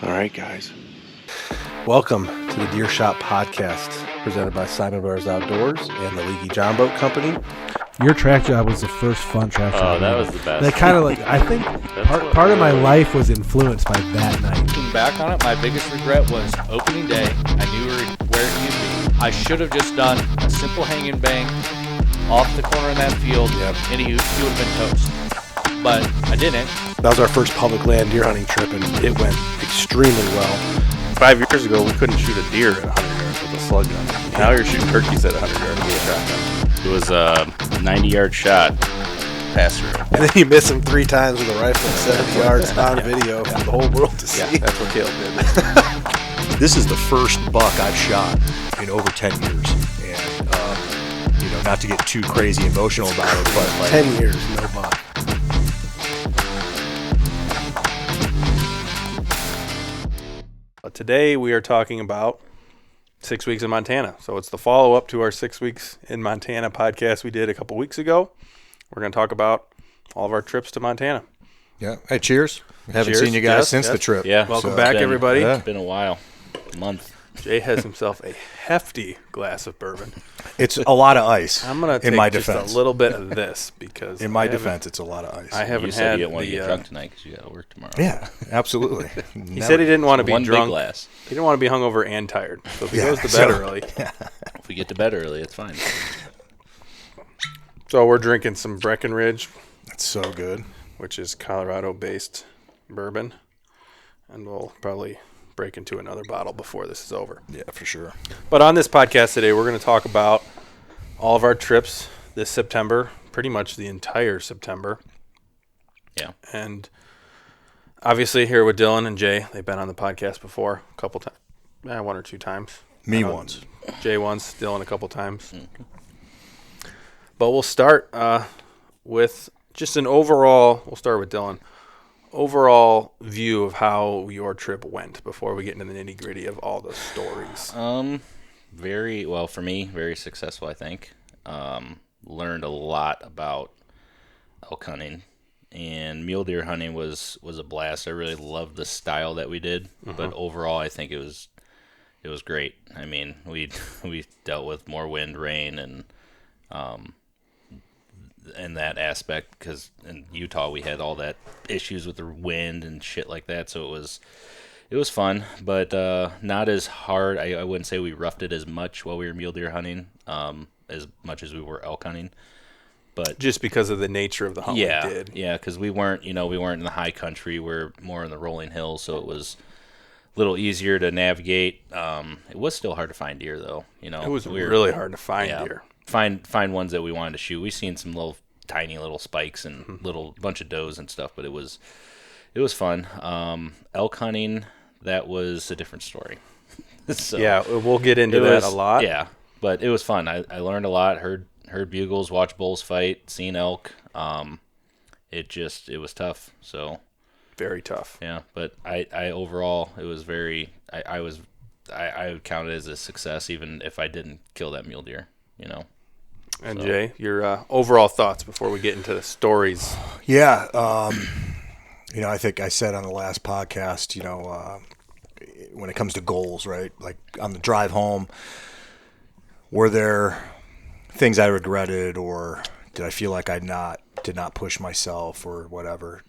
All right, guys. Welcome to the Deer Shop Podcast, presented by Siman Brothers Outdoors and the Leaky John Boat Company. Your track job was the first fun track job. Oh, that was the best. That kind of like, I think part of my life was influenced by that night. Looking back on it, my biggest regret was opening day. I knew where it needed to be. I should have just done a simple hang and bang off the corner of that field, and he would have been toast. But I didn't. That was our first public land deer hunting trip, and it went extremely well. 5 years ago, we couldn't shoot a deer at 100 yards with a slug gun. Now you're shooting turkeys at 100 yards with a shotgun. It was a 90-yard shot. Pass through. And then you miss him 3 times with a rifle at 70 yards on video for the whole world to see. Yeah, that's what Caleb did. This is the first buck I've shot in over 10 years. And, not to get too crazy emotional about it, but like 10 years, no buck. Today we are talking about 6 weeks in Montana. So it's the follow-up to our 6 weeks in Montana podcast we did a couple weeks ago. We're going to talk about all of our trips to Montana. Yeah. Hey, cheers. Haven't Cheers. seen you guys Yes, since yes. the trip. Yeah. Welcome back, everybody. Yeah. It's been a while. A month. Jay has himself a hefty glass of bourbon. It's a lot of ice. I'm going to in take my just defense. a little bit of this because In my defense, it's a lot of ice. I haven't You said had you didn't want to the, get drunk tonight because you got to work tomorrow. Yeah, absolutely. He said he didn't want to be One drunk. big glass. He didn't want to be hungover and tired. So if he Yeah, goes to bed so- early. If we get to bed early, it's fine. So we're drinking some Breckenridge, That's so good. which is Colorado-based bourbon. And we'll probably break into another bottle before this is over. Yeah, for sure. But on this podcast today, we're going to talk about all of our trips this September, pretty much the entire September. Yeah. And obviously here with Dylan and Jay, they've been on the podcast before a couple times, 1 or 2 times. Me once. Jay once, Dylan a couple times. But we'll start with just an overall, we'll start with Dylan, overall view of how your trip went before we get into the nitty gritty of all the stories. Very well for me. Very successful, I think. Learned a lot about elk hunting, and mule deer hunting was a blast. I really loved the style that we did, but overall, I think it was great. I mean, we dealt with more wind, rain, and that aspect, because in Utah we had all that issues with the wind and shit like that, so it was fun, but not as hard. I wouldn't say we roughed it as much while we were mule deer hunting, as much as we were elk hunting, but Just because of the nature of the hunt we did. yeah, because we weren't in the high country. We're more in the rolling hills, so it was a little easier to navigate. It was still hard to find deer, though. It was really hard to find deer. Find ones that we wanted to shoot. We seen some little tiny little spikes and little bunch of does and stuff, but it was fun. Elk hunting, that was a different story. So yeah, we'll get into that a lot. Yeah, but it was fun. I learned a lot. Heard bugles, watched bulls fight, seen elk. It was tough. So Very tough. yeah, but I overall it was very. I would count it as a success, even if I didn't kill that mule deer. And so. Jay, your overall thoughts before we get into the stories. Yeah, I think I said on the last podcast, when it comes to goals, right? Like on the drive home, were there things I regretted, or did I feel like I did not push myself, or whatever?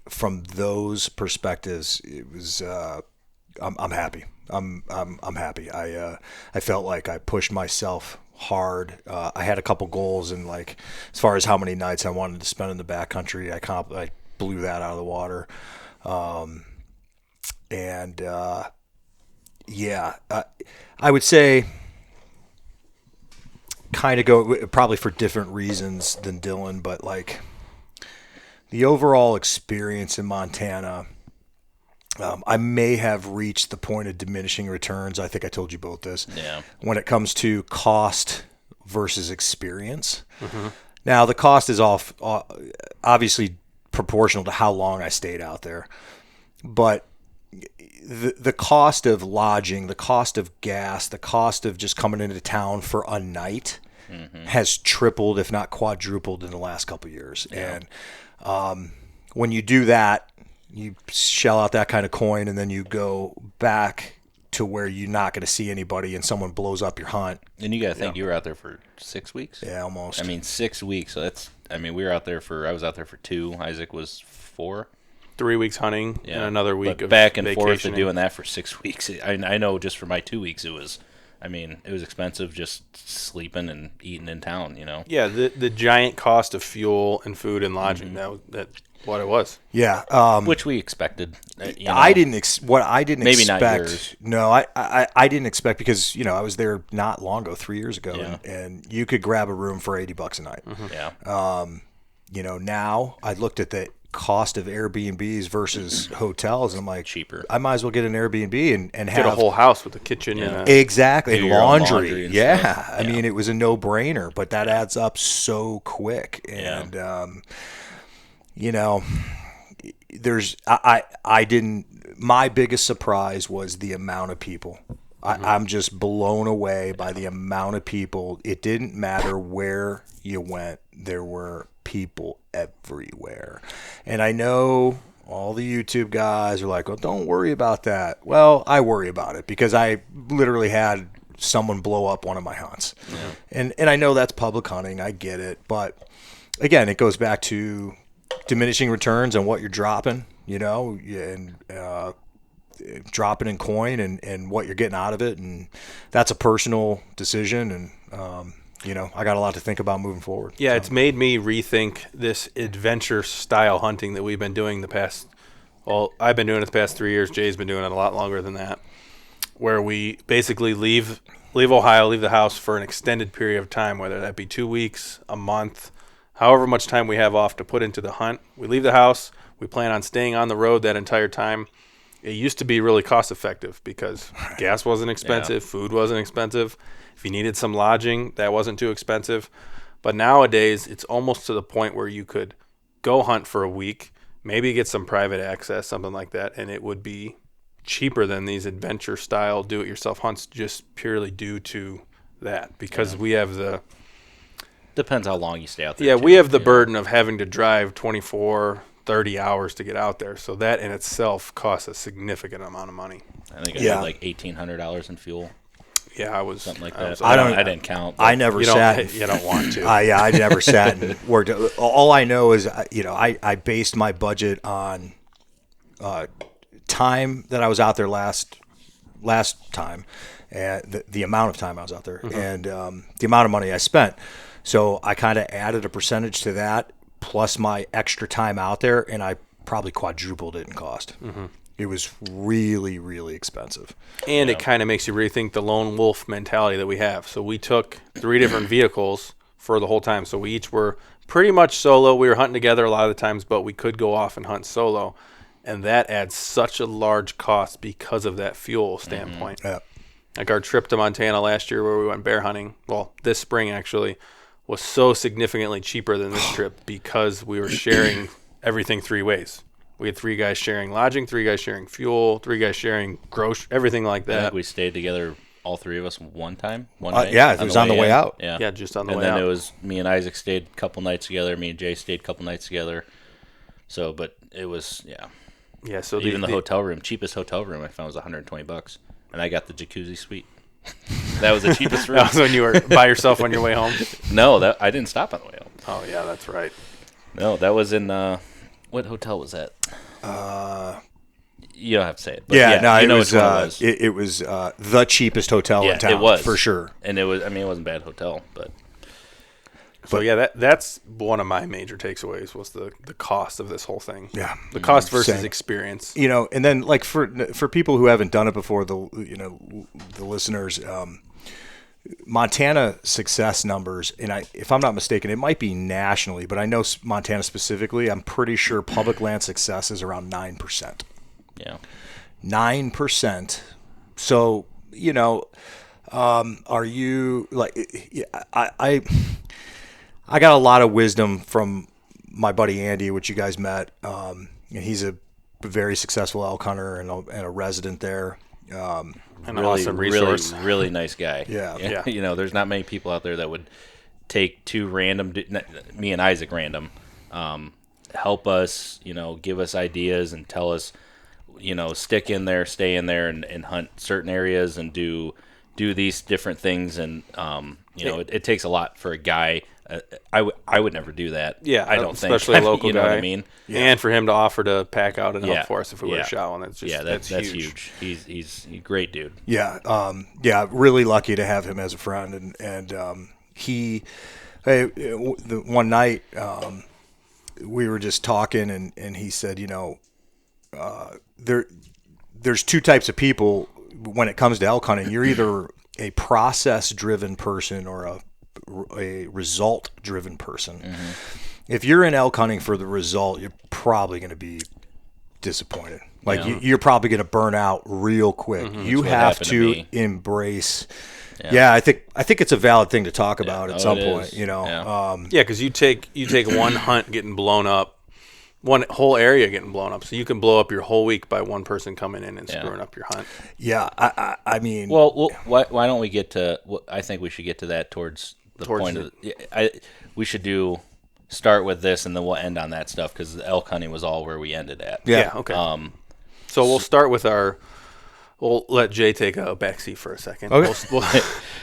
From those perspectives, it was. I'm happy. I'm happy. I felt like I pushed myself hard. I had a couple goals, and like as far as how many nights I wanted to spend in the backcountry, I blew that out of the water. I would say kind of go probably for different reasons than Dylan, but like the overall experience in Montana. I may have reached the point of diminishing returns. I think I told you both this. Yeah. When it comes to cost versus experience. Mm-hmm. Now, the cost is obviously proportional to how long I stayed out there. But the cost of lodging, the cost of gas, the cost of just coming into town for a night has tripled, if not quadrupled, in the last couple of years. Yeah. And when you do that, you shell out that kind of coin, and then you go back to where you're not going to see anybody, and someone blows up your hunt. And you got to think you were out there for 6 weeks. Yeah, almost. 6 weeks. So we were out there I was out there for 2. Isaac was 4. 3 weeks hunting and another week of back and vacationing. forth and doing that for 6 weeks. I know just for my 2 weeks it was expensive just sleeping and eating in town. Mm-hmm. Yeah, the giant cost of fuel and food and lodging. That's what it was. Yeah, which we expected. I didn't expect. Maybe not yours. No, I didn't expect, because I was there not long ago, 3 years ago, Yeah. and you could grab a room for $80 a night. Yeah. Now I looked at the cost of Airbnbs versus hotels, and I'm like, cheaper. I might as well get an Airbnb and have Get a whole house with a kitchen. Yeah. And exactly, Do your own laundry. laundry and Yeah, stuff. I mean, it was a no-brainer, but that adds up so quick, and my biggest surprise was the amount of people. I'm just blown away by the amount of people. It didn't matter where you went. There were people everywhere. And I know all the YouTube guys are like, "Oh, don't worry about that." Well, I worry about it, because I literally had someone blow up one of my hunts. Yeah. And I know that's public hunting. I get it. But again, it goes back to diminishing returns and what you're dropping, and dropping in coin and what you're getting out of it. And that's a personal decision. And, I got a lot to think about moving forward. Yeah, so. It's made me rethink this adventure style hunting that we've been doing I've been doing it the past 3 years. Jay's been doing it a lot longer than that, where we basically leave Ohio, leave the house for an extended period of time, whether that be 2 weeks, a month, however much time we have off to put into the hunt. We leave the house. We plan on staying on the road that entire time. It used to be really cost effective because gas wasn't expensive, food wasn't expensive. If you needed some lodging, that wasn't too expensive. But nowadays, it's almost to the point where you could go hunt for a week, maybe get some private access, something like that, and it would be cheaper than these adventure style do-it-yourself hunts, just purely due to that, because we have the... Depends how long you stay out there. Yeah, we have the burden of having to drive 24, 30 hours to get out there. So that in itself costs a significant amount of money. I think I had like $1,800 in fuel. Yeah, I was something like that. I didn't count. I never sat. You don't want to. I never sat and worked. All I know is, I based my budget on time that I was out there last time, and the amount of time I was out there, and the amount of money I spent. So I kind of added a percentage to that, plus my extra time out there, and I probably quadrupled it in cost. Mm-hmm. It was really, really expensive. And it kind of makes you rethink the lone wolf mentality that we have. So we took 3 different vehicles for the whole time. So we each were pretty much solo. We were hunting together a lot of the times, but we could go off and hunt solo. And that adds such a large cost because of that fuel standpoint. Yeah. Like our trip to Montana last year where we went bear hunting, well, this spring actually, was so significantly cheaper than this trip because we were sharing everything 3 ways. We had 3 guys sharing lodging, 3 guys sharing fuel, 3 guys sharing everything like I that. think we stayed together, all 3 of us, one time. One day. Yeah, it was on the way out. Yeah. Yeah, just on the and way out. then it was me and Isaac stayed a couple nights together. Me and Jay stayed a couple nights together. So, but it was, yeah. Yeah, so Even the hotel room, cheapest hotel room I found was $120, and I got the jacuzzi suite. That was the cheapest room. That was when you were by yourself on your way home? No, I didn't stop on the way home. Oh, yeah, that's right. No, that was in what hotel was that? You don't have to say it. But It know was, which one it was. it was the cheapest hotel in town. It was for sure. And it was. I mean, it wasn't a bad hotel, but So yeah, that's one of my major takeaways was the cost of this whole thing. Yeah. The cost versus Same. experience. You know, and then like for people who haven't done it before, the listeners, Montana success numbers, and if I'm not mistaken, it might be nationally, but I know Montana specifically. I'm pretty sure public land success is around 9%. yeah. 9%. So are you like? I got a lot of wisdom from my buddy Andy, which you guys met. And he's a very successful elk hunter and a resident there. An Really, awesome resource. really nice guy. Yeah. You know, there's not many people out there that would take 2 random, me and Isaac random, help us, give us ideas and tell us, stick in there, stay in there, and hunt certain areas and do these different things. And it takes a lot for a guy. I would never do that. Yeah, I don't think. especially a local you know guy. what I mean? And for him to offer to pack out and Yeah. help for us if we were Yeah. to shot one, that's just that's huge. He's a great dude. Yeah, really lucky to have him as a friend, and one night we were just talking, and he said, there's 2 types of people when it comes to elk hunting. You're either a process-driven person or a result-driven person. Mm-hmm. If you're in elk hunting for the result, you're probably going to be disappointed. Like you're probably going to burn out real quick. Mm-hmm. You have to embrace. Yeah, I think it's a valid thing to talk about at some point. Yeah. because you take one hunt getting blown up, one whole area getting blown up, so you can blow up your whole week by one person coming in and screwing up your hunt. Yeah, I mean, well, why don't we get to? I think we should get to that towards the point of. We should start with this, and then we'll end on that stuff because the elk hunting was all where we ended at. Yeah. Okay. So we'll start with our. We'll let Jay take a backseat for a second. Okay.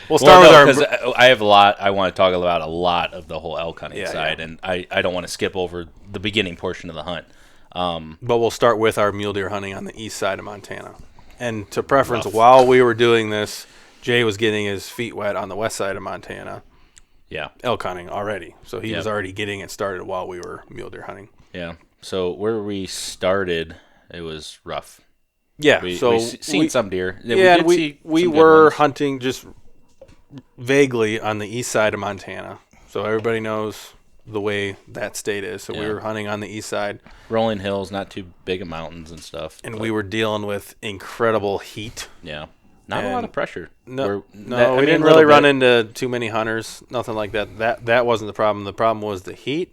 We'll start with our. Because I have a lot. I want to talk about a lot of the whole elk hunting side, yeah. and I don't want to skip over the beginning portion of the hunt. But we'll start with our mule deer hunting on the east side of Montana. And to preference, while we were doing this, Jay was getting his feet wet on the west side of Montana. Yeah. Elk hunting already. So he was already getting it started while we were mule deer hunting. Yeah. So where we started, it was rough. Yeah. We seen some deer. Yeah, we were hunting just vaguely on the east side of Montana. So everybody knows the way that state is. So we were hunting on the east side. Rolling hills, not too big of mountains and stuff. And we were dealing with incredible heat. Yeah. Not a lot of pressure. We didn't really run into too many hunters, nothing like that. That wasn't the problem. The problem was the heat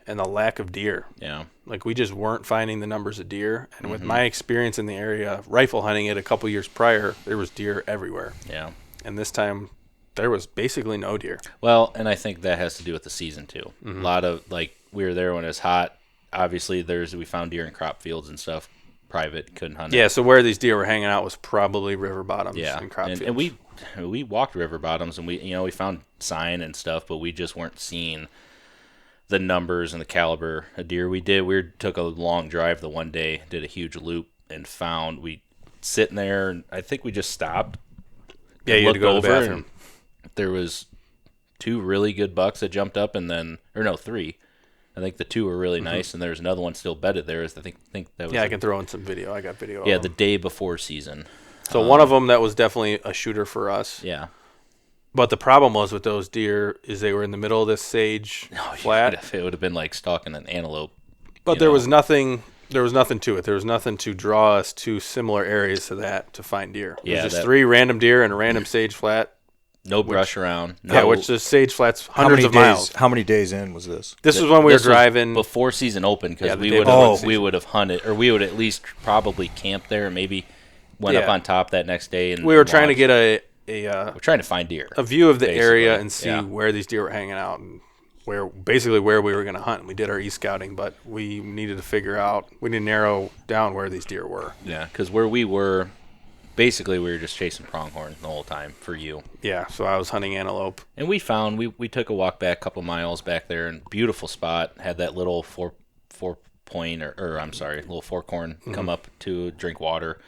and the lack of deer. Yeah. Like we just weren't finding the numbers of deer. And with my experience in the area, rifle hunting it a couple years prior, there was deer everywhere. Yeah. And this time there was basically no deer. Well, and I think that has to do with the season too. A lot of we were there when it was hot. Obviously we found deer in crop fields and stuff. Private, couldn't hunt it. Yeah, so where these deer were hanging out was probably river bottoms and crop fields. And we walked river bottoms and we found sign and stuff, but we just weren't seeing the numbers and the caliber of deer. We took a long drive the one day, did a huge loop, and we sitting there, and I think we just stopped. Yeah, you had to go to the bathroom. There was 2 really good bucks that jumped up, 3. I think the 2 were really nice, and there's another one still bedded there. I think that was. Yeah, I can throw in some video. I got video. Yeah, of the them. day before season. So one of them that was definitely a shooter for us. Yeah. But the problem was with those deer is they were in the middle of this sage flat. It would have been like stalking an antelope. But there was nothing. There was nothing to it. There was nothing to draw us to similar areas to that to find deer. It was just 3 random deer in a random sage flat. No brush around. No, yeah, which the sage flats hundreds of miles. How many days in was this? This was when we were driving before season opened, because we would have hunted, or we would at least probably camped there, and maybe went up on top that next day. And we were trying to get we're trying to find deer, a view of the area, and see where these deer were hanging out, and where we were going to hunt. And we did our e-scouting, but we needed to figure out, we need to narrow down where these deer were. Yeah, because where we were, basically we were just chasing pronghorn the whole time for you. Yeah, so I was hunting antelope. And we found, we took a walk back a couple miles back there, and beautiful spot, had that little four corn come up to drink water.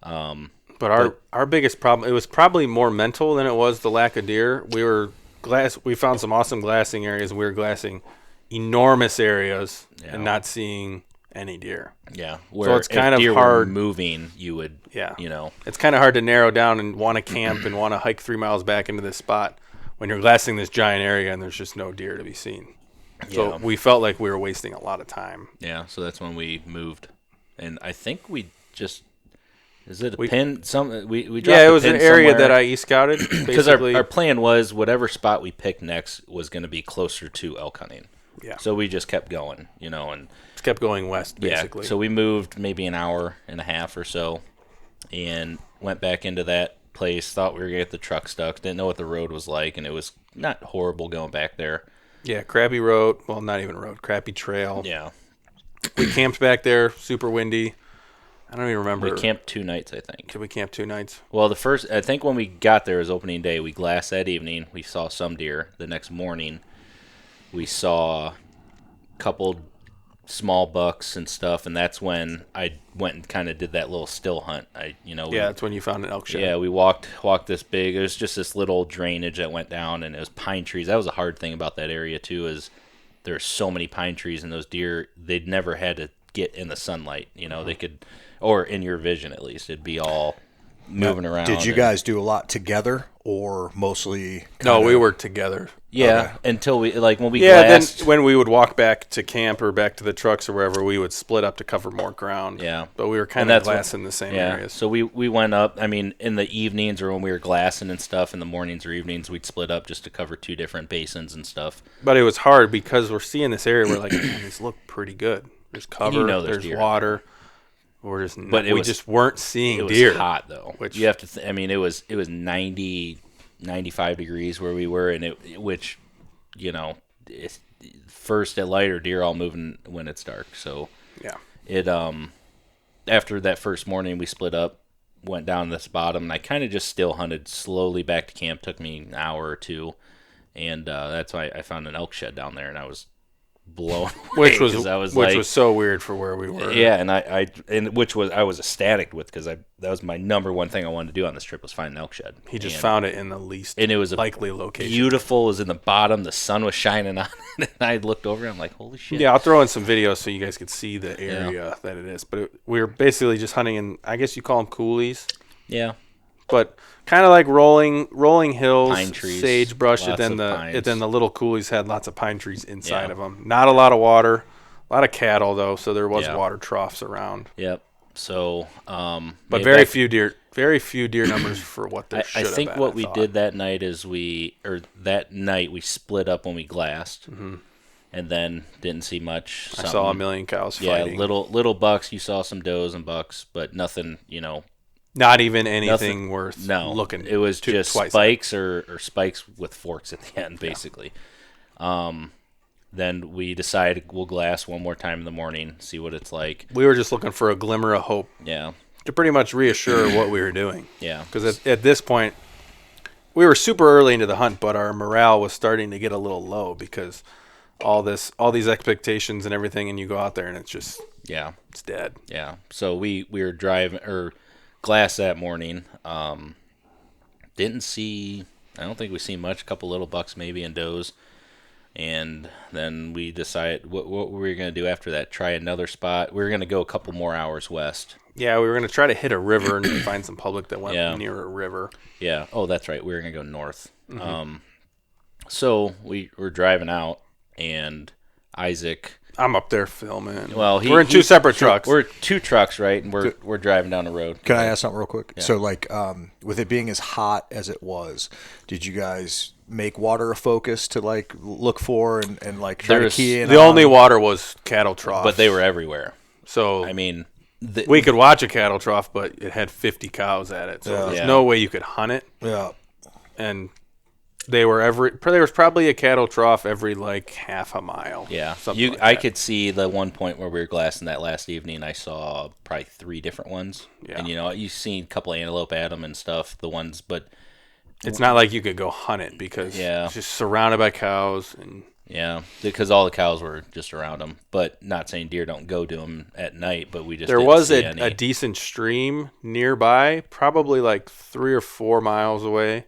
But our biggest problem, it was probably more mental than it was the lack of deer. We found some awesome glassing areas, and we were glassing enormous areas and not seeing any deer. Yeah. So it's kind of deer hard were moving, you would, It's kind of hard to narrow down and want to camp and want to hike 3 miles back into this spot when you're glassing this giant area and there's just no deer to be seen. So we felt like we were wasting a lot of time. Yeah, so that's when we moved. And I think we just... Is it a pin? We dropped it was an area that I e-scouted. Because our plan was whatever spot we picked next was going to be closer to elk hunting. Yeah. So we just kept going, and just kept going west, basically. Yeah. So we moved maybe an hour and a half or so, and went back into that place. Thought we were going to get the truck stuck. Didn't know what the road was like, and it was not horrible going back there. Yeah, crappy road. Well, not even road. Crappy trail. Yeah. We camped back there. Super windy. I don't even remember. We camped 2 nights, I think. Did we camp 2 nights? Well, I think when we got there was opening day. We glassed that evening. We saw some deer. The next morning, we saw a couple small bucks and stuff, and that's when I went and kind of did that little still hunt. That's when you found an elk shed. Yeah, we walked this big. It was just this little drainage that went down, and it was pine trees. That was a hard thing about that area too, is there's so many pine trees, and those deer, they'd never had to get in the sunlight. They could, or in your vision at least, it'd be all moving around. Did you guys do a lot together, or mostly? No, we were together. Yeah, until we when we glassed. Then when we would walk back to camp or back to the trucks or wherever, we would split up to cover more ground. Yeah, but we were kind of glassing the same areas. So we went up. I mean, in the evenings or when we were glassing and stuff, in the mornings or evenings, we'd split up just to cover 2 different basins and stuff. But it was hard because we're seeing this area. We're like, man, these look pretty good. There's cover. There's deer. Water. We just weren't seeing deer. It was hot though. Which you have to. It was 90, 95 degrees where we were, and which first at light or deer all moving when it's dark. So yeah, it after that first morning we split up, went down this bottom, and I kind of just still hunted slowly back to camp. Took me an hour or two, and that's why I found an elk shed down there, and I was blown away, which was so weird for where we were. Yeah, and I was ecstatic with, because that was my number one thing I wanted to do on this trip, was find an elk shed. He just found it in the least and it was likely location. Beautiful. It was in the bottom. The sun was shining on it, and I looked over and I'm like, holy shit. Yeah, I'll throw in some videos so you guys could see the area that it is. But we were basically just hunting in, I guess you call them coulees. Yeah. But kind of like rolling hills, pine trees, sagebrush, and then the little coulees had lots of pine trees inside of them. Not a lot of water, a lot of cattle though, so there was water troughs around. Yep. So, but very few deer numbers for what there should have been. I think what we did that night is we split up when we glassed, and then didn't see much. I saw a million cows fighting. Yeah, little bucks. You saw some does and bucks, but nothing. Not even anything worth looking. It was just spikes or spikes with forks at the end, basically. Then we decided we'll glass one more time in the morning, see what it's like. We were just looking for a glimmer of hope. Yeah. To pretty much reassure what we were doing. Yeah. Because at this point, we were super early into the hunt, but our morale was starting to get a little low because all these expectations and everything, and you go out there and it's just it's dead. Yeah. So we were driving glass that morning. Didn't see, I don't think we seen much, a couple little bucks maybe and does, and then we decided what we were going to do after that. Try another spot. We were going to go a couple more hours west. Yeah, we were going to try to hit a river and find some public that went near a river. Yeah. Oh, that's right. We were going to go north. So we were driving out, and Isaac. I'm up there filming. Well, we're in two separate trucks. We're two trucks, right? And we're driving down the road. Can I ask something real quick? Yeah. So, like, with it being as hot as it was, did you guys make water a focus to like look for and like try to key in? The only water was cattle trough, but they were everywhere. So I mean, we could watch a cattle trough, but it had 50 cows at it, so there's no way you could hunt it. Yeah, and there was probably a cattle trough every like half a mile. Yeah, I could see the one point where we were glassing that last evening. I saw probably 3 different ones. Yeah, and you've seen a couple of antelope at them and stuff. The ones, but it's not like you could go hunt it because it's just surrounded by cows and. Yeah, because all the cows were just around them. But not saying deer don't go to them at night, but we just there was a decent stream nearby, probably like 3 or 4 miles away,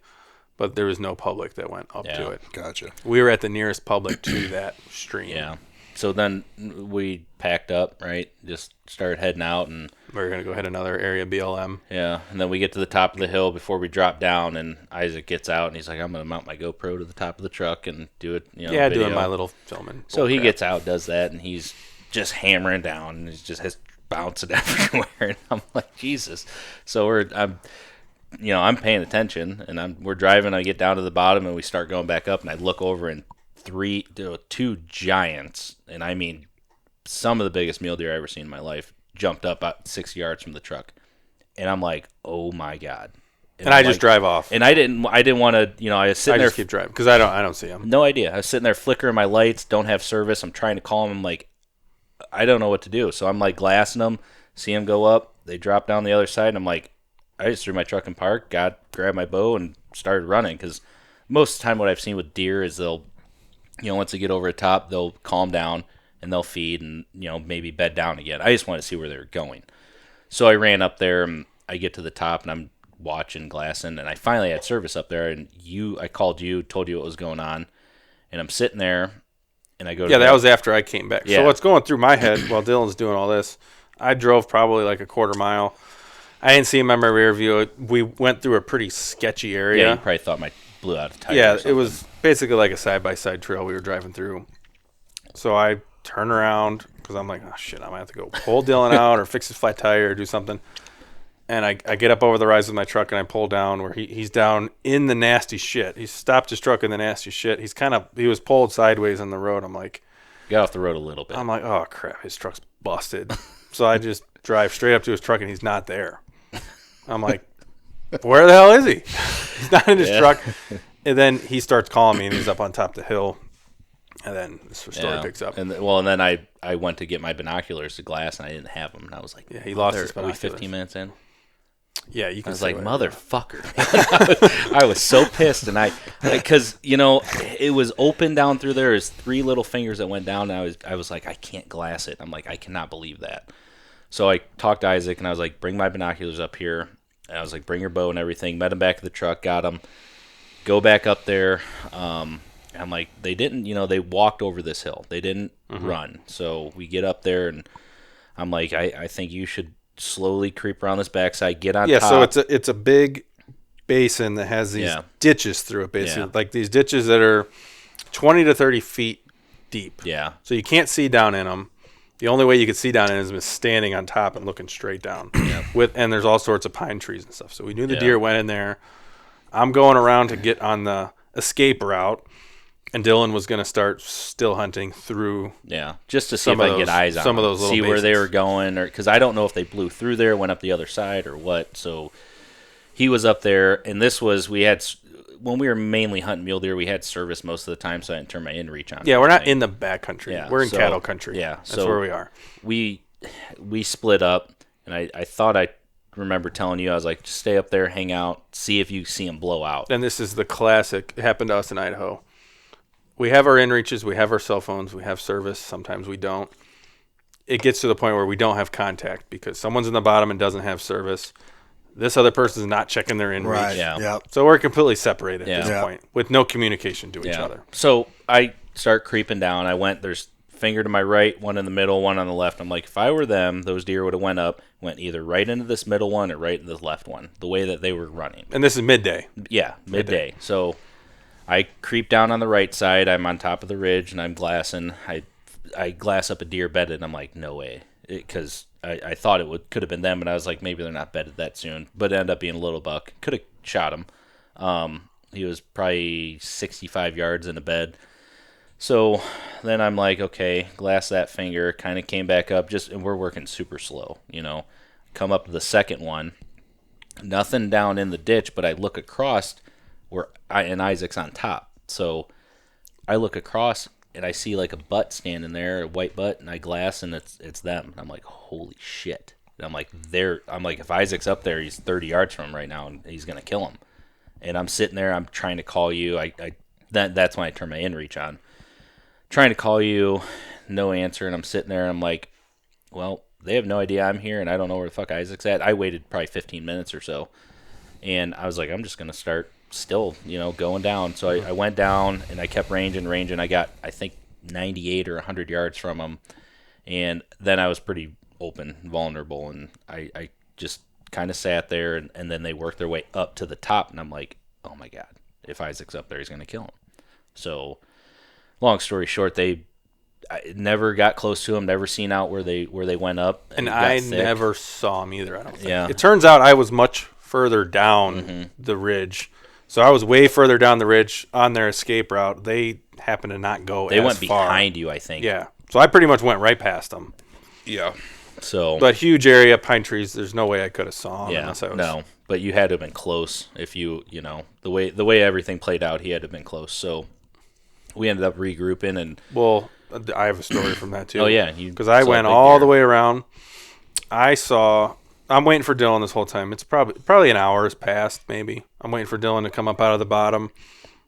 but there was no public that went up to it. Gotcha. We were at the nearest public to that stream. Yeah. So then we packed up, right? Just started heading out, and we were gonna go hit another area BLM. Yeah, and then we get to the top of the hill before we drop down, and Isaac gets out, and he's like, "I'm gonna mount my GoPro to the top of the truck and do it." Video. Doing my little filming. So he gets out, does that, and he's just hammering down, and he just has bouncing everywhere, and I'm like, Jesus. So I'm paying attention, and we're driving. I get down to the bottom, and we start going back up, and I look over, and 2 giants, and I mean some of the biggest mule deer I ever seen in my life, jumped up about 6 yards from the truck, and I'm like, oh my God! And I just drive off. And I didn't want to, I was sitting there. I just keep driving because I don't see them. No idea. I was sitting there flickering my lights, don't have service. I'm trying to call them. I'm like, I don't know what to do. So I'm like glassing them, see them go up. They drop down the other side, and I'm like, I just threw my truck in park, grabbed my bow, and started running. Because most of the time, what I've seen with deer is they'll, once they get over the top, they'll calm down and they'll feed and, maybe bed down again. I just wanted to see where they were going. So I ran up there, and I get to the top, and I'm watching, glassing, and I finally had service up there, and I called you, told you what was going on, and I'm sitting there, and I go that was after I came back. So what's going through my head while Dylan's doing all this, I drove probably like a quarter mile. I didn't see him on my rear view. We went through a pretty sketchy area. Yeah, you probably thought I blew out a tire. Yeah, it was basically like a side-by-side trail we were driving through. So I turn around because I'm like, oh shit, I'm gonna have to go pull Dylan out or fix his flat tire or do something. And I get up over the rise with my truck, and I pull down where he's down in the nasty shit. He stopped his truck in the nasty shit. He was pulled sideways on the road. I'm like, got off the road a little bit. I'm like, oh crap, his truck's busted. So I just drive straight up to his truck, and he's not there. I'm like, where the hell is he? He's not in his truck. And then he starts calling me, and he's up on top of the hill. And then the story picks up. And then I went to get my binoculars to glass, and I didn't have them. And I was like, he lost his binoculars. Are we 15 minutes in? Yeah, you can. I was like, motherfucker. I was so pissed, and because it was open down through there. There's 3 little fingers that went down, and I was like, I can't glass it. I'm like, I cannot believe that. So I talked to Isaac, and I was like, bring my binoculars up here. And I was like, bring your bow and everything. Met him back at the truck, got him. Go back up there. I'm like, they didn't, they walked over this hill. They didn't run. So we get up there, and I'm like, I think you should slowly creep around this backside, get on top. Yeah, so it's a big basin that has these ditches through it, basically. Like these ditches that are 20 to 30 feet deep. Yeah. So you can't see down in them. The only way you could see down in it is standing on top and looking straight down. And there's all sorts of pine trees and stuff. So we knew the deer went in there. I'm going around to get on the escape route, and Dylan was going to start still hunting through. Yeah, just to see if I can get eyes on some of those little see basins. Where they were going, or because I don't know if they blew through there, went up the other side, or what. So he was up there, and when we were mainly hunting mule deer, we had service most of the time, so I didn't turn my inReach on. Yeah, we're not in the back country. Yeah, we're in cattle country. Yeah, that's where we are. We split up, and I thought I remember telling you, I was like, just stay up there, hang out, see if you see them blow out. And this is the classic. It happened to us in Idaho. We have our inReaches, we have our cell phones, we have service. Sometimes we don't. It gets to the point where we don't have contact because someone's in the bottom and doesn't have service. This other person's not checking their inReach. Right. Yeah. So we're completely separated at this point with no communication to each other. So I start creeping down. There's finger to my right, one in the middle, one on the left. I'm like, if I were them, those deer would have went either right into this middle one or right into the left one, the way that they were running. And this is midday. Yeah, midday. So I creep down on the right side. I'm on top of the ridge, and I'm glassing. I glass up a deer bedded, and I'm like, no way. Because I thought it could have been them, and I was like, maybe they're not bedded that soon. But it ended up being a little buck. Could have shot him. He was probably 65 yards in a bed. So then I'm like, okay, glass that finger. Kind of came back up, and we're working super slow, Come up to the second one. Nothing down in the ditch, but I look across and Isaac's on top. So I look across and I see like a butt standing there, a white butt, and I glass and it's them. And I'm like, holy shit. And I'm like, if Isaac's up there, he's 30 yards from him right now and he's gonna kill him. And I'm sitting there, I'm trying to call you. That's when I turn my inReach on. Trying to call you, no answer, and I'm sitting there and I'm like, well, they have no idea I'm here and I don't know where the fuck Isaac's at. I waited probably 15 minutes or so. And I was like, I'm just gonna start still, going down. So I went down and I kept ranging. I got, I think, 98 or 100 yards from them. And then I was pretty open, vulnerable, and I just kind of sat there, and then they worked their way up to the top, and I'm like, oh my God, if Isaac's up there, he's going to kill him. So long story short, I never got close to him, never seen out where they went up. And I never saw him either, I don't think. Yeah. It turns out I was much further down the ridge. So I was way further down the ridge on their escape route. They happened to not go They as went far. behind you, I think. Yeah. So I pretty much went right past them. Yeah. So. But huge area, pine trees. There's no way I could have saw them. Yeah. Unless I was... No. But you had to have been close. If the way everything played out, he had to have been close. So we ended up regrouping and. Well, I have a story from that too. Oh yeah. Because I went all the way around. I'm waiting for Dylan this whole time. It's probably an hour has passed, maybe. I'm waiting for Dylan to come up out of the bottom,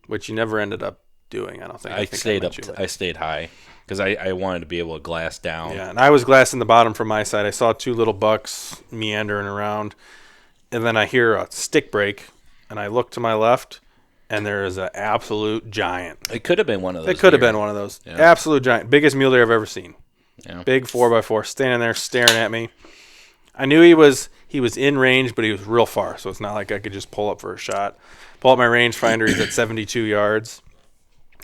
which he never ended up doing. I don't think. I stayed high because I wanted to be able to glass down. Yeah, and I was glassing the bottom from my side. I saw two little bucks meandering around, and then I hear a stick break, and I look to my left, and there is an absolute giant. It could have been one of those. It could have been one of those. Yeah. Absolute giant, biggest mule deer I've ever seen. Yeah. Big 4x4, standing there staring at me. I knew he was in range, but he was real far, so it's not like I could just pull up for a shot. Pull up my rangefinder, he's at 72 yards.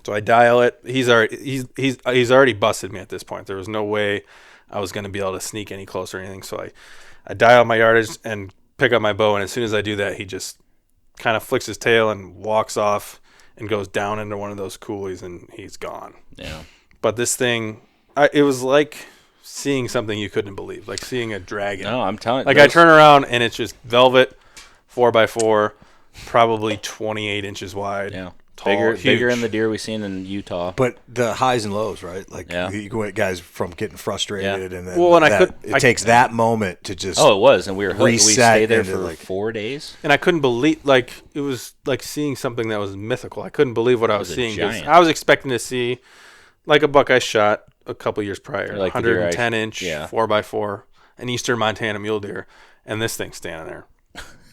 So I dial it. He's already busted me at this point. There was no way I was going to be able to sneak any closer or anything. So I dial my yardage and pick up my bow, and as soon as I do that, he just kind of flicks his tail and walks off and goes down into one of those coulees, and he's gone. Yeah. But this thing, it was like seeing something you couldn't believe, like seeing a dragon. No, I'm telling you. Like I turn around and it's just velvet, 4x4, probably 28 inches wide. Yeah. Tall, bigger than the deer we seen in Utah. But the highs and lows, right? Like you go guys from getting frustrated, and then it takes that moment to just it was, and we were hooked. We stayed there for like 4 days, and I couldn't believe it was like seeing something that was mythical. I couldn't believe what I was seeing. I was expecting to see like a buck I shot a couple years prior, like 110 inch 4x4, an eastern Montana mule deer, and this thing's standing there.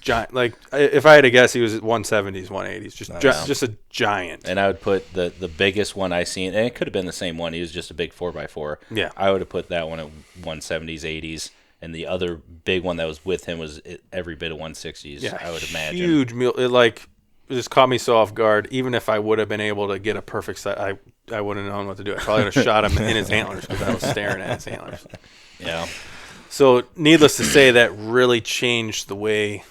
Giant, like if I had to guess, he was 170s, 180s, just a giant. And I would put the biggest one I seen, and it could have been the same one. He was just a big 4x4. Yeah, I would have put that one at 170s, 80s, and the other big one that was with him was every bit of 160s. Yeah, I would imagine. Huge mule. It just caught me so off guard. Even if I would have been able to get a perfect sight, I wouldn't have known what to do. I probably would have shot him in his antlers because I was staring at his antlers. Yeah. So needless to say, that really changed the way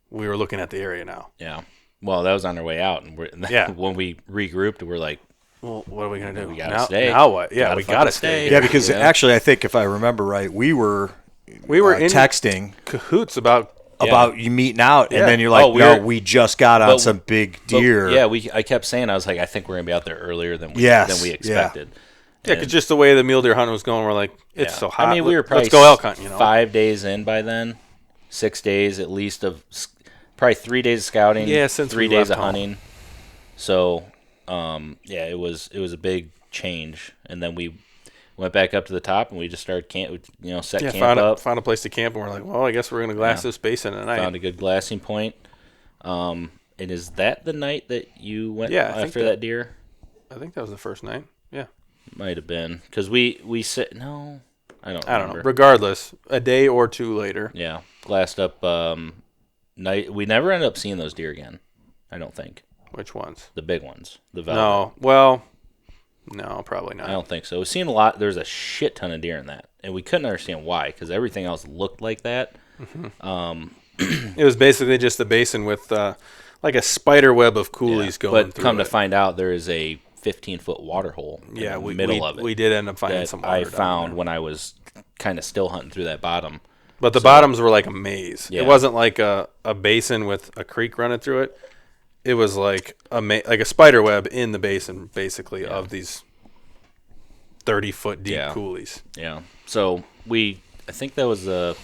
we were looking at the area now. Yeah. Well, that was on our way out, and when we regrouped, we're like, well, what are we going to do? We got to stay. Now what? Yeah, we got to stay. Yeah, because actually, I think if I remember right, we were in texting cahoots about you meeting out, and then you're like, we just got on some big deer. I kept saying, I was like, I think we're going to be out there earlier than we expected. Yeah, because just the way the mule deer hunting was going, we're like, it's so hot. I mean, we were probably let's go elk hunt, 5 days in by then, 6 days at least of probably 3 days of scouting. Yeah, since 3 days of hunting. So, it was a big change, and then we went back up to the top, and we just started camp up. Found a place to camp, and we're like, well, I guess we're going to glass this basin tonight. Found a good glassing point. And is that the night that you went after that deer? I think that was the first night. Yeah. Might have been. Because we said, no, I don't remember. Know. Regardless, a day or two later. Yeah. Glassed up night. We never ended up seeing those deer again, I don't think. Which ones? The big ones. The velvet. No. Well, no, probably not. I don't think so. We've seen a lot. There's a shit ton of deer in that, and we couldn't understand why because everything else looked like that. It was basically just a basin with like a spider web of coulees going but through come it. to find out, there is a 15-foot water hole in the middle of it. We did end up finding that some water I down found there. when I was kind of still hunting through that bottom. But the bottoms were like a maze. Yeah. It wasn't like a basin with a creek running through it. It was like like a spider web in the basin, basically, of these 30-foot deep coulees. Yeah. So I think that was the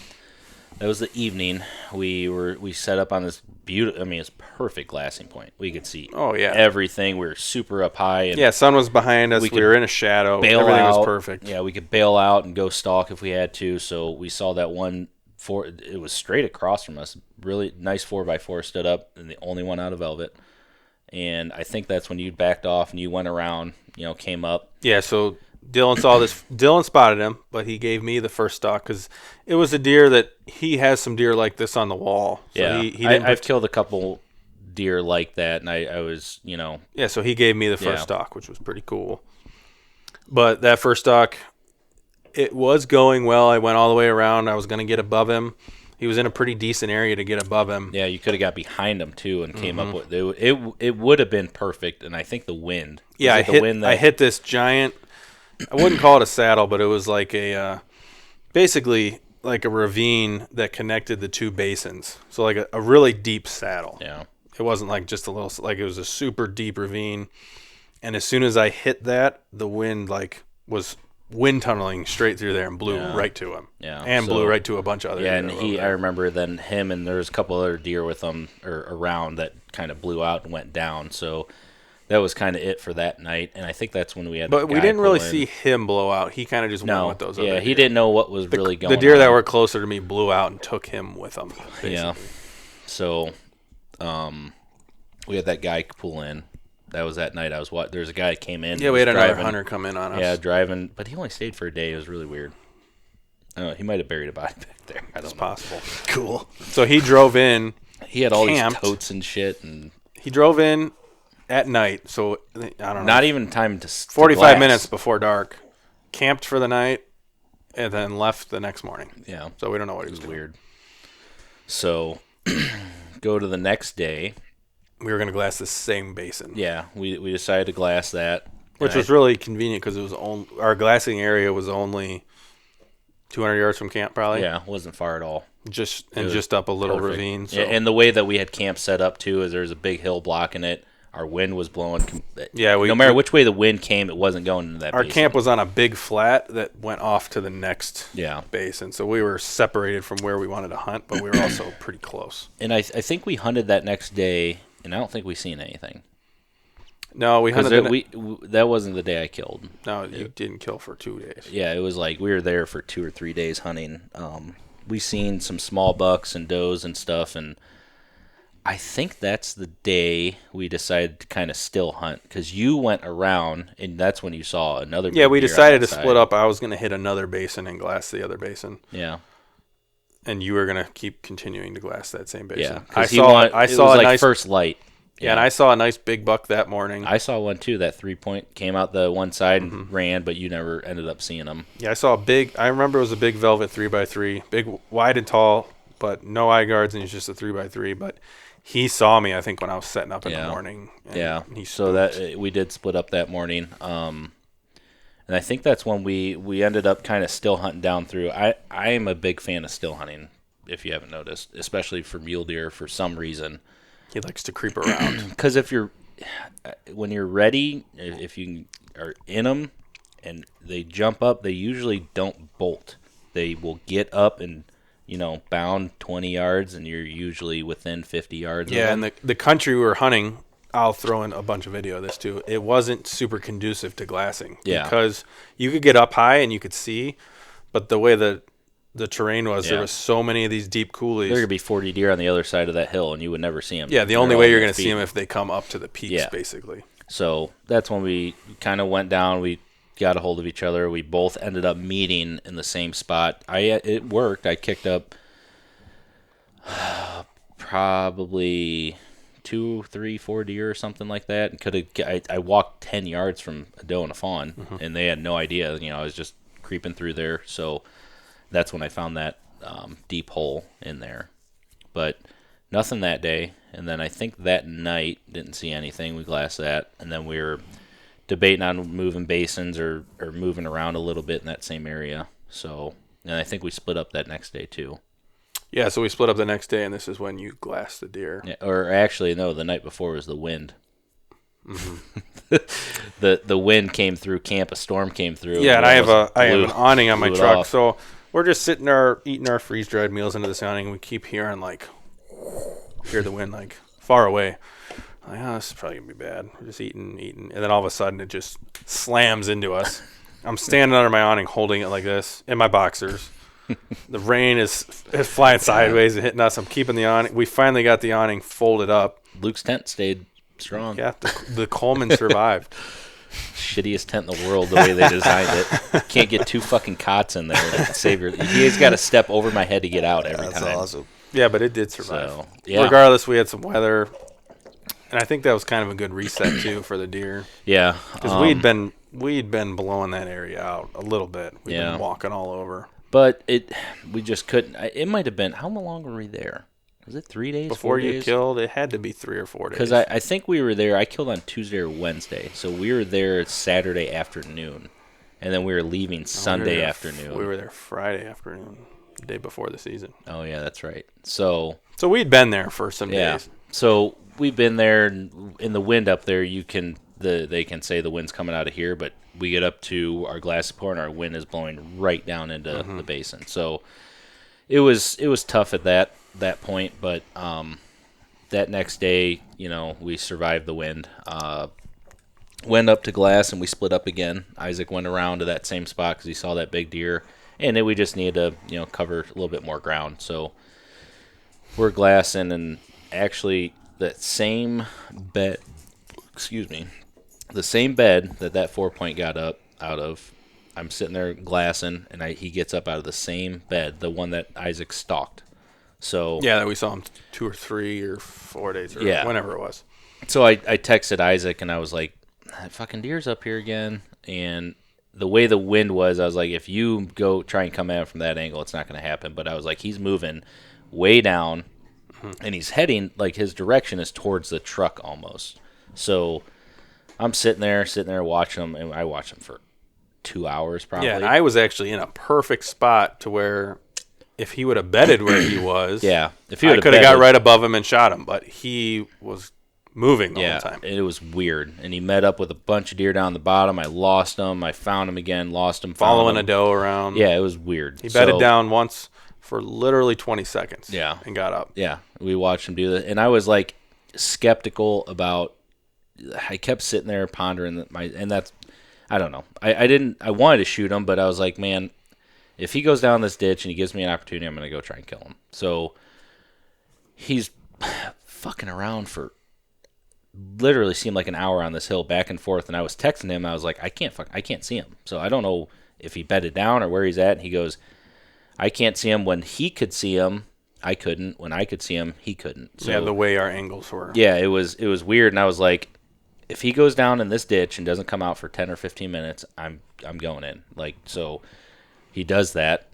evening we set up on this beautiful. I mean, it's perfect glassing point. We could see everything. We were super up high. And sun was behind us. We were in a shadow. Everything was perfect. Yeah, we could bail out and go stalk if we had to. So we saw that one. It was straight across from us. Really nice 4x4 stood up, and the only one out of velvet. And I think that's when you backed off and you went around. Came up. Yeah. So Dylan saw this. Dylan spotted him, but he gave me the first stalk because it was a deer that he has some deer like this on the wall. So I've killed a couple deer like that, and I was, Yeah, so he gave me the first stalk, which was pretty cool. But that first stalk, it was going well. I went all the way around. I was going to get above him. He was in a pretty decent area to get above him. Yeah, you could have got behind him too and came up with it. It would have been perfect, and I think the wind. Yeah, I hit this giant. I wouldn't call it a saddle, but it was like basically like a ravine that connected the two basins. So like a really deep saddle. Yeah. It wasn't like just a little, like it was a super deep ravine. And as soon as I hit that, the wind was wind tunneling straight through there and blew right to him. Yeah. And blew right to a bunch of other deer. Yeah, and I remember then him and there was a couple other deer with him or around that kind of blew out and went down. So that was kind of it for that night, and I think that's when we had. But we didn't really see him blow out. He kind of just went with those. Yeah, other he deer. didn't know what was really going on. The deer that were closer to me blew out and took him with them. Basically. Yeah. So, we had that guy pull in. That was that night. There's a guy that came in. Yeah, we had another hunter come in on us. Yeah, driving, but he only stayed for a day. It was really weird. I don't know. He might have buried a body back there. I don't know. It's possible. Cool. So he drove in. He had all camped. these totes and shit, and he drove in at night. So I don't know. Not even time to 45 minutes before dark. Camped for the night, and then left the next morning. Yeah. So we don't know what he was doing. Weird. So go to the next day. We were going to glass the same basin. Yeah, we decided to glass that. Which was really convenient because our glassing area was only 200 yards from camp, probably. Yeah, it wasn't far at all. Just up a little ravine. So. Yeah, and the way that we had camp set up too is there's a big hill blocking it. Our wind was blowing. Yeah, no matter which way the wind came, it wasn't going into that. Our basin. camp was on a big flat that went off to the next Yeah. basin, so we were separated from where we wanted to hunt, but we were also pretty close. And I think we hunted that next day, and I don't think we seen anything. No, we hunted. That wasn't the day I killed. No, you didn't kill for 2 days. Yeah, it was like we were there for 2 or 3 days hunting. We seen some small bucks and does and stuff, and I think that's the day we decided to kind of still hunt because you went around, and that's when you saw another. Yeah, we decided to split up. I was going to hit another basin and glass the other basin. Yeah. And you were going to keep continuing to glass that same basin. Yeah, I saw a nice first light. Yeah, and I saw a nice big buck that morning. I saw one too. That 3-point came out the one side and ran, but you never ended up seeing them. Yeah, I saw I remember it was a big velvet 3x3, big, wide and tall, but no eye guards, and he's just a 3x3. But he saw me, I think, when I was setting up in the morning. Yeah. So that we did split up that morning. And I think that's when we ended up kind of still hunting down through. I am a big fan of still hunting, if you haven't noticed, especially for mule deer for some reason. He likes to creep around. Because when you're ready, if you are in them and they jump up, they usually don't bolt. They will get up and, bound 20 yards, and you're usually within 50 yards. Yeah, and the country we were hunting, I'll throw in a bunch of video of this too. It wasn't super conducive to glassing. Yeah. Because you could get up high and you could see, but the way the terrain was, there was so many of these deep coulees. There could be 40 deer on the other side of that hill, and you would never see them. Yeah, the only way you're going to see them if they come up to the peaks, basically. So that's when we kind of went down. We got a hold of each other. We both ended up meeting in the same spot. It worked. I kicked up probably 2, 3, 4 deer or something like that. And I walked 10 yards from a doe and a fawn, and they had no idea. I was just creeping through there. So that's when I found that deep hole in there. But nothing that day. And then I think that night, didn't see anything. We glassed that. And then we were debating on moving basins or moving around a little bit in that same area. So, and I think we split up that next day too. Yeah, so we split up the next day, and this is when you glassed the deer. Yeah, or actually, no, the night before was the wind. The wind came through camp. A storm came through. Yeah, and I have an awning on my truck, off. so we're just sitting there eating our freeze dried meals into this awning, and we keep hearing hear the wind far away. This is probably gonna be bad. We're just eating, and then all of a sudden it just slams into us. I'm standing under my awning, holding it like this in my boxers. The rain is flying sideways and hitting us. I'm keeping the awning. We finally got the awning folded up. Luke's tent stayed strong. Yeah, the Coleman survived. Shittiest tent in the world, the way they designed it. Can't get 2 fucking cots in there to save your. He's got to step over my head to get out every time. That's awesome. Yeah, but it did survive. So, yeah. Regardless, we had some weather, and I think that was kind of a good reset too for the deer. Yeah, because we'd been blowing that area out a little bit. We'd been walking all over. But we just couldn't. It might have been. How long were we there? Was it 3 days? Before 4 you days? killed, it had to be 3 or 4 days. Because I think we were there. I killed on Tuesday or Wednesday, so we were there Saturday afternoon, and then we were leaving Sunday afternoon. We were there Friday afternoon, the day before the season. Oh yeah, that's right. So we'd been there for some days. So we've been there, and in the wind up there, they can say the wind's coming out of here, but we get up to our glass support and our wind is blowing right down into the basin. So it was tough at that point, but that next day, we survived the wind. Went up to glass and we split up again. Isaac went around to that same spot because he saw that big deer, and then we just needed to cover a little bit more ground. So we're glassing, and actually that same bed, the same bed that 4-point got up out of, I'm sitting there glassing, and he gets up out of the same bed, the one that Isaac stalked. So yeah, we saw him 2 or 3 or 4 days or whenever it was. So I texted Isaac, and I was like, that fucking deer's up here again. And the way the wind was, I was like, if you go try and come at him from that angle, it's not going to happen. But I was like, he's moving way down, and he's heading, his direction is towards the truck almost. So I'm sitting there watching him, and I watched him for 2 hours probably. Yeah, and I was actually in a perfect spot to where if he would have bedded where he was, if he would have could have got right above him and shot him, but he was moving the whole time. It was weird. And he met up with a bunch of deer down the bottom. I lost him. I found him again, lost him. Following a doe around. Yeah, it was weird. He bedded down once for literally 20 seconds. Yeah. And got up. Yeah, we watched him do that. And I was skeptical about. I kept sitting there pondering and that's. I don't know. I wanted to shoot him, but I was like, man, if he goes down this ditch and he gives me an opportunity, I'm going to go try and kill him. So he's fucking around for literally seemed like an hour on this hill back and forth, and I was texting him. I was like, I can't see him. So I don't know if he bedded down or where he's at. And he goes, I can't see him. When he could see him, I couldn't. When I could see him, he couldn't. So, yeah, the way our angles were. Yeah, it was weird, and I was like, if he goes down in this ditch and doesn't come out for 10 or 15 minutes, I'm going in. So he does that,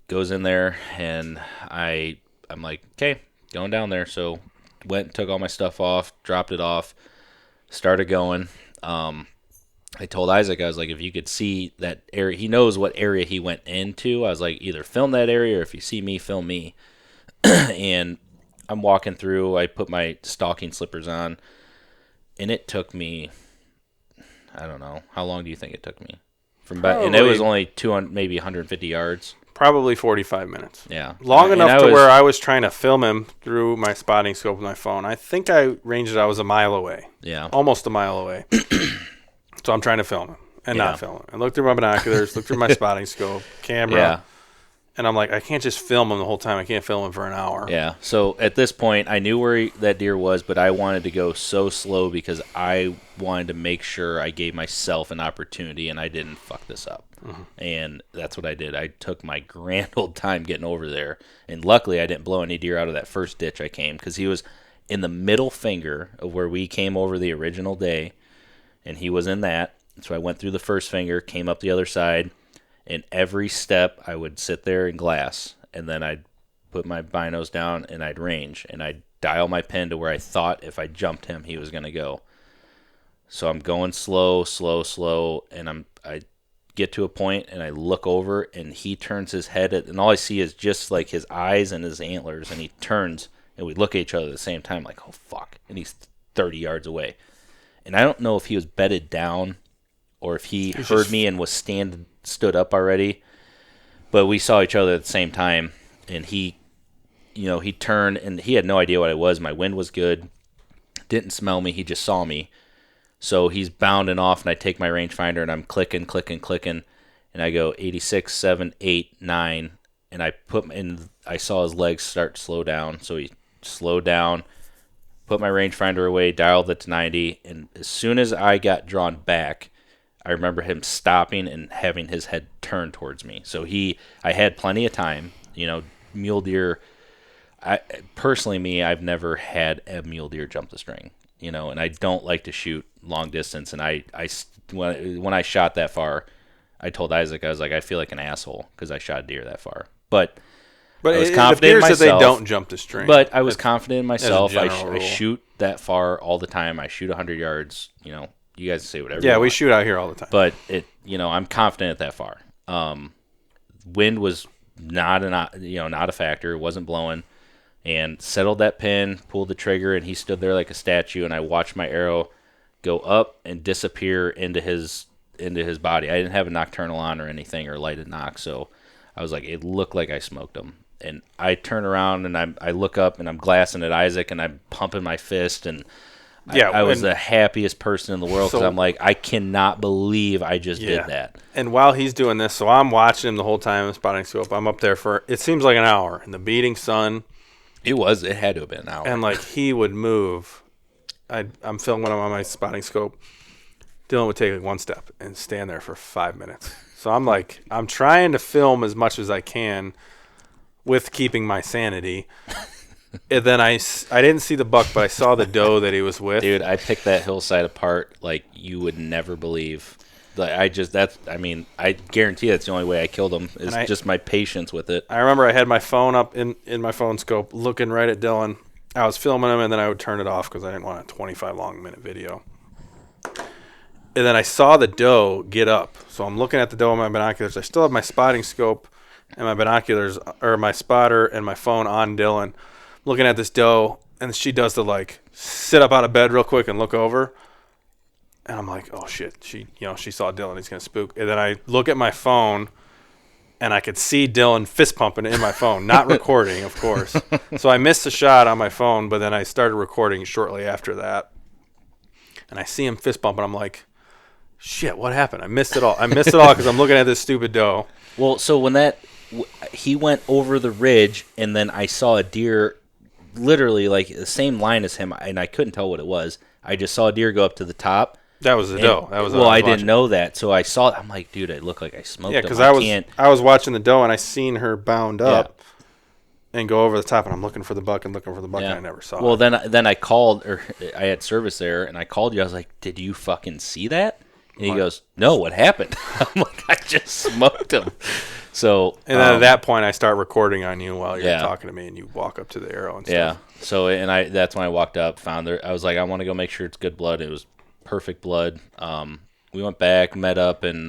goes in there, and I'm like, okay, going down there. So went and took all my stuff off, dropped it off, started going. I told Isaac, I was like, if you could see that area, he knows what area he went into. I was like, either film that area or if you see me, film me. And I'm walking through. I put my stalking slippers on. And it took me, I don't know, how long do you think it took me? And it was only 200, maybe 150 yards. Probably 45 minutes. Yeah. Long enough to where I was trying to film him through my spotting scope with my phone. I think I ranged it, I was a mile away. Yeah. Almost a mile away. So I'm trying to film him and not film him. And look through my binoculars, look through my spotting scope, camera. Yeah. And I'm like, I can't just film him the whole time. I can't film him for an hour. Yeah. So at this point, I knew where that deer was, but I wanted to go so slow because I wanted to make sure I gave myself an opportunity and I didn't fuck this up. Mm-hmm. And that's what I did. I took my grand old time getting over there. And luckily, I didn't blow any deer out of that first ditch I came because he was in the middle finger of where we came over the original day, and he was in that. So I went through the first finger, came up the other side, and every step I would sit there and glass, and then I'd put my binos down and I'd range, and I'd dial my pin to where I thought if I jumped him, he was going to go. So I'm going slow, and I get to a point and I look over and he turns his head and all I see is just like his eyes and his antlers, and he turns and we look at each other at the same time like, oh fuck, and he's 30 yards away. And I don't know if he was bedded down or if he heard me and was stood up already, but we saw each other at the same time, and he turned and he had no idea what I was. My wind was good, didn't smell me, he just saw me. So he's bounding off, and I take my rangefinder, and I'm clicking, and I go 86, 7, 8, 9, and I saw his legs start to slow down. So he slowed down, put my rangefinder away, dialed it to 90, and as soon as I got drawn back, I remember him stopping and having his head turned towards me. So I had plenty of time. Mule deer, I've never had a mule deer jump the string. And I don't like to shoot long distance. And when I shot that far, I told Isaac, I was like, I feel like an asshole because I shot deer that far. But I was confident in myself. That they don't jump the string. But I was confident in myself. I shoot that far all the time. I shoot 100 yards. You guys say whatever. Yeah, we shoot out here all the time. But I'm confident at that far. Wind was not a factor. It wasn't blowing. And settled that pin, pulled the trigger, and he stood there like a statue. And I watched my arrow go up and disappear into his body. I didn't have a nocturnal on or anything or lighted knock, so I was like, it looked like I smoked him. And I turn around and I look up and I'm glassing at Isaac and I'm pumping my fist, and I was the happiest person in the world because I'm like, I cannot believe I just did that. And while he's doing this, so I'm watching him the whole time in spotting scope. I'm up there for, it seems like an hour in the beating sun. It had to have been an hour. And like he would move. I'm filming him on my spotting scope. Dylan would take like one step and stand there for 5 minutes. So I'm trying to film as much as I can with keeping my sanity. And then I didn't see the buck, but I saw the doe that he was with. Dude, I picked that hillside apart like you would never believe. I guarantee that's the only way I killed him is just my patience with it. I remember I had my phone up in my phone scope looking right at Dylan. I was filming him, and then I would turn it off because I didn't want a 25-minute video. And then I saw the doe get up. So I'm looking at the doe in my binoculars. I still have my spotting scope and my binoculars, or my spotter and my phone on Dylan, looking at this doe, and she does the sit up out of bed real quick and look over. And I'm like, oh shit, she saw Dylan, he's gonna spook. And then I look at my phone, and I could see Dylan fist pumping in my phone, not recording, of course. So I missed the shot on my phone, but then I started recording shortly after that. And I see him fist pumping. I'm like, shit, what happened? I missed it all. Because I'm looking at this stupid doe. Well, so when he went over the ridge, and then I saw a deer literally like the same line as him, and I couldn't tell what it was. I just saw a deer go up to the top. That was the doe. I didn't know that, so I saw it. I'm like, dude, it looked like I smoked him. Yeah, because I was watching the doe, and I seen her bound up and go over the top, and I'm looking for the buck, and I never saw it. Well, then I called, or I had service there, and I called you. I was like, did you fucking see that? And he goes, no, what happened? I'm like, I just smoked him. So, and then at that point, I start recording on you while you're talking to me, and you walk up to the arrow and stuff. Yeah. So, that's when I walked up, found her. I was like, I want to go make sure it's good blood. It was perfect blood. We went back, met up, and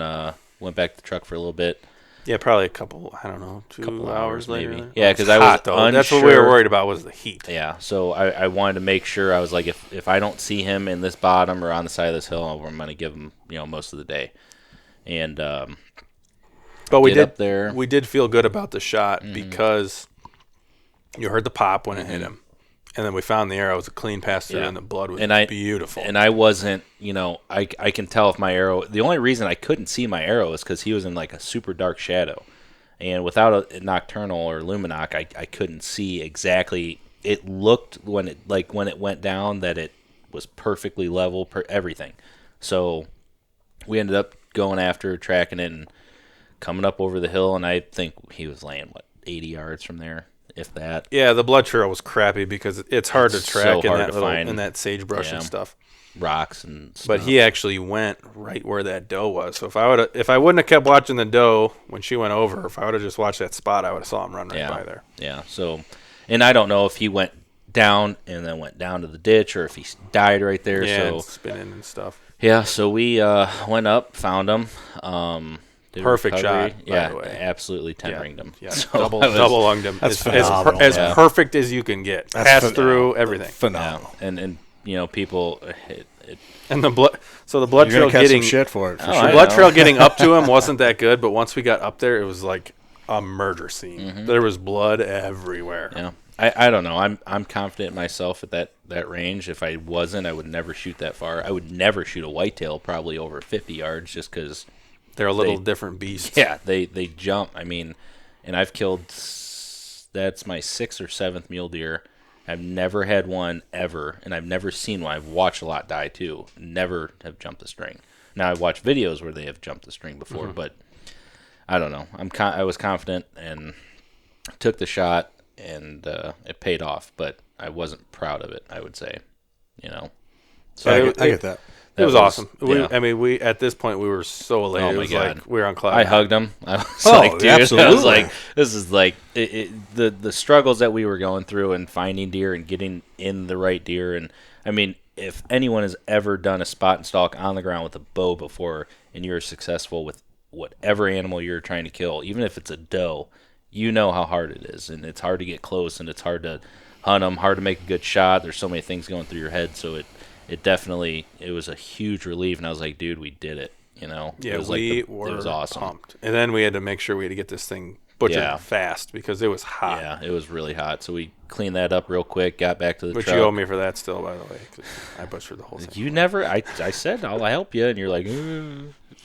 went back to the truck for a little bit. Yeah, probably a couple, I don't know, 2 hours later. Maybe. Yeah, because I was unsure. That's what we were worried about was the heat. Yeah, so I wanted to make sure. I was like, if I don't see him in this bottom or on the side of this hill, I'm going to give him most of the day. And but we did feel good about the shot because you heard the pop when it hit him. And then we found the arrow. It was a clean pass through, and the blood was beautiful. And I wasn't, I can tell if my arrow. The only reason I couldn't see my arrow is because he was in like a super dark shadow, and without a nocturnal or luminoc, I couldn't see exactly. It looked when it went down that it was perfectly level, everything. So we ended up going after, tracking it, and coming up over the hill, and I think he was laying 80 yards from there. if that. Yeah, the blood trail was crappy because it's hard to track so hard to in find. that sagebrush and stuff. Rocks and stuff. But he actually went right where that doe was. So if I wouldn't have kept watching the doe when she went over, if I would have just watched that spot, I would have saw him run right by there. Yeah. So, and I don't know if he went down and then went down to the ditch or if he died right there. Yeah, so and spinning and stuff. Yeah. So we went up, found him. Did Perfect recovery. shot, by the way. Absolutely 10-ringed him. Yeah, So double lunged him. That's as phenomenal. perfect as you can get. Pass through everything. Phenomenal. And people. And the blood You're trail gonna catch getting some shit for it. For Oh, sure. I blood know. trail getting up to him wasn't that good, but once we got up there, it was like a murder scene. Mm-hmm. There was blood everywhere. Yeah. I don't know. I'm confident myself at that range. If I wasn't, I would never shoot that far. I would never shoot a whitetail probably over 50 yards just because. They're a little different beasts. Yeah, they jump. I mean, and I've killed. That's my 6th or 7th mule deer. I've never had one ever, and I've never seen one. I've watched a lot die too. Never have jumped the string. Now I've watched videos where they have jumped the string before, but I don't know. I was confident and took the shot, and it paid off. But I wasn't proud of it. I would say, So I get that. It was awesome. Yeah. We at this point we were so elated. Oh my It was God. like we were on cloud. I hugged him. I was Oh, like, dude, I was absolutely. like, this is like the struggles that we were going through and finding deer and getting in the right deer. And I mean, if anyone has ever done a spot and stalk on the ground with a bow before, and you're successful with whatever animal you're trying to kill, even if it's a doe, you know how hard it is, and it's hard to get close, and it's hard to hunt them, hard to make a good shot. There's so many things going through your head, so it definitely, it was a huge relief, and I was like, dude, we did it, Yeah, it was we it were was awesome. pumped. And then we had to make sure we had to get this thing butchered fast because it was hot. Yeah, it was really hot, so we cleaned that up real quick, got back to the Which truck. you owe me for that still, by the way, 'cause I butchered the whole thing. You never, I said I'll help you, and you're like,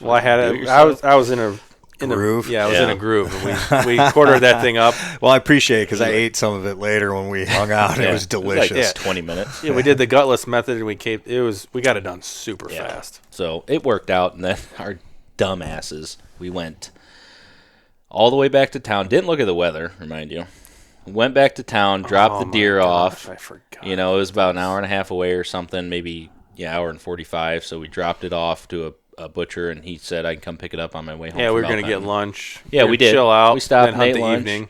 Well, I had do it it. yourself. I was in a Groove? I was in Yeah. a groove. And we quartered that thing up. Well, I appreciate it because I ate some of it later when we hung out. And Yeah, it was delicious. like 20 minutes. Yeah, we did the gutless method, and we got it done super Yeah. fast. So it worked out, and then our dumbasses, we went all the way back to town. Didn't look at the weather, remind you. Went back to town, dropped Oh the my deer gosh, off. I forgot. It was about an hour and a half away or something, maybe hour and 45. So we dropped it off to a butcher, and he said I can come pick it up on my way home. Yeah, we from were gonna Alpine. get lunch. Yeah, we did. Chill out. We stopped then and hunt ate the lunch. evening.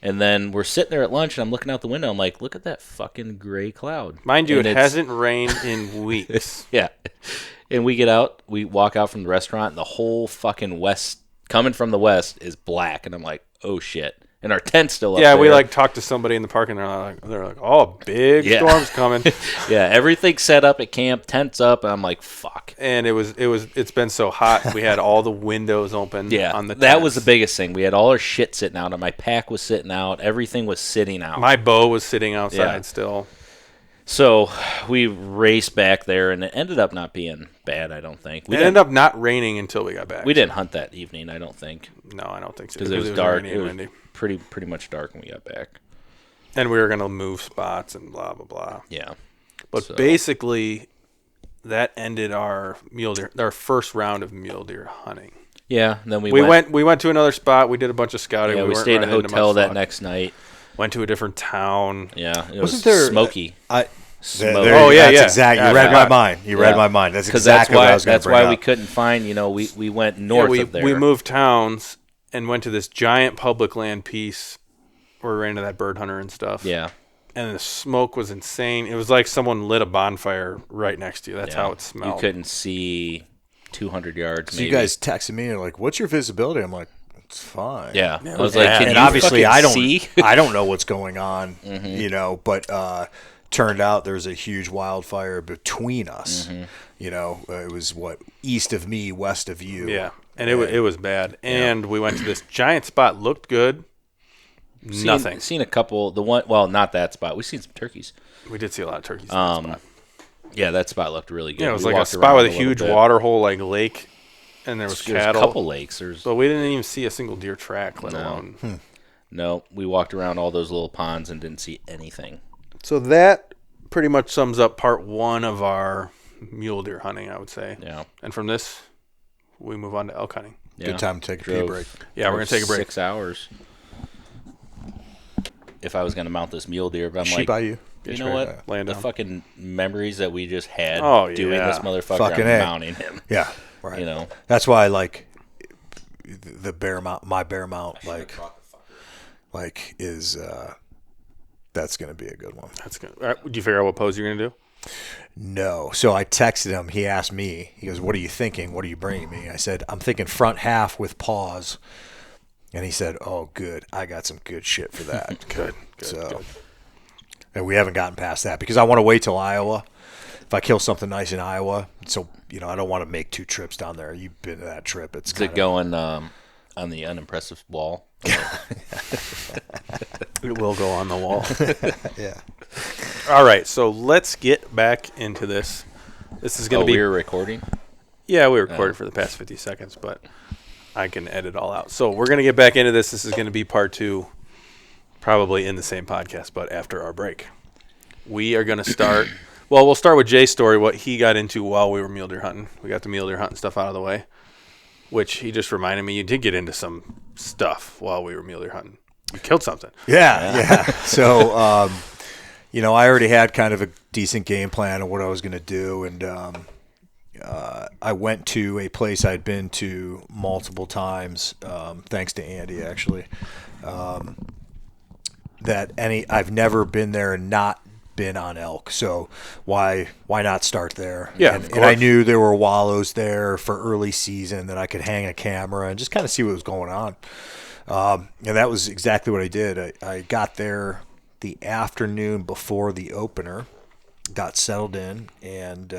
And then we're sitting there at lunch, and I'm looking out the window. I'm like, look at that fucking gray cloud. Mind you, And it it's- hasn't rained in weeks. Yeah. And we get out, we walk out from the restaurant, and the whole fucking west, coming from the west, is black. And I'm like, oh shit. And our tent's still up Yeah, there. we talked to somebody in the park, and they're like, oh, big Yeah. storm's coming. Yeah, everything's set up at camp, tent's up, and I'm like, fuck. And it's been so hot. We had all the windows open. Yeah, on the that was the tents. biggest thing. We had all our shit sitting out, and my pack was sitting out. Everything was sitting out. My bow was sitting outside Yeah. still. So we raced back there, and it ended up not being bad, I don't think. It ended up not raining until we got back. We didn't hunt that evening, I don't think, No, I don't think so. because it was dark. rainy It and was windy. pretty much dark when we got back. And we were going to move spots and blah, blah, blah. Yeah. But So- basically, that ended our first round of mule deer hunting. Yeah, and then we went to another spot. We did a bunch of scouting. Yeah, we weren't stayed in a running into hotel much that luck. next night. Went to a different town. Yeah, it Wasn't was there smoky. There, Smoke. Oh, yeah, that's yeah. exactly. Yeah, You read yeah. my mind. You read my mind. That's Because exactly what I was going to that's bring why up. we couldn't find. We went north we of there. we moved towns and went to this giant public land piece where we ran into that bird hunter and stuff. Yeah, And the smoke was insane. It was like someone lit a bonfire right next to you. That's yeah. how it smelled. You couldn't see 200 yards. So maybe. you guys texted me and are like, "What's your visibility?" I'm like, "It's fine." Yeah, I was like, Yeah. can And you obviously, fucking I don't. see? I don't know what's going on. Mm-hmm. But turned out there's a huge wildfire between us. Mm-hmm. It was east of me, west of you. Yeah. And it was bad. And we went to this giant spot. Looked good. Nothing. Seen a couple. The one, well, not that spot. We seen some turkeys. We did see a lot of turkeys in that spot. Yeah, that spot looked really good. Yeah, it was We like a walked spot around with a little huge bit. water hole, like lake, and there was There's cattle. a couple lakes. There's But we didn't even see a single deer track, let alone. no. We walked around all those little ponds and didn't see anything. So that pretty much sums up part one of our mule deer hunting, I would say. Yeah. And from this, we move on to elk hunting. Yeah. Good time to take a pee Drove- break. Yeah, we're going to take a break. 6 hours. if I was going to mount this mule deer, but I'm She like, by you. you know what? Laying The down. fucking memories that we just had doing yeah. this motherfucker, Fucking I'm A. mounting him. Yeah, right. You know, That's why I like the bear mount. My bear mount, like is that's gonna be a good one. That's good. All right, did you figure out what pose you're gonna do? No. So I texted him. He asked me. He goes, "What are you thinking? What are you bringing me?" I said, "I'm thinking front half with paws." And he said, "Oh, good. I got some good shit for that." Good. So, and we haven't gotten past that because I want to wait till Iowa. If I kill something nice in Iowa, so I don't want to make 2 trips down there. You've been to that trip. It's is it going on the unimpressive wall? It will go on the wall. Yeah. All right, so let's get back into this. This is going to be. We're recording. Yeah, we recorded for the past 50 seconds, but I can edit all out. So we're going to get back into this. This is going to be part 2, probably in the same podcast, but after our break. We are going to start. Well, we'll start with Jay's story, what he got into while we were mule deer hunting. We got the mule deer hunting stuff out of the way, which he just reminded me you did get into some stuff while we were mule deer hunting. You killed something. Yeah. So, I already had kind of a decent game plan of what I was going to do, and I went to a place I'd been to multiple times, thanks to Andy, actually. I've never been there and not been on elk, so why not start there? Yeah, and I knew there were wallows there for early season that I could hang a camera and just kind of see what was going on. And that was exactly what I did. I got there the afternoon before the opener, got settled in, and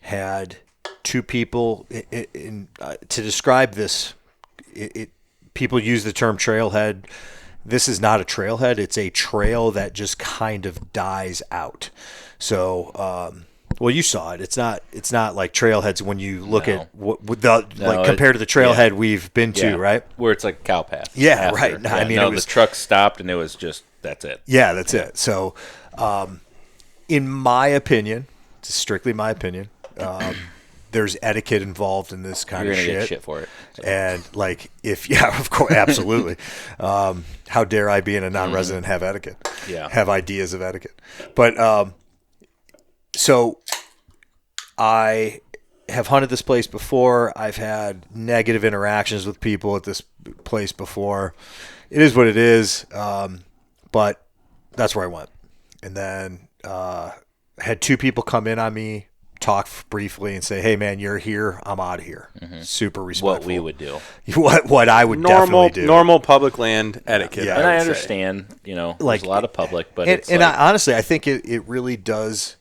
had 2 people. To describe this, people use the term trailhead. This is not a trailhead. It's a trail that just kind of dies out. So, well, you saw it. It's not like trailheads when you look at compared to the trailhead we've been to, right? Where it's like a cow path. Yeah, after. right. Yeah, I mean, the truck stopped and it was just that's it. Yeah, that's it. So, in my opinion, it's strictly my opinion, there's etiquette involved in this kind You're of gonna shit. get shit for it. So. And of course, absolutely. How dare I, being a non-resident, have etiquette? Yeah. Have ideas of etiquette. But so I have hunted this place before. I've had negative interactions with people at this place before. It is what it is. But that's where I went. And then had 2 people come in on me, talk briefly, and say, "Hey, man, you're here. I'm out of here." Mm-hmm. Super respectful. What we would do. What I would definitely do. Normal public land etiquette. Yeah. And I would understand, like, there's a lot of public, but honestly, I think it really does.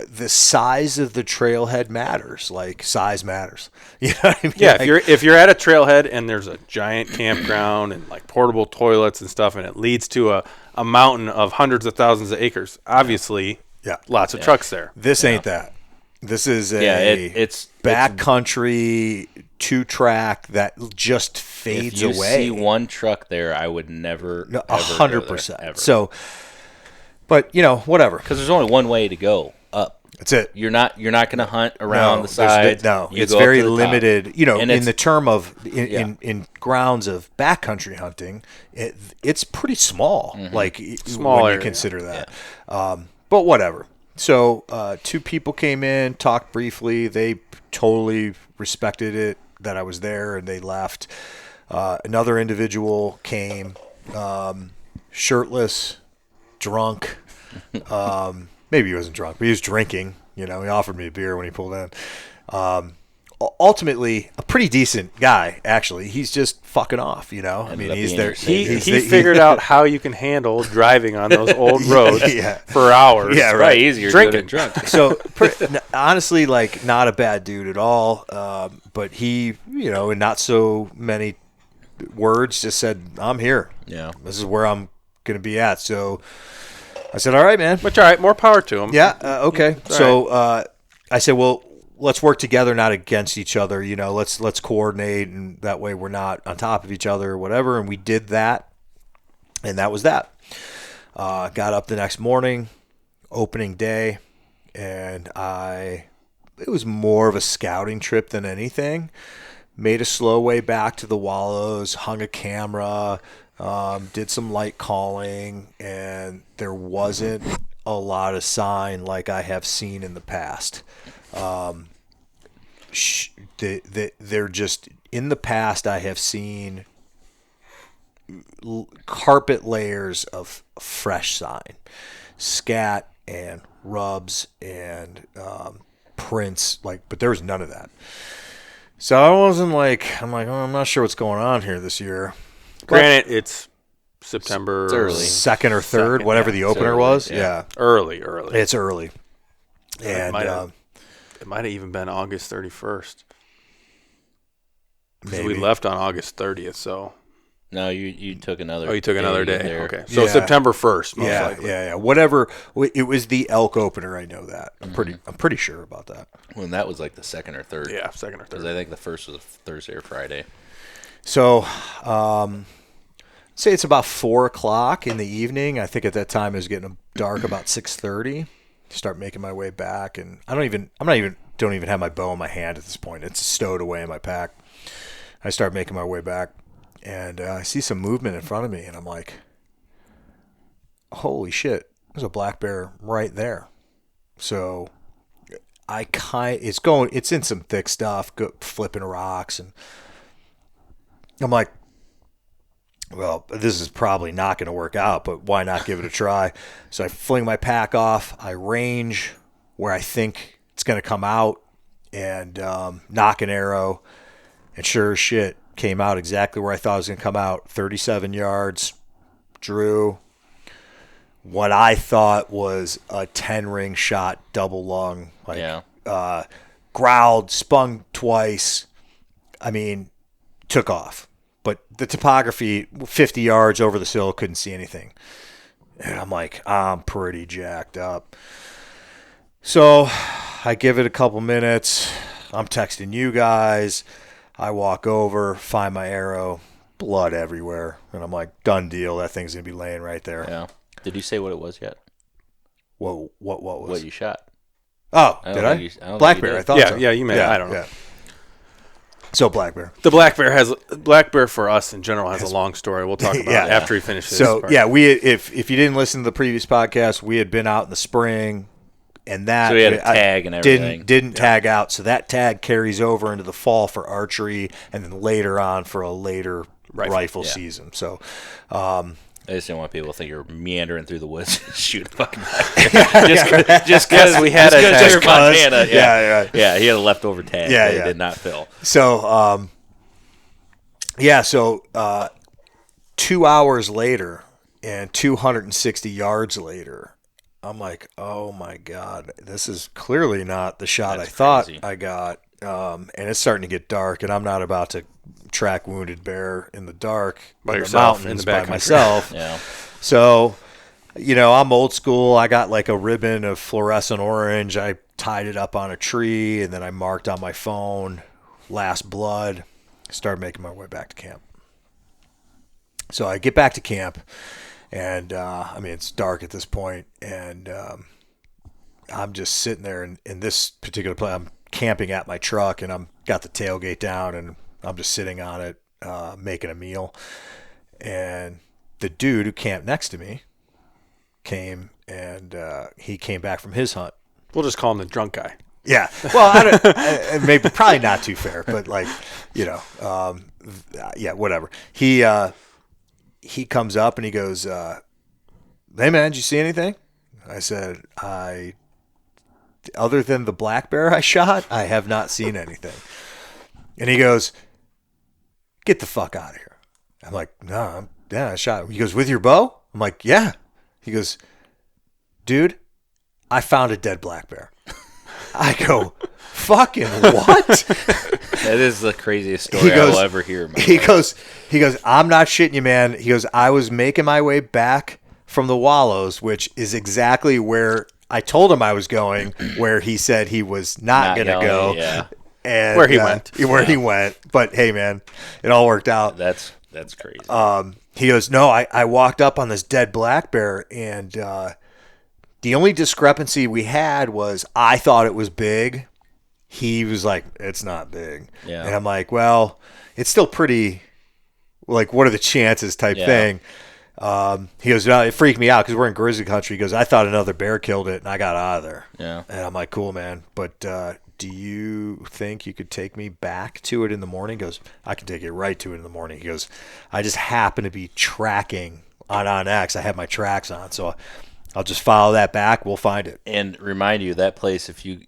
The size of the trailhead matters. Like, size matters. You know what I mean? Yeah, if you're at a trailhead and there's a giant campground and like portable toilets and stuff, and it leads to a mountain of hundreds of thousands of acres, obviously, lots of trucks there. This ain't that. This is it's backcountry 2-track that just fades away. If you see one truck there, I would never, 100%. So, but whatever. Because there's only one way to go up. That's it. You're not going to hunt around the sides. It's very limited. And in the term of in grounds of backcountry hunting, it's pretty small. Mm-hmm. Like small when area. You consider that. Yeah. But whatever. So 2 people came in, talked briefly. They totally respected it that I was there, and they left. Another individual came, shirtless, drunk. Maybe he wasn't drunk, but he was drinking. He offered me a beer when he pulled in. Ultimately, a pretty decent guy, actually. He's just fucking off, I mean, he's there. He figured out how you can handle driving on those old roads for hours. Yeah, right. Probably easier drinking drunk. So, honestly, like, not a bad dude at all. But he, in not so many words, just said, "I'm here. Yeah, this is where I'm going to be at." So I said, "All right, man." Which, all right, more power to him. Yeah, okay. So I said, "Well, let's work together, not against each other. Let's coordinate, and that way we're not on top of each other or whatever." And we did that, and that was that. Got up the next morning, opening day, and it was more of a scouting trip than anything. Made a slow way back to the wallows, hung a camera, did some light calling, and there wasn't a lot of sign like I have seen in the past. They're just, in the past I have seen carpet layers of fresh sign, scat and rubs and prints, but there was none of that. So I wasn't like, I'm not sure what's going on here this year. Granted, it's September It's early. 2nd or 3rd, whatever the opener early, was. yeah. Yeah. Early. It's early. It And might have even been August 31st. Because maybe. we left on August 30th, so. No, you took another. Oh, you took another day. there. Okay, so Yeah. September 1st, most likely. Yeah. Whatever. It was the elk opener. I know that. I'm pretty sure about that. When that was like the 2nd or 3rd. Yeah, 2nd or Because 3rd. I think the first was a Thursday or Friday. So, say it's about 4:00 in the evening. I think at that time it was getting dark about 6:30. Start making my way back, and don't even have my bow in my hand at this point. It's stowed away in my pack. I start making my way back, and I see some movement in front of me, and I'm like, holy shit, there's a black bear right there. So it's in some thick stuff, flipping rocks, and I'm like, well, this is probably not going to work out, but why not give it a try? So I fling my pack off, I range where I think it's going to come out, and knock an arrow, and sure as shit, came out exactly where I thought it was going to come out, 37 yards, drew what I thought was a 10-ring shot, double lung, growled, spun twice, took off. But the topography, 50 yards over the sill, couldn't see anything. And I'm like, I'm pretty jacked up. So I give it a couple minutes. I'm texting you guys. I walk over, find my arrow, blood everywhere. And I'm like, done deal. That thing's going to be laying right there. Yeah. Did you say what it was yet? What was? What you shot? Oh, I did don't I? think you- I don't Black think you bear, did. I thought Yeah, so. yeah, you may. I don't know. Yeah. So black bear. The black bear for us in general has a long story. We'll talk about it after we finish this. So part. yeah, if you didn't listen to the previous podcast, we had been out in the spring, and that So we had a tag and everything. Didn't tag out, so that tag carries over into the fall for archery, and then later on for a later rifle yeah. season. So I just didn't want people to think you're meandering through the woods shooting fucking black just because we had a tag. Montana. Yeah, he had a leftover tag that he did not fill. So, So 2 hours later and 260 yards later, I'm like, oh my God, this is clearly not the shot That's I thought crazy. I got. And it's starting to get dark, and I'm not about to track wounded bear in the dark By in yourself, the mountains in the by backcountry. myself. Yeah. So, I'm old school. I got like a ribbon of fluorescent orange. I tied it up on a tree, and then I marked on my phone, last blood. Started making my way back to camp. So I get back to camp, and it's dark at this point, and I'm just sitting there in this particular place. I'm camping at my truck, and I'm got the tailgate down, and I'm just sitting on it, making a meal. And the dude who camped next to me came, and he came back from his hunt. We'll just call him the drunk guy. Yeah. Well, maybe probably not too fair, but whatever. He comes up and he goes, "Hey man, did you see anything?" I said, other than the black bear I shot, I have not seen anything. And he goes, "Get the fuck out of here." I'm like, "No, I shot him." He goes, "With your bow?" I'm like, "Yeah." He goes, "Dude, I found a dead black bear." I go, "Fucking what?" That is the craziest story I will ever hear. He goes, "I'm not shitting you, man." He goes, "I was making my way back from the Wallows, which is exactly where I told him I was going, where he said he was not going to go." Yeah. And Where he went. He went. But hey, man, it all worked out. That's crazy. He goes, "No, I walked up on this dead black bear, and the only discrepancy we had was I thought it was big. He was like, it's not big." Yeah. And I'm like, well, it's still pretty like, what are the chances type thing. He goes, no, it freaked me out because we're in grizzly country. He goes, I thought another bear killed it, and I got out of there. Yeah. And I'm like, cool, man. But do you think you could take me back to it in the morning? He goes, I can take you right to it in the morning. He goes, I just happen to be tracking on X. I have my tracks on, so I'll just follow that back. We'll find it. And remind you, that place, if you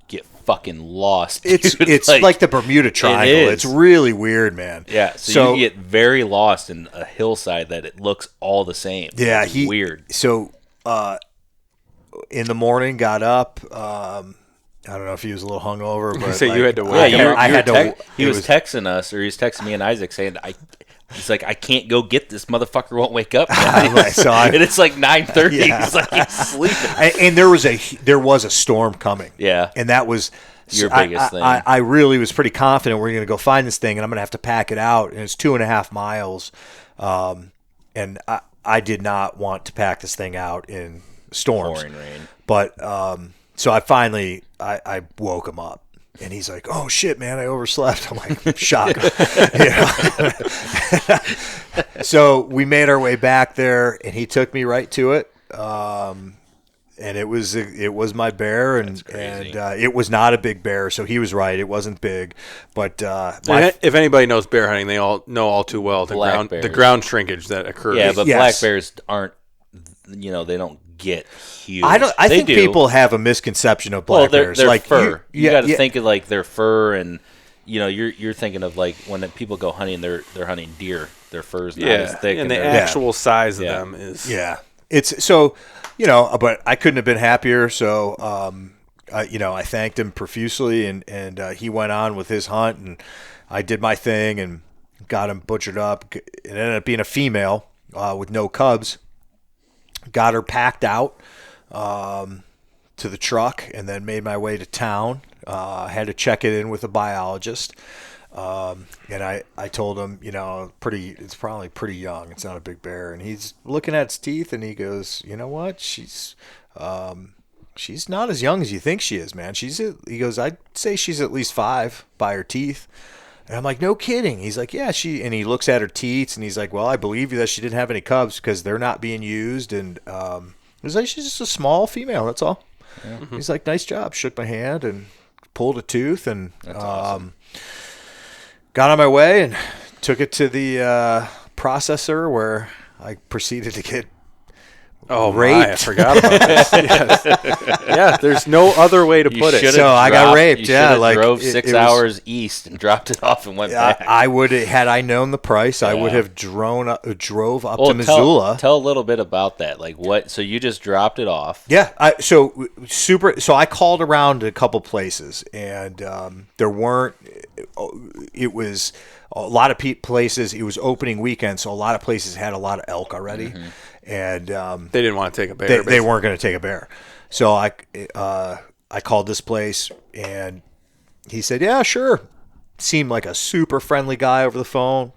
get fucking lost, It's dude, it's like the Bermuda Triangle. It's really weird, man. Yeah, so you get very lost in a hillside that it looks all the same. Yeah, it's weird. So in the morning, got up. I don't know if he was a little hungover, but say you had to wait. He was texting us, or he was texting me and Isaac saying, he's like, I can't go get this motherfucker. Won't wake up. And it's like 9:30. Yeah. He's like, he's sleeping. And there was a storm coming. Yeah, and that was your biggest thing. I really was pretty confident we're going to go find this thing, and I'm going to have to pack it out. And it's 2.5 miles, and I did not want to pack this thing out in storms. Pouring rain. But so I finally I woke him up. And he's like, "Oh shit, man! I overslept." I'm like, "Shock." So we made our way back there, and he took me right to it. And it was my bear, and it was not a big bear. So he was right; it wasn't big. But if anybody knows bear hunting, they all know all too well the ground shrinkage that occurs. Yeah, but black bears aren't. They don't get huge. I think people have a misconception of black bears. They're like fur. You got to think of like their fur, and you're thinking of like when people go hunting, they're hunting deer. Their fur's not as thick, and the actual size of them is It's so but I couldn't have been happier. So I thanked him profusely, and he went on with his hunt, and I did my thing and got him butchered up. It ended up being a female with no cubs. Got her packed out to the truck, and then made my way to town. Had to check it in with a biologist, and I told him, it's probably pretty young. It's not a big bear, and he's looking at its teeth, and he goes, you know what? She's not as young as you think she is, man. He goes, I'd say she's at least 5 by her teeth. And I'm like, no kidding. He's like, yeah, and he looks at her teats, and he's like, well, I believe you that she didn't have any cubs because they're not being used. And he's like, she's just a small female, that's all. Yeah. Mm-hmm. He's like, nice job. Shook my hand and pulled a tooth, and awesome. Got on my way and took it to the processor, where I proceeded to get raped. I forgot about this. Yes. Yeah, there's no other way to put it. So I got raped. Drove 6 hours east and dropped it off and went back. I would, had I known the price, I would have drove up to Missoula. Tell a little bit about that. Like what? So you just dropped it off? Yeah. So I called around a couple places, and there weren't. It was a lot of places. It was opening weekend, so a lot of places had a lot of elk already. Mm-hmm. And they didn't want to take a bear. They weren't going to take a bear. So I called this place, and he said, yeah, sure. Seemed like a super friendly guy over the phone.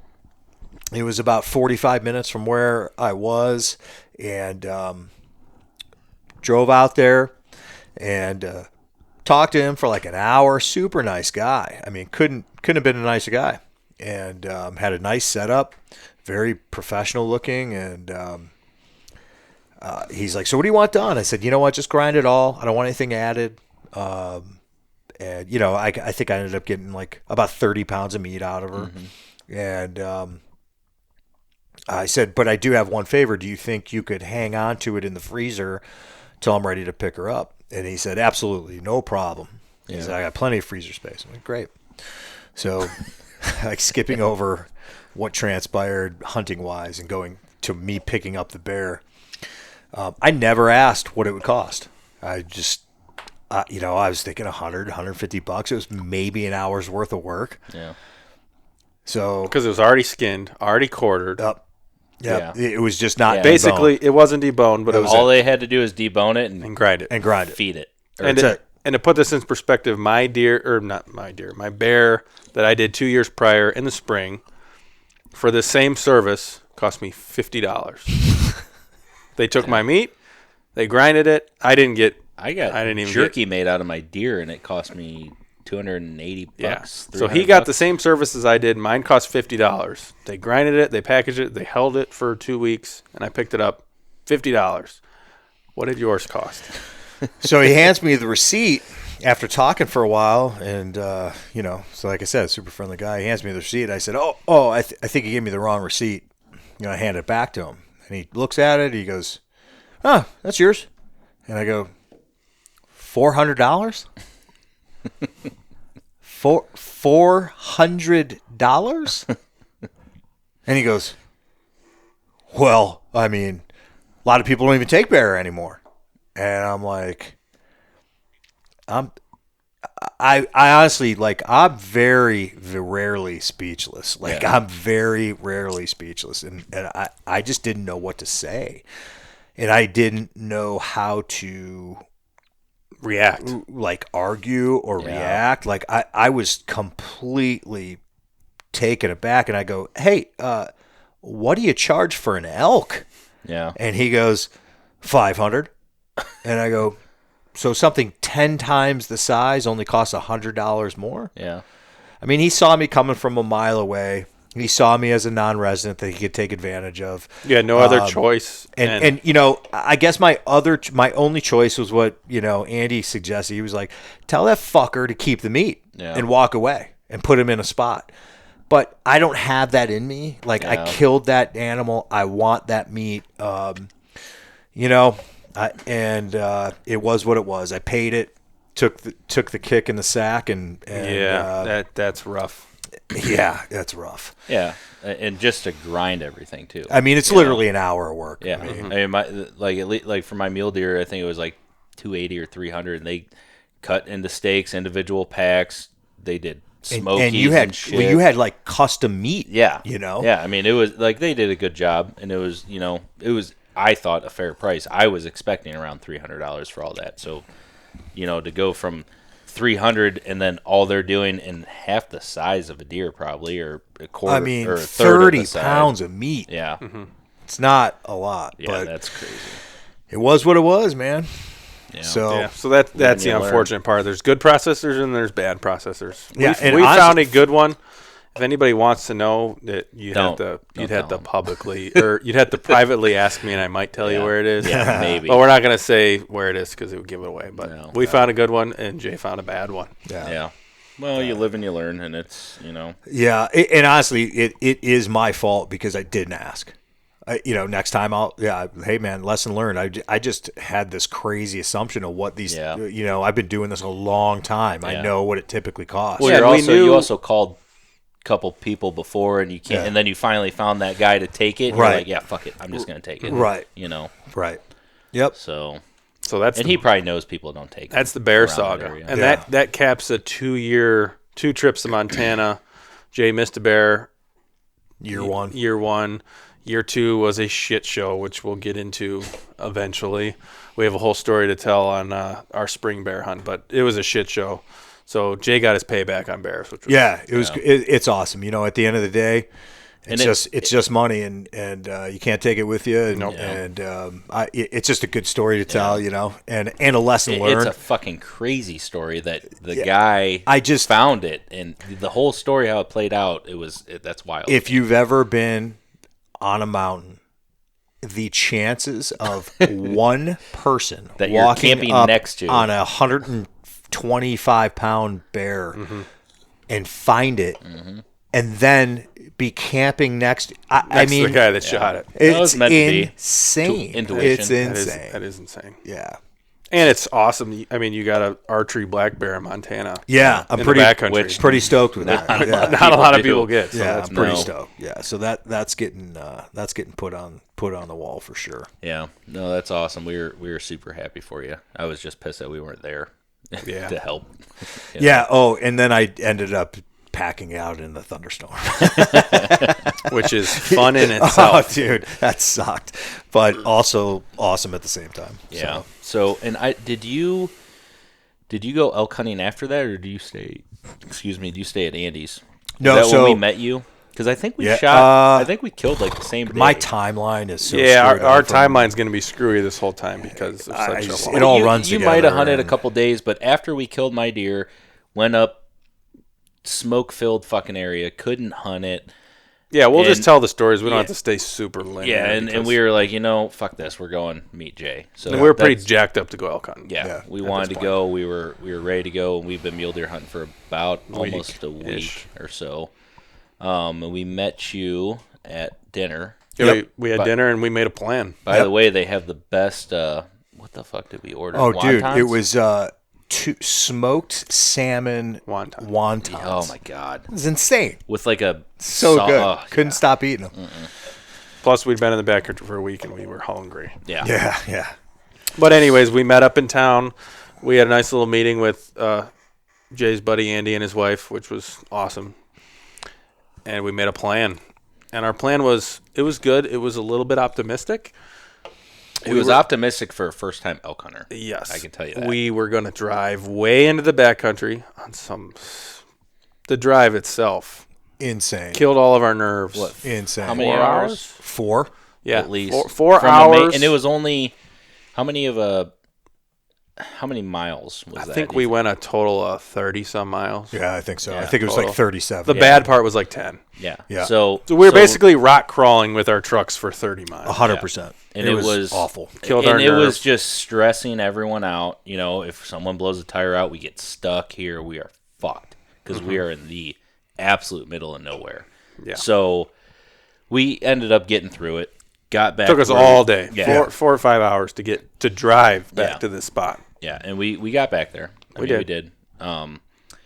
It was about 45 minutes from where I was, and drove out there and talked to him for like an hour. Super nice guy. I mean, couldn't have been a nicer guy. And had a nice setup, very professional looking, and he's like, so what do you want done? I said, you know what, just grind it all. I don't want anything added. And, I think I ended up getting like about 30 pounds of meat out of her. Mm-hmm. And I said, but I do have one favor. Do you think you could hang on to it in the freezer till I'm ready to pick her up? And he said, absolutely, no problem. Yeah. He said, I got plenty of freezer space. I'm like, great. So like skipping over what transpired hunting-wise and going to me picking up the bear, I never asked what it would cost. I just, I was thinking $100, $150. It was maybe an hour's worth of work. Yeah. So because it was already skinned, already quartered. Yeah. It was just not. Yeah. Basically, it wasn't deboned, but it was all they had to do is debone it and grind it feed it. And to put this in perspective, my bear that I did 2 years prior in the spring for the same service cost me $50. They took my meat, they grinded it. I didn't even jerky made out of my deer, and it cost me $280. Yeah. So he got the same service as I did. Mine cost $50. They grinded it, they packaged it, they held it for 2 weeks, and I picked it up $50. What did yours cost? So he hands me the receipt after talking for a while, and so like I said, super friendly guy. He hands me the receipt. I said, I think he gave me the wrong receipt. I hand it back to him, and he looks at it. He goes, "Oh, that's yours." And I go, $400? $400? And he goes, "Well, I mean, a lot of people don't even take bear anymore." And I'm like, I honestly, I'm very rarely speechless. I'm very rarely speechless. And I just didn't know what to say. And I didn't know how to react, argue or react. I was completely taken aback. And I go, "Hey, what do you charge for an elk?" Yeah. And he goes, $500. And I go, "So something 10 times the size only costs $100 more?" Yeah. I mean, he saw me coming from a mile away. He saw me as a non-resident that he could take advantage of. Yeah, no other choice. And I guess my only choice was what, Andy suggested. He was like, "Tell that fucker to keep the meat and walk away and put him in a spot." But I don't have that in me. I killed that animal. I want that meat. It was what it was. I paid it, took the kick in the sack, and that's rough. Yeah, that's rough. Yeah, and just to grind everything too. I mean, it's literally an hour of work. Yeah, I mean, for my mule deer, I think it was like $280 or $300, and they cut into steaks, individual packs. They did smokies and you had shit. Well, you had custom meat. Yeah, Yeah, I mean, it was they did a good job, and it was I thought a fair price. I was expecting around $300 for all that. So, to go from $300 and then all they're doing in half the size of a deer probably, or a quarter, I mean, or a third 30 of the size. pounds of meat. Yeah. Mm-hmm. It's not a lot, Yeah, but that's crazy. it was what it was, man. Yeah. So that's the unfortunate part. There's good processors and there's bad processors. Yeah, we found a good one. If anybody wants to know, that you'd have to publicly, or you'd have to privately ask me, and I might tell you where it is. Yeah, maybe. But we're not going to say where it is because it would give it away. But we found a good one, and Jay found a bad one. Yeah. Well, you live and you learn, and it's Yeah, and honestly, it is my fault because I didn't ask. Next time hey man, lesson learned. I just had this crazy assumption of what these. I've been doing this a long time. Yeah. I know what it typically costs. Well, you also called couple people before and you can't and then you finally found that guy to take it and you're like, yeah, fuck it, I'm just gonna take it. Right. Right. Yep. So that's he probably knows people don't take it. That's the bear saga. And that caps a 2 trips to Montana. Jay missed a bear year one. Year two was a shit show, which we'll get into eventually. We have a whole story to tell on our spring bear hunt, but it was a shit show. So Jay got his payback on bears, which was it's awesome. At the end of the day, it's just money, and you can't take it with you. And it's just a good story to tell, and a lesson learned. It's a fucking crazy story that the guy just found it, and the whole story how it played out. That's wild. If you've ever been on a mountain, the chances of one person that you're walking camping up next to on 125-pound bear and find it, and then be camping next. I mean, the guy that shot it. It's insane. It's insane. That is insane. Yeah. And it's awesome. I mean, you got an archery black bear in Montana. Yeah, I'm pretty stoked with that. Not a lot of people get. So that's pretty stoked. Yeah, so that's getting put on the wall for sure. Yeah, no, that's awesome. We were super happy for you. I was just pissed that we weren't there. To help. Yeah. Oh, and then I ended up packing out in the thunderstorm, which is fun in itself. Oh, dude, that sucked, but also awesome at the same time. Yeah. So, and did you go elk hunting after that, or do you stay? Excuse me. Do you stay at Andy's? No. Is that when we met you? Because I think we shot. I think we killed the same day. My timeline is so. Yeah, our timeline's going to be screwy this whole time because of such a long. It all runs. You might have hunted a couple days, but after we killed my deer, went up smoke-filled fucking area. Couldn't hunt it. Yeah, we'll just tell the stories. We don't have to stay super linear. Yeah, and we were like, fuck this. We're going meet Jay. So we were pretty jacked up to go elk hunting. Yeah, we wanted to go. We were ready to go, and we've been mule deer hunting for about almost a week or so. And we met you at dinner. Yeah, we had dinner, and we made a plan. By the way, they have the best. What the fuck did we order? Oh, Wontons? dude, it was smoked salmon wontons. Oh my god, it was insane. With like a good. Couldn't stop eating them. Plus, we'd been in the backcountry for a week, and we were hungry. Yeah. But anyways, we met up in town. We had a nice little meeting with Jay's buddy Andy and his wife, which was awesome. And we made a plan. And our plan was, it was good. It was a little bit optimistic. It was optimistic for a first-time elk hunter. Yes. I can tell you that. We were going to drive way into the backcountry on the drive itself. Insane. Killed all of our nerves. What? Insane. How many hours? 4? Yeah. At least. 4 hours. And it was only, how many miles was that? I think we went a total of 30-some miles. Yeah, I think so. Yeah, I think it was total. like 37. The bad part was like 10. Yeah. So we were basically rock crawling with our trucks for 30 miles. 100%. And it was awful. Killed our nerves. And it was nerve. just stressing everyone out. If someone blows a tire out, we get stuck here. We are fucked because we are in the absolute middle of nowhere. Yeah. So we ended up getting through it. Got back. Took us all day. Yeah. 4 or 5 hours to drive back to this spot. Yeah, and we got back there. We did. We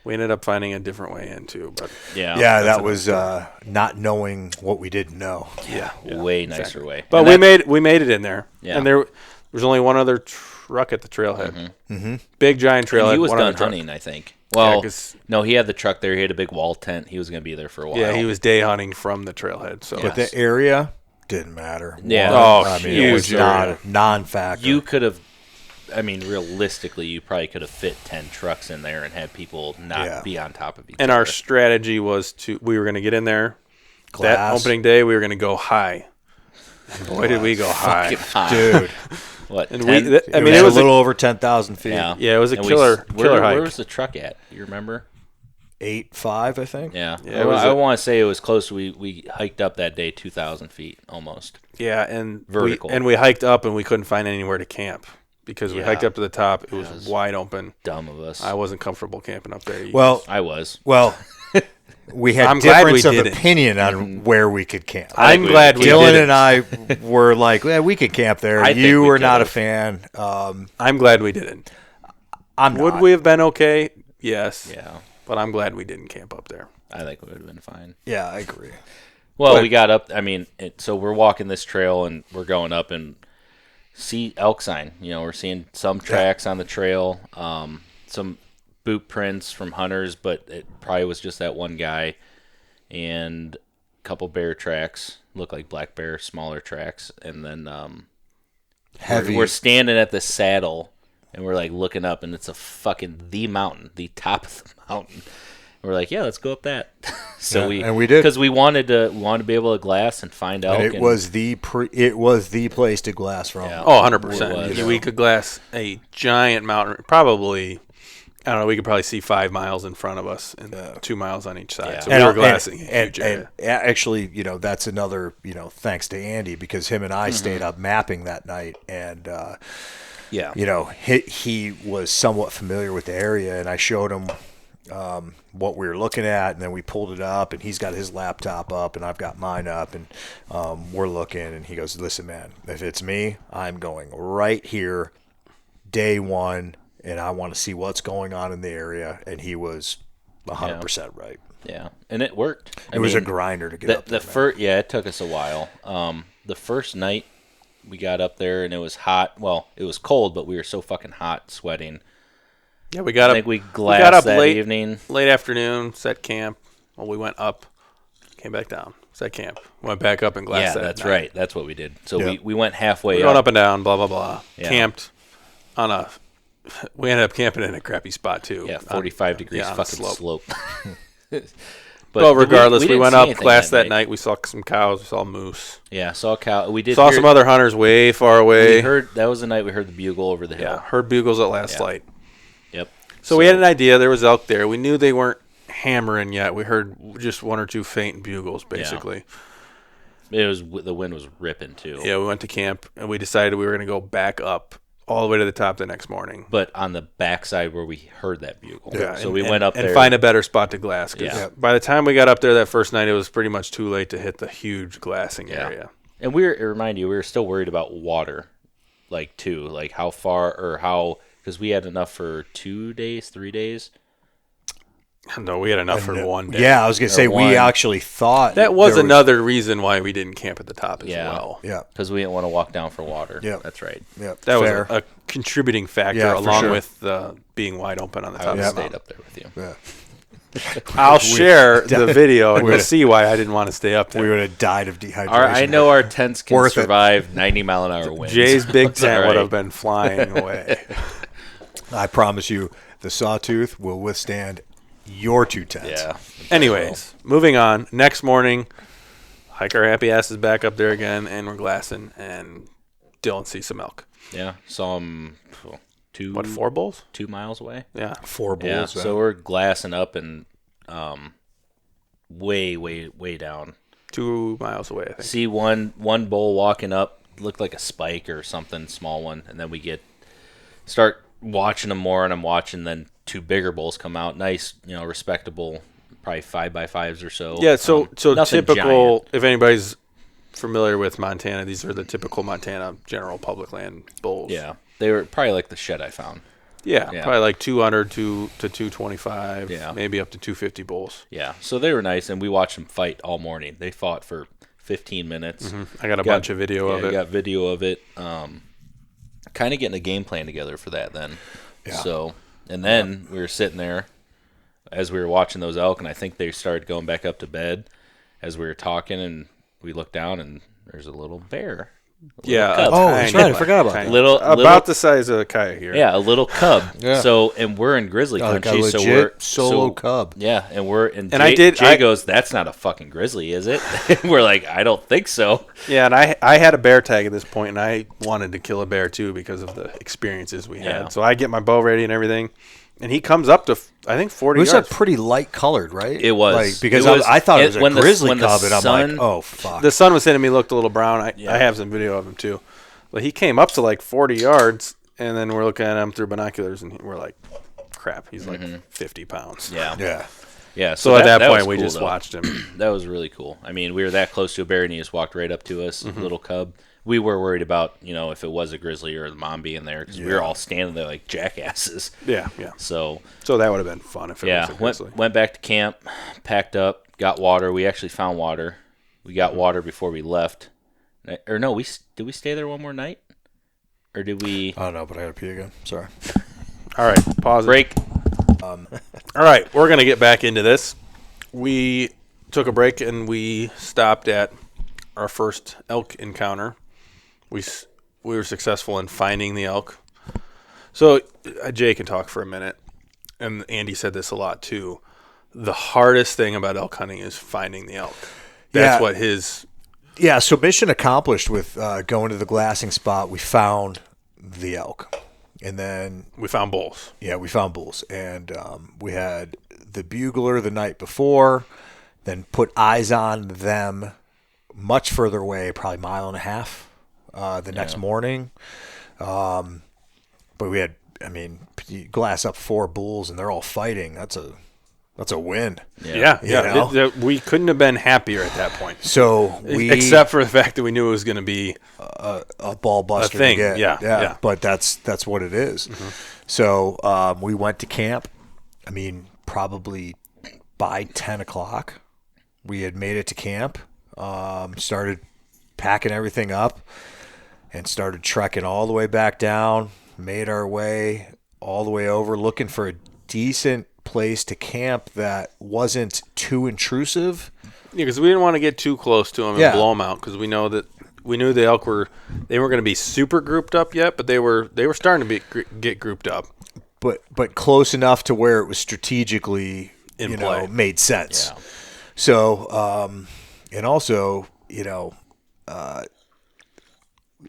We ended up finding a different way in too, but yeah, that was not knowing what we didn't know. yeah, way nicer way. But we made it in there. Yeah. And there was only one other truck at the trailhead. Big giant trailhead. And he was one done other truck. hunting, I think. Well, 'cause- no, he had the truck there. He had a big wall tent. He was going to be there for a while. Yeah, he was day hunting from the trailhead. So But the area didn't matter. Yeah. Huge it was not a non-factor. You could have, realistically, you probably could have fit 10 trucks in there and had people not be on top of each and other. our strategy was we were going to get in there. Glass. That opening day, we were going to go high. And boy, did we go high. Dude. What, And 10? It was a little over 10,000 feet. Yeah. Yeah, it was a And killer where hike. was the truck at? You remember? 8.5, I think. Yeah. Yeah, it was I want to say it was close. We hiked up that day 2,000 feet almost. Yeah, and Vertical. we hiked up and we couldn't find anywhere to camp because we Yeah. hiked up to the top. It was wide open. Dumb of us. I wasn't comfortable camping up there. Well, I was. we had I'm glad we difference of did it. opinion on where we could camp. I'm glad we Dylan did it. and I were like, we could camp there. I think You we were not a could've. fan. I'm glad we didn't. I'm not. Would we have been okay? Yes. Yeah. But I'm glad we didn't camp up there. I think it would have been fine. Yeah, I agree. Well, we got up. So we're walking this trail and we're going up and see elk sign. We're seeing some tracks on the trail, some boot prints from hunters, but it probably was just that one guy, and a couple bear tracks, look like black bear, smaller tracks, and then Heavy. we're standing at the saddle and we're like looking up, and it's the mountain, the top of the mountain. We're like, yeah, let's go up that. So and we did because we wanted to be able to glass and find elk. And it was the place to glass from. Yeah. Oh, It 100%. was. We could glass a giant mountain, probably, I don't know, we could probably see 5 miles in front of us and 2 miles on each side. Yeah. So we were glassing a huge and area. actually, that's another, thanks to Andy, because him and I stayed up mapping that night, and he was somewhat familiar with the area, and I showed him what we were looking at, and then we pulled it up, and he's got his laptop up and I've got mine up, and we're looking, and he goes, listen, man, if it's me, I'm going right here day one, and I want to see what's going on in the area. And he was 100% right. Yeah, and it worked. It was a grinder to get up there. It took us a while. The first night we got up there and it was hot. Well, it was cold, but we were so fucking hot, sweating. Yeah, we got I up. think we got glassed up that late evening. Late afternoon, set camp. Well, we went up, came back down, set camp, went back up and glassed Yeah, that that's night. right. That's what we did. So Yeah. we went halfway We went up and down, blah, blah, blah. Yeah. Camped on we ended up camping in a crappy spot, too. Yeah, 45 degrees on a fucking slope. Well, regardless, we didn't went see up, anything glassed that night. We saw some cows, we saw moose. Yeah, saw a cow. We did Saw hear- some other hunters way far away. That was the night we heard the bugle over the hill. Yeah, heard bugles at last light. Yep. So we had an idea. There was elk there. We knew they weren't hammering yet. We heard just one or two faint bugles, basically. The wind was ripping too. Yeah, we went to camp, and we decided we were going to go back up all the way to the top the next morning. But on the backside where we heard that bugle. Yeah, so we went up there. And find a better spot to glass. Yeah. By the time we got up there that first night, it was pretty much too late to hit the huge glassing area. And remind you, we were still worried about water, too. Like how far or how, because we had enough for 2 days, 3 days. No, we had enough for 1 day. Yeah, I was going to say, we actually thought. That was another reason why we didn't camp at the top as well. Yeah. Because we didn't want to walk down for water. Yeah. That's right. Yeah. That was a contributing factor along with being wide open on the top of the I stayed mountain. up there with you. Yeah. I'll share the video and you'll see why I didn't want to stay up there. We would have died of dehydration. I know our tents can Worth it. survive 90-mile-an-hour winds. Jay's big It's tent all would right. have been flying away. I promise you, the Sawtooth will withstand your 2 tents. Yeah. Anyways, moving on. Next morning, hike our happy asses back up there again, and we're glassing, and Dylan sees some elk. Yeah. Saw them 4 bulls? 2 miles away. Yeah. 4 bulls. Yeah. right? So we're glassing up and way down. 2 miles away, I think. See one bull walking up, looked like a spike or something, small one, and then we start watching them more, and I'm watching, then 2 bigger bulls come out, nice, respectable, probably 5x5s or so. Yeah, so nothing typical, giant. if anybody's familiar with Montana, these are the typical Montana general public land bulls. Yeah, they were probably like the shed I found. Yeah, Yeah. probably like 200 to 225, Yeah. maybe up to 250 bulls. Yeah, so they were nice, and we watched them fight all morning. They fought for 15 minutes. I got a bunch of video of it. Got video of it. Kind of getting a game plan together for that then. Yeah. So, and then we were sitting there as we were watching those elk, and I think they started going back up to bed as we were talking, and we looked down, and there's a little bear. Yeah. cub. Oh, that's right. I forgot about tiny. that. Little the size of a coyote here. yeah, a little cub. Yeah. So, and we're in grizzly Like a country, so legit we're solo cub. Yeah, and And Jay goes, "That's not a fucking grizzly, is it?" We're like, "I don't think so." Yeah, and I had a bear tag at this point, and I wanted to kill a bear too because of the experiences we Yeah. had. So I get my bow ready and everything, and he comes up to I think 40 It was yards. pretty light colored, right? It was. Like, because It was- I thought it was when a the- grizzly when the cub, and I'm sun- like, oh, fuck. The sun was hitting me, looked a little brown. I Yeah. have some video of him too. But he came up to like 40 yards, and then we're looking at him through binoculars, and we're like, crap, he's like 50 pounds. Yeah, yeah. So at that was point, we cool, just though. watched him. That was really cool. I mean, we were that close to a bear, and he just walked right up to us, little cub. We were worried about, if it was a grizzly or the mom being there, because we were all standing there like jackasses. Yeah. So So that would have been fun if it was a grizzly. went back to camp, packed up, got water. We actually found water. We got water before we left. Or no, did we stay there one more night? Or did we I don't know, but I got to pee again. Sorry. All right, pause it. break? All right, we're going to get back into this. We took a break, and we stopped at our first elk encounter. We were successful in finding the elk. So Jay can talk for a minute, and Andy said this a lot too. The hardest thing about elk hunting is finding the elk. That's what his... Yeah, so mission accomplished with going to the glassing spot. We found the elk. And then... We found bulls. Yeah, we found bulls. And we had the bugler the night before, then put eyes on them much further away, probably a mile and a half the next morning. But we had, you glass up 4 bulls and they're all fighting. That's a win. Yeah. You know? We couldn't have been happier at that point. So we... Except for the fact that we knew it was going to be... a ball buster thing, to get. yeah. But that's what it is. So we went to camp. Probably by 10 o'clock, we had made it to camp. Started packing everything up and started trekking all the way back down. Made our way all the way over, looking for a decent place to camp that wasn't too intrusive. Yeah, because we didn't want to get too close to them and Yeah. blow them out, because we knew the elk they weren't going to be super grouped up yet, but they were starting to get grouped up. But close enough to where it was strategically In play. made sense. Yeah. So and also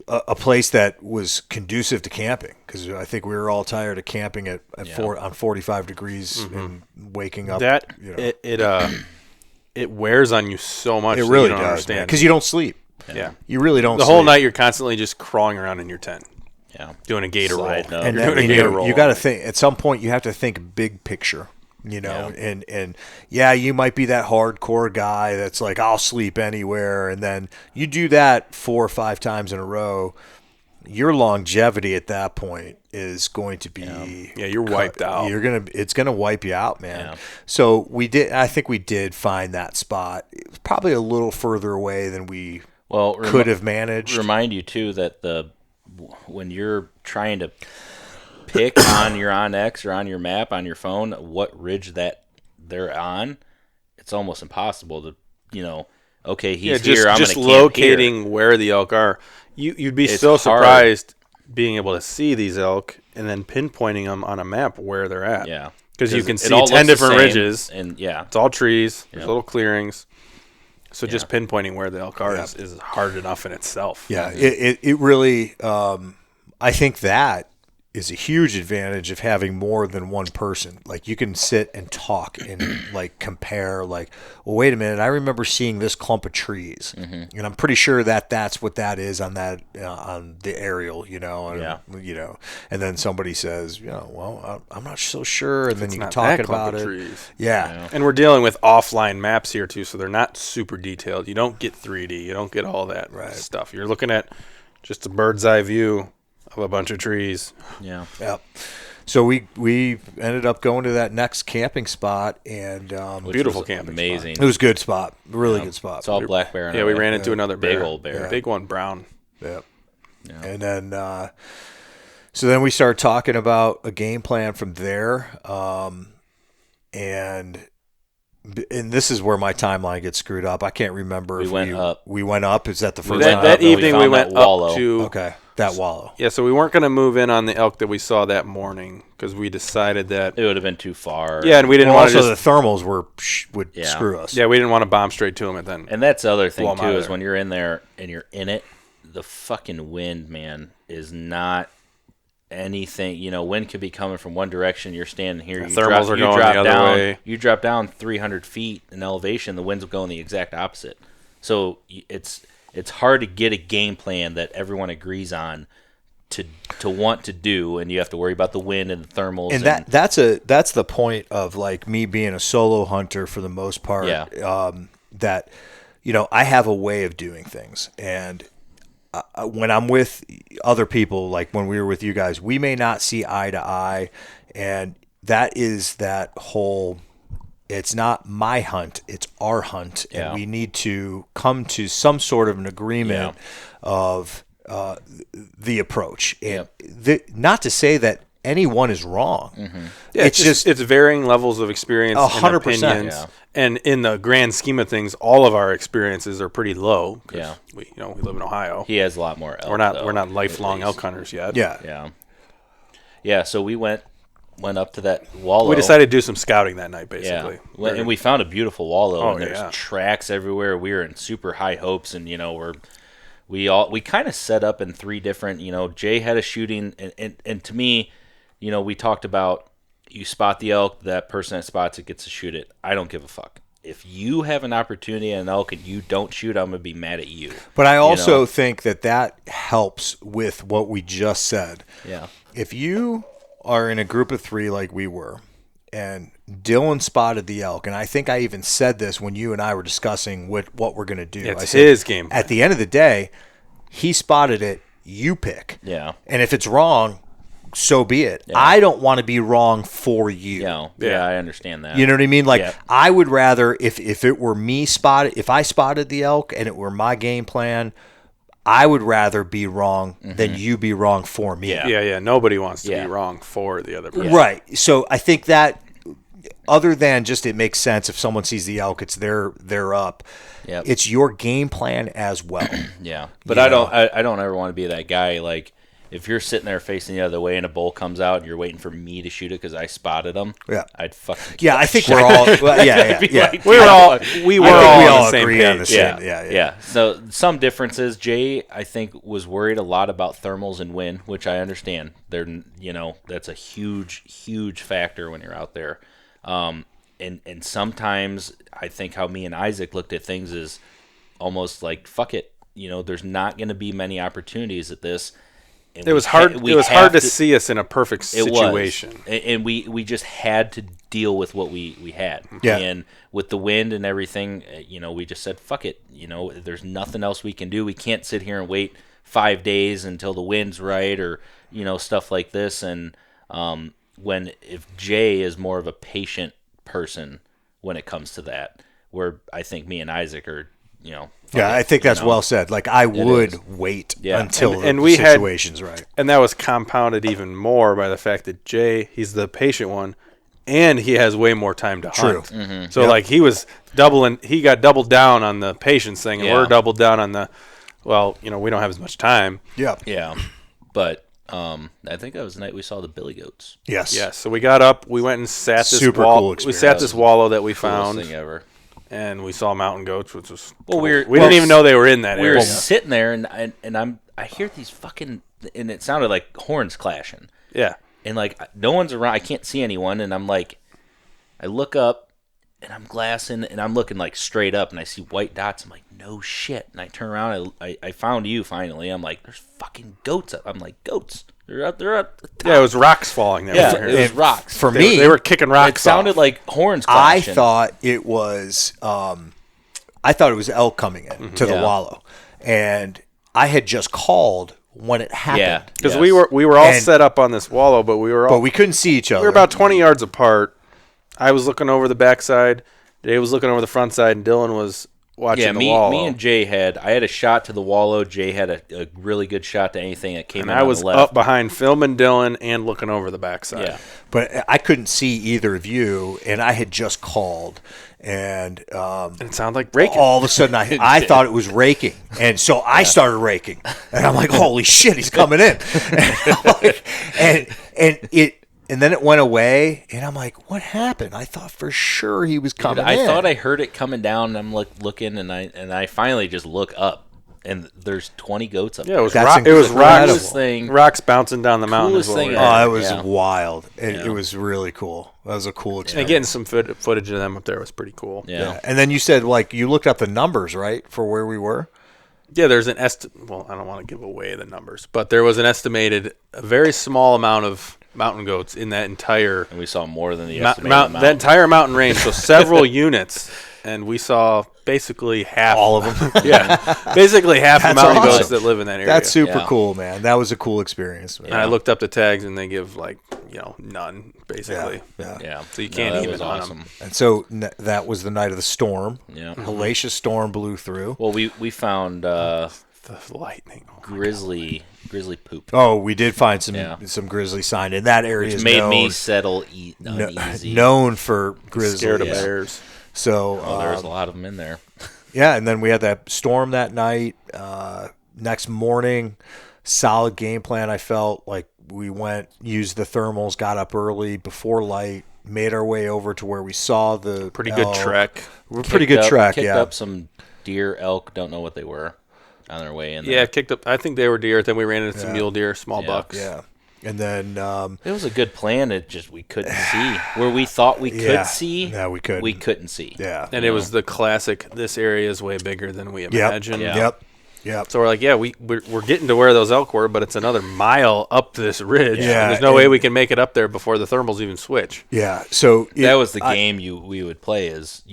a place that was conducive to camping, because I think we were all tired of camping at on 45 degrees and waking up. That it wears on you so much. It really you don't does, understand because you don't sleep. Yeah, you really don't. The sleep. whole night you're constantly just crawling around in your tent. Yeah, doing a gator roll. And you're doing a gator roll. You got to think at some point. You have to think big picture. And you might be that hardcore guy that's like, I'll sleep anywhere, and then you do that 4 or 5 times in a row. Your longevity at that point is going to be you're wiped out. It's gonna wipe you out, man. Yeah. So I think we did find that spot. It was probably a little further away than we could have managed. Remind you too that when you're trying to pick on your OnX or on your map on your phone what ridge that they're on, it's almost impossible to, okay, he's here, I'm going to camp locating here. where the elk are. You'd be It's so hard. surprised being able to see these elk and then pinpointing them on a map where they're at. Yeah. Because you can it see all 10 looks the different same, ridges. and yeah, It's all trees. There's Yep. little clearings. So just pinpointing where the elk are is hard enough in itself. Yeah, it really, I think that is a huge advantage of having more than one person. Like, you can sit and talk and like compare, like, well, wait a minute, I remember seeing this clump of trees, and I'm pretty sure that's what that is on that on the aerial, and then somebody says, well, I'm not so sure, and then you can talk about it. Trees. Yeah. And we're dealing with offline maps here too, so they're not super detailed. You don't get 3D. You don't get all that stuff. You're looking at just a bird's eye view of a bunch of trees. yeah. Yep. So we ended up going to that next camping spot, and Beautiful camping amazing. it was a good spot, really good spot. It's all black bear. Yeah, we ran into another big bear. old bear. Big one, brown. Yep. Yeah. And then so then we started talking about a game plan from there, and this is where my timeline gets screwed up. I can't remember. We went up. We went up. Is that the first That, time? that evening we found went that wallow. up to Okay, that wallow. Yeah, so we weren't going to move in on the elk that we saw that morning because we decided that It would have been too far. and we didn't Well, want to also just the thermals would Yeah. screw us. we didn't want to bomb straight to him and then And that's the other thing Blow 'em too out of is there. when you're in there and you're in it, the fucking wind, man, is not anything. Wind could be coming from one direction. You're standing here. The thermals are going the other down, way. You drop down 300 feet in elevation. The winds will go in the exact opposite. So it's hard to get a game plan that everyone agrees on to want to do, and you have to worry about the wind and the thermals. And that's the point of like me being a solo hunter for the most part. Yeah. That I have a way of doing things, and when I'm with other people, like when we were with you guys, we may not see eye to eye, and that is that whole. It's not my hunt; it's our hunt, and we need to come to some sort of an agreement of the approach. And not to say that anyone is wrong. Mm-hmm. Yeah, it's varying levels of experience, 100%, and opinions, and in the grand scheme of things, all of our experiences are pretty low. Yeah, we live in Ohio. He has a lot more elk. We're not lifelong elk hunters yet. Yeah. So we went up to that wallow. We decided to do some scouting that night, basically. Yeah, and we found a beautiful wallow, and there's yeah. tracks everywhere. We were in super high hopes, and we kind of set up in 3 different. Jay had a shooting, and to me, we talked about you spot the elk, that person that spots it gets to shoot it. I don't give a fuck. If you have an opportunity at an elk and you don't shoot, I'm gonna be mad at you. But I also think that helps with what we just said. Yeah. If you are in a group of 3 like we were, and Dylan spotted the elk, and I think I even said this when you and I were discussing what we're going to do. It's I said, his game plan. At the end of the day, he spotted it, you pick. Yeah. And if it's wrong, so be it. Yeah. I don't want to be wrong for you. Yeah, I understand that. You know what I mean? Like, Yeah. I would rather, if it were me if I spotted the elk and it were my game plan, I would rather be wrong than you be wrong for me. Yeah. Nobody wants to be wrong for the other person. Right. So I think that other than just it makes sense if someone sees the elk, it's they're up. Yep. It's your game plan as well. Yeah. But I don't ever want to be that guy like, if you're sitting there facing the other way and a bull comes out and you're waiting for me to shoot it because I spotted him, I'd fucking I think we're all yeah. Like, we were all on the same agree page. on the same. Yeah. So some differences. Jay, I think, was worried a lot about thermals and wind, which I understand. That's a huge factor when you're out there. And sometimes I think how me and Isaac looked at things is almost like, fuck it. There's not going to be many opportunities at this. And it was hard. It was hard to see us in a perfect situation. And we just had to deal with what we had. Yeah. And with the wind and everything, we just said, fuck it. There's nothing else we can do. We can't sit here and wait 5 days until the wind's right or, stuff like this. And if Jay is more of a patient person when it comes to that, where I think me and Isaac are, I think that's well said. Like, I would wait until the situation's right. And that was compounded even more by the fact that Jay, he's the patient one, and he has way more time to hunt. Mm-hmm. So, like, he got doubled down on the patience thing, and we're doubled down on the, we don't have as much time. Yeah. Yeah. But I think that was the night we saw the billy goats. Yes. Yeah, so we got up, we went and sat this Super cool experience. We sat this wallow that we found. Coolest thing ever. And we saw mountain goats, which was cool. We didn't even know they were in that area. We were sitting there, and I hear these fucking, and it sounded like horns clashing. Yeah. And like no one's around, I can't see anyone, and I'm like, I look up, and I'm glassing, and I'm looking like straight up, and I see white dots. I'm like, no shit. And I turn around, I found you finally. I'm like, there's fucking goats up. I'm like, goats. They're up the top. Yeah, it was rocks falling there. Yeah, it was rocks. For me, they were kicking rocks. It sounded off. like horns clashing. I thought it was elk coming in to the wallow, and I had just called when it happened. Yeah, because we were all set up on this wallow, but we couldn't see each other. We were about 20 yards apart. I was looking over the backside. Jay was looking over the front side, and Dylan was watching the wallow. Me and Jay I had a shot to the wallow. Jay had a really good shot to anything that came in I on was the left. up behind filming Dylan and looking over the backside. Yeah. But I couldn't see either of you, and I had just called, and it sounded like raking. All of a sudden, I thought it was raking, and so I started raking, and I'm like, "Holy shit, he's coming in!" And then it went away, and I'm like, "What happened?" I thought for sure he was coming in. I thought I heard it coming down, and I'm looking, and I finally just look up, and there's 20 goats up there. Yeah, it was Coolest thing. rocks bouncing down the mountain. Coolest thing Oh, it was wild. It was really cool. That was a cool experience. And getting some footage of them up there was pretty cool. Yeah. And then you said, like, you looked up the numbers, right, for where we were? Yeah, there's an well, I don't want to give away the numbers, but there was an estimated, a very small amount of mountain goats in that entire... And we saw more than the estimated amount. That entire mountain range, so several units, and we saw basically half... All of them? Yeah, basically half the mountain awesome. goats that live in that area. That's super cool, man. That was a cool experience. Man. And I looked up the tags, and they give, like, none, basically. Yeah. So you can't even on them. And so that was the night of the storm. Yeah. Hellacious storm blew through. Well, we found the lightning. grizzly poop. Oh, we did find some grizzly sign in that area. Which made me settle uneasy. Known for grizzly. Scared of bears. So there was a lot of them in there. Yeah, and then we had that storm that night. Next morning, solid game plan. I felt like we used the thermals, got up early before light, made our way over to where we saw the pretty good trek. Kicked up some deer, elk. Don't know what they were on their way in there. Yeah, kicked up. I think they were deer. Then we ran into some mule deer, small bucks. Yeah. And then it was a good plan. It just we couldn't see where we thought we could see. Yeah, we couldn't. We couldn't see. Yeah, and it was the classic. This area is way bigger than we imagined. Yep. So we're like, we're getting to where those elk were, but it's another mile up this ridge. Yeah, and there's no way we can make it up there before the thermals even switch. Yeah. So that was the game we would play. Is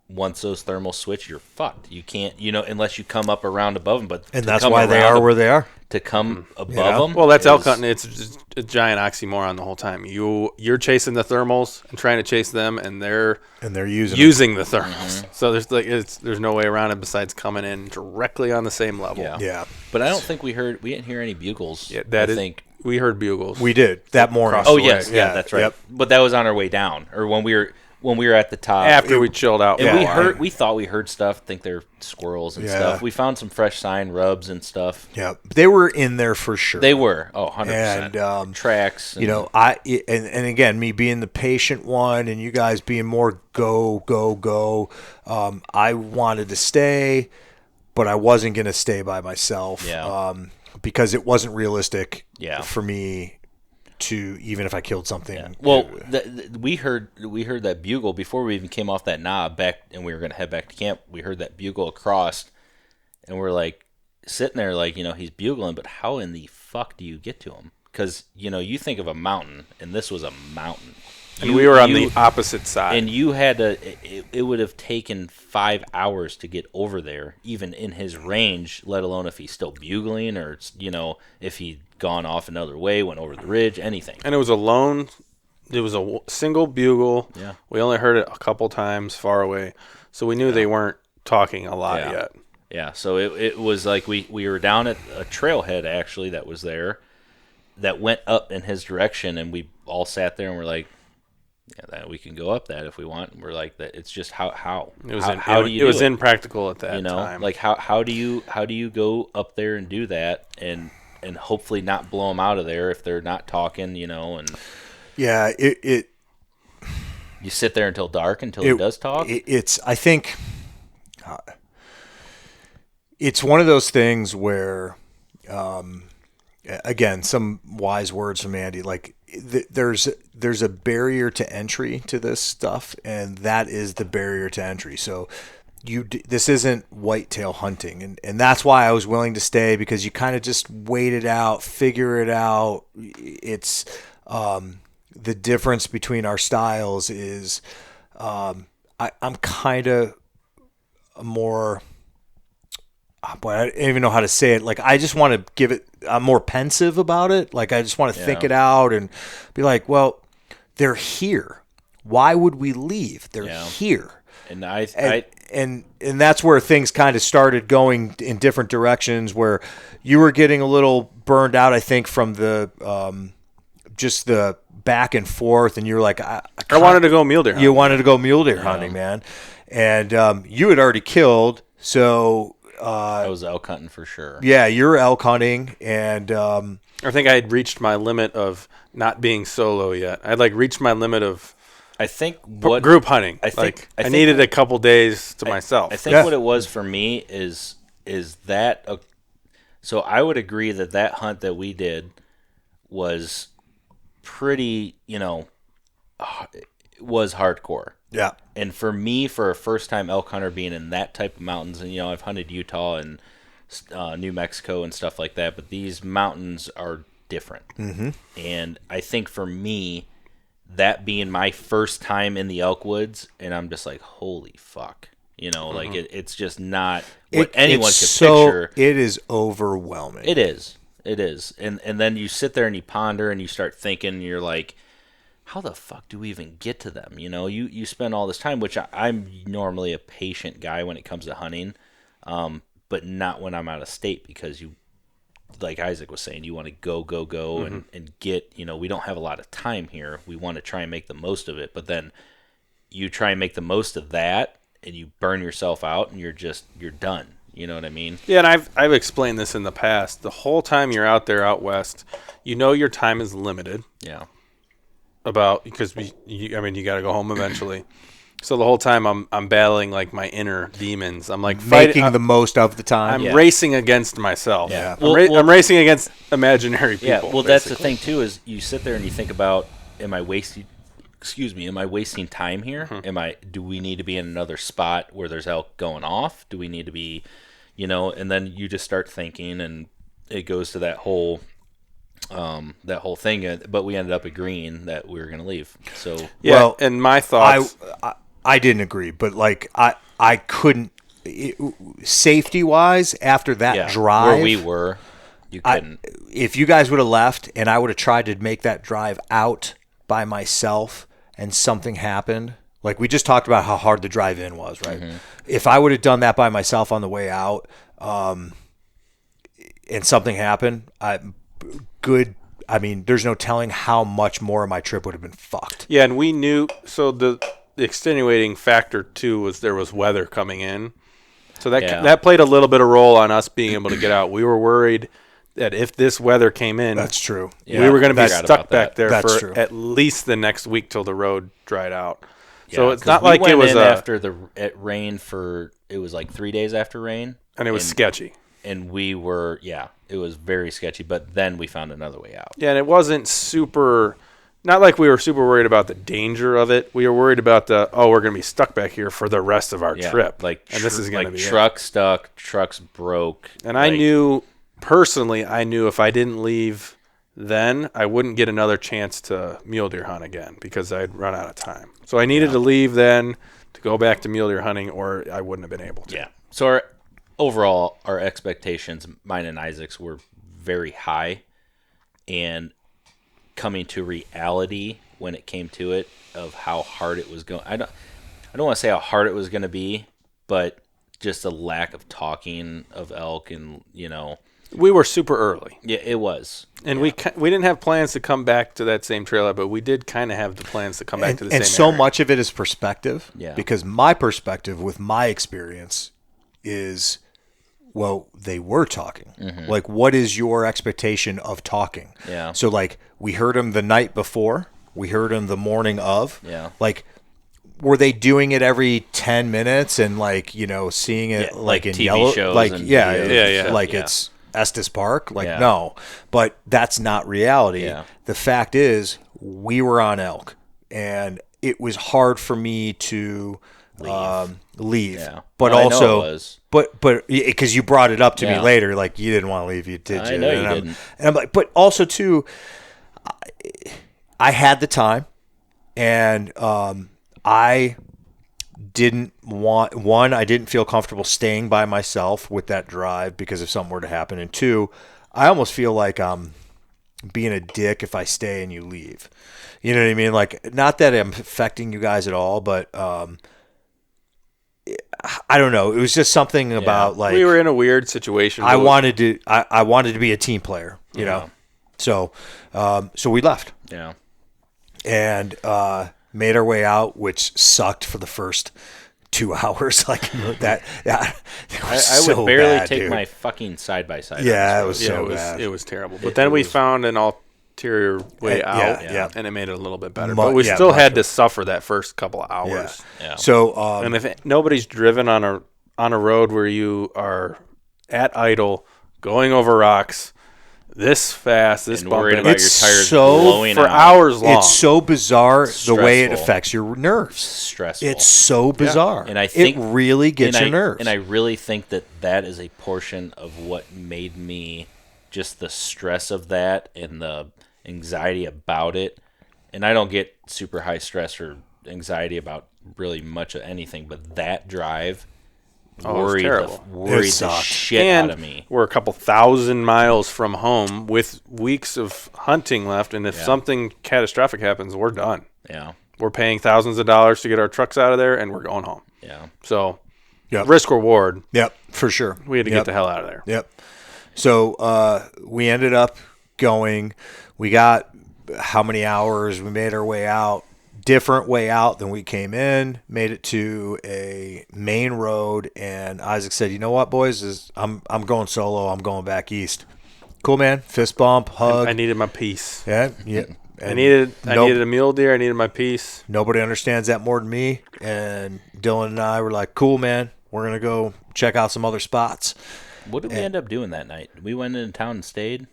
once those thermals switch, you're fucked. You can't, unless you come up around above them. And that's why they are where they are. To come above them. Well, that's elk hunting. It's just a giant oxymoron the whole time. You're chasing the thermals and trying to chase them, and they're using the thermals. Mm-hmm. So there's no way around it besides coming in directly on the same level. Yeah. But I don't think we didn't hear any bugles. Yeah, I think we heard bugles. We did that morning. Oh yes, yeah, that's right. Yep. But that was on our way down, or when we when we were at the top. After we chilled out. And we thought we heard stuff, think they're squirrels and Yeah. stuff. We found some fresh sign rubs and stuff. Yeah, they were in there for sure. They were, 100%. And tracks. you know, and again, me being the patient one, and you guys being more go. I wanted to stay, but I wasn't going to stay by myself. Yeah. Because it wasn't realistic. Yeah. For me to, even if I killed something. Yeah. Well, we heard that bugle before we even came off that knob back, and we were going to head back to camp. We heard that bugle across, and we're like sitting there like, you know, he's bugling, but how in the fuck do you get to him? Because, you know, you think of a mountain, and this was a mountain. And we were on the opposite side. And you had to, it would have taken 5 hours to get over there, even in his range, let alone if he's still bugling or, you know, if he'd gone off another way, went over the ridge, anything. And it was a single bugle. Yeah. We only heard it a couple times far away. So we knew they weren't talking a lot yet. Yeah, so it was like we were down at a trailhead, actually, that was there, that went up in his direction, and we all sat there and we're like, yeah, that we can go up that if we want. And we're like, that it's just how It was it was impractical at that you know time. like how do you go up there and do that and hopefully not blow them out of there if they're not talking, you know? And Yeah, it you sit there until dark until he does talk. It's I think it's one of those things where, again, some wise words from Andy. Like there's a barrier to entry to this stuff, and that is the barrier to entry. So this isn't whitetail hunting, and that's why I was willing to stay, because you kind of just wait it out, figure it out. It's the difference between our styles is I'm kind of more. Boy, I don't even know how to say it. Like, I just want to give it. I'm more pensive about it. Like, I just want to think it out and be like, well, they're here. Why would we leave? They're here. And and that's where things kind of started going in different directions. Where you were getting a little burned out, I think, from the just the back and forth, and you're like, I wanted to go mule deer hunting. You wanted to go mule deer hunting, man, and you had already killed, so. I was elk hunting for sure. Yeah, you're elk hunting, and I think I had reached my limit of not being solo yet. I'd reached my limit of I think group hunting. I think I needed a couple days to myself. I think what it was for me is that so I would agree that hunt that we did was pretty, you know, was hardcore. Yeah. And for me, for a first-time elk hunter being in that type of mountains, and, you know, I've hunted Utah and New Mexico and stuff like that, but these mountains are different. Mm-hmm. And I think for me, that being my first time in the elk woods, and I'm just like, holy fuck. You know, like, it's just not what anyone could picture. It is overwhelming. It is. It is. And then you sit there and you ponder and you start thinking, and you're like, how the fuck do we even get to them? You know, you spend all this time, which I'm normally a patient guy when it comes to hunting, but not when I'm out of state, because you, like Isaac was saying, you want to go and get, you know, we don't have a lot of time here. We want to try and make the most of it, but then you try and make the most of that and you burn yourself out and you're done. You know what I mean? Yeah, and I've explained this in the past. The whole time you're out there out west, you know your time is limited. Yeah. Because you got to go home eventually. So the whole time I'm battling like my inner demons. I'm like making the most of the time. I'm racing against myself. Yeah. I'm racing against imaginary people. Yeah. Well, that's the thing too, is you sit there and you think about, am I wasting time here? Do we need to be in another spot where there's elk going off? Do we need to be, you know, and then you just start thinking, and it goes to that whole thing, but we ended up agreeing that we were going to leave. So yeah, well, and my thoughts, I didn't agree, but like I couldn't, safety wise, after that drive where we were, you couldn't. If you guys would have left and I would have tried to make that drive out by myself and something happened, like we just talked about how hard the drive in was, right? Mm-hmm. If I would have done that by myself on the way out, and something happened, there's no telling how much more of my trip would have been fucked. Yeah, and we knew, so the extenuating factor too was there was weather coming in, so that played a little bit of role on us being able to get out. We were worried that if this weather came in, That's true. we were going to be stuck back there That's for true. at least the next week till the road dried out. Yeah, so it's 'cause not we like went it was in after it rained it was like 3 days after rain, and it was sketchy. And we were it was very sketchy. But then we found another way out. Yeah, and it wasn't not like we were super worried about the danger of it. We were worried about we're going to be stuck back here for the rest of our trip. And this is going to be truck stuck, trucks broke. And I knew personally, if I didn't leave then, I wouldn't get another chance to mule deer hunt again because I'd run out of time. So I needed to leave then to go back to mule deer hunting, or I wouldn't have been able to. Yeah. So overall, our expectations, mine and Isaac's, were very high, and coming to reality when it came to it of how hard it was going. I don't want to say how hard it was going to be, but just a lack of talking of elk, and we were super early. Yeah, it was. And we didn't have plans to come back to that same trailer, but we did kind of have the plans to come back to the same And so area. much of it is perspective. Yeah. Because my perspective with my experience is, well, they were talking. Mm-hmm. Like, what is your expectation of talking? Yeah. So, like, we heard them the night before. We heard them the morning of. Yeah. Like, were they doing it every 10 minutes and, like, seeing it, like in TV yellow? shows Like, and yeah. videos and Like, stuff, it's Estes Park. Like, Yeah. no. But that's not reality. Yeah. The fact is, we were on elk. And it was hard for me to leave. Yeah. But Well, I know also, it was. but because you brought it up to me Yeah. later, like you didn't want to leave, did you? I know you and didn't. And I'm like, but also too, I had the time, and I didn't I didn't feel comfortable staying by myself with that drive because if something were to happen, and two, I almost feel like I'm being a dick if I stay and you leave. You know what I mean? Like, not that I'm affecting you guys at all, but I don't know. It was just something about like we were in a weird situation. I wanted to be a team player, you know. So we left. Yeah. And made our way out, which sucked for the first 2 hours. Like that. Yeah, I would barely take my fucking side by side. Yeah, it was so bad. It was terrible. But then we found an ulterior way out, and it made it a little bit better. But we still had to suffer that first couple of hours. Yeah. So and if nobody's driven on a road where you are at idle, going over rocks, this fast, this and worried bumping, about your tires so blowing for out. hours long. it's so bizarre the way it Stressful. affects your nerves. Stressful. It's so bizarre. And I think it really gets your nerves. And I really think that is a portion of what made me just the stress of that and the anxiety about it. And I don't get super high stress or anxiety about really much of anything, but that drive worried the sucked. shit and out of me. we're a couple thousand miles from home with weeks of hunting left, and if something catastrophic happens, we're done. Yeah. We're paying thousands of dollars to get our trucks out of there, and we're going home. Yeah. So, risk reward. Yep, for sure. We had to get the hell out of there. Yep. So we ended up going. We got how many hours? We made our way out. Different way out than we came in. Made it to a main road, and Isaac said, "You know what, boys? I'm going solo. I'm going back east." Cool, man. Fist bump, hug. I needed my peace. Yeah. I needed a mule deer. I needed my piece. Nobody understands that more than me. And Dylan and I were like, "Cool, man. We're gonna go check out some other spots." What did we end up doing that night? We went into town and stayed?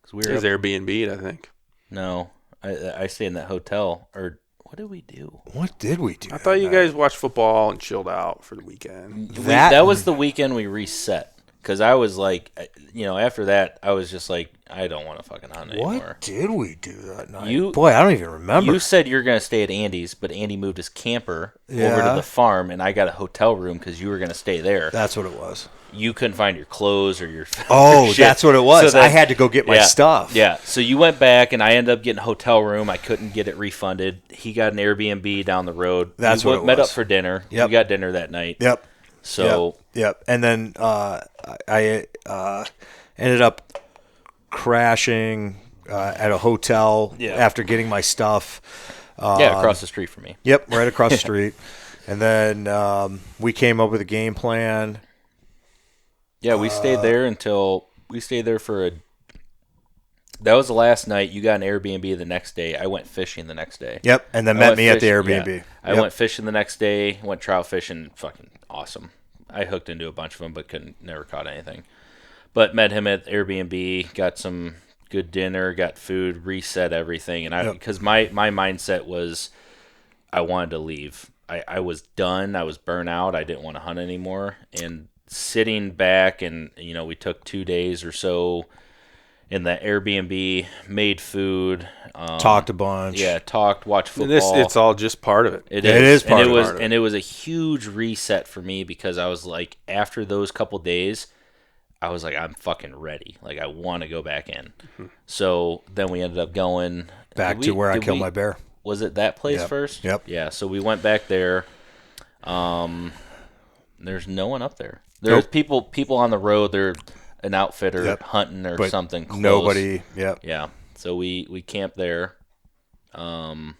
Cause we It was Airbnb, I think. No. I stayed in that hotel. Or what did we do? What did we do? I thought you guys watched football and chilled out for the weekend. That was the weekend we reset. Because I was like, after that, I was just like, I don't want to fucking hunt anymore. What did we do that night? Boy, I don't even remember. You said you were going to stay at Andy's, but Andy moved his camper over to the farm, and I got a hotel room because you were going to stay there. That's what it was. You couldn't find your clothes or your Oh, shit. that's what it was. So I had to go get my stuff. Yeah, so you went back, and I ended up getting a hotel room. I couldn't get it refunded. He got an Airbnb down the road. That's we what it met was. up for dinner. Yep. We got dinner that night. Yep. So Yep. And then I ended up crashing at a hotel after getting my stuff. Across the street from me. Yep, right across the street. And then we came up with a game plan. Yeah, we stayed there that was the last night. You got an Airbnb the next day. I went fishing the next day. Yep, and then met me at the Airbnb. Yeah. I went fishing the next day, went trout fishing. Fucking awesome. I hooked into a bunch of them, but never caught anything. But met him at Airbnb, got some good dinner, got food, reset everything. And because my mindset was I wanted to leave. I was done. I was burnt out. I didn't want to hunt anymore. And sitting back and, we took 2 days or so in the Airbnb, made food. Talked a bunch. Yeah, watched football. And it's all just part of it. It is part and of it. And it was a huge reset for me because I was like, after those couple days, I was like, I'm fucking ready. Like, I want to go back in. Mm-hmm. So then we ended up going back to where I killed my bear. Was it that place first? Yep. Yeah, so we went back there. There's no one up there. There's people on the road. They're an outfitter hunting or something close. Nobody. Yep. Yeah. So we camped there. And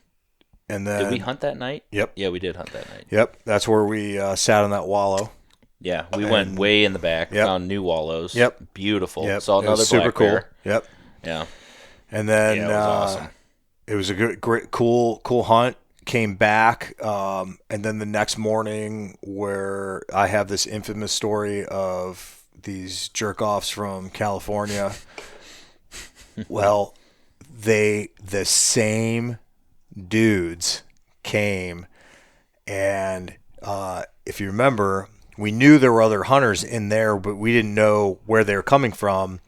then did we hunt that night? Yep. Yeah, we did hunt that night. Yep. That's where we sat on that wallow. Yeah, we went way in the back. Found new wallows. Yep. Beautiful. Yep. Saw another super black cool. bear. Yep. Yeah. And then it was awesome. It was a great, cool hunt. Came back, and then the next morning, where I have this infamous story of these jerk-offs from California. Well, the same dudes came, and if you remember, we knew there were other hunters in there, but we didn't know where they were coming from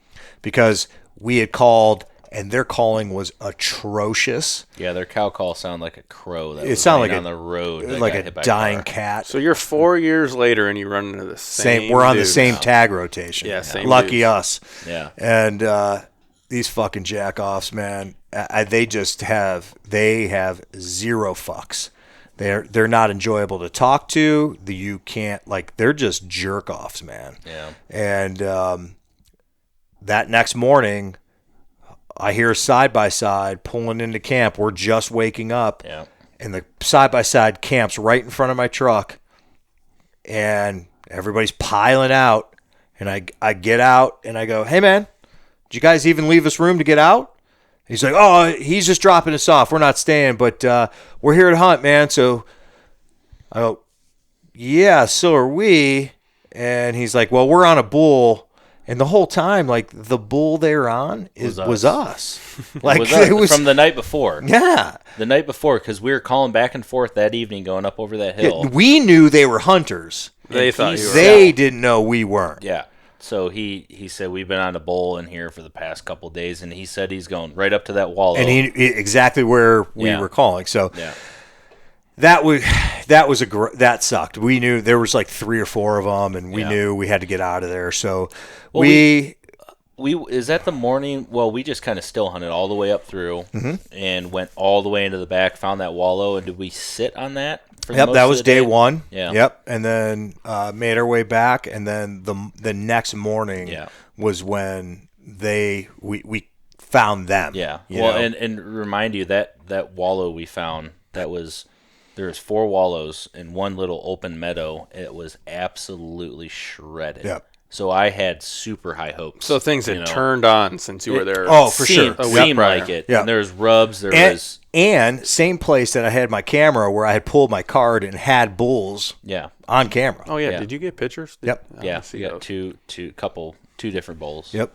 because we had called. And their calling was atrocious. Yeah, their cow call sounded like a crow that it was sounded like on the road. like a dying cat. So you're 4 years later and you run into the same We're on the dudes. same tag rotation. Yeah, same Lucky dudes. us. Yeah. And these fucking jack-offs, man, they have zero fucks. They're not enjoyable to talk to. You can't, they're just jerk-offs, man. Yeah. And that next morning, I hear a side-by-side pulling into camp. We're just waking up. Yeah. And the side-by-side camps right in front of my truck. And everybody's piling out. And I get out and I go, hey, man, did you guys even leave us room to get out? He's like, oh, he's just dropping us off. We're not staying, but we're here to hunt, man. So I go, yeah, so are we. And he's like, well, we're on a bull. And the whole time, the bull they're on was us. It was from the night before. Yeah. The night before, because we were calling back and forth that evening going up over that hill. We knew they were hunters. They thought you were. They didn't know we weren't. Yeah. So he said, we've been on a bull in here for the past couple of days, and he said he's going right up to that wallow. And he exactly where we were calling. So that sucked. We knew there was 3 or 4 of them, and we knew we had to get out of there. So we is that the morning? Well, we just kind of still hunted all the way up through and went all the way into the back, found that wallow, and did we sit on that? Yep, that was day 1. Yeah. Yep, and then made our way back, and then the next morning was when we found them. Yeah. Well, and remind you that wallow we found, there's 4 wallows in one little open meadow. It was absolutely shredded. Yep. So I had super high hopes. So things had turned on since you were there. Oh, for sure. Seemed like it. Yeah. And there's rubs. And same place that I had my camera where I had pulled my card and had bulls on camera. Oh, yeah. Yeah. Did you get pictures? Yep. We got two different bowls. Yep.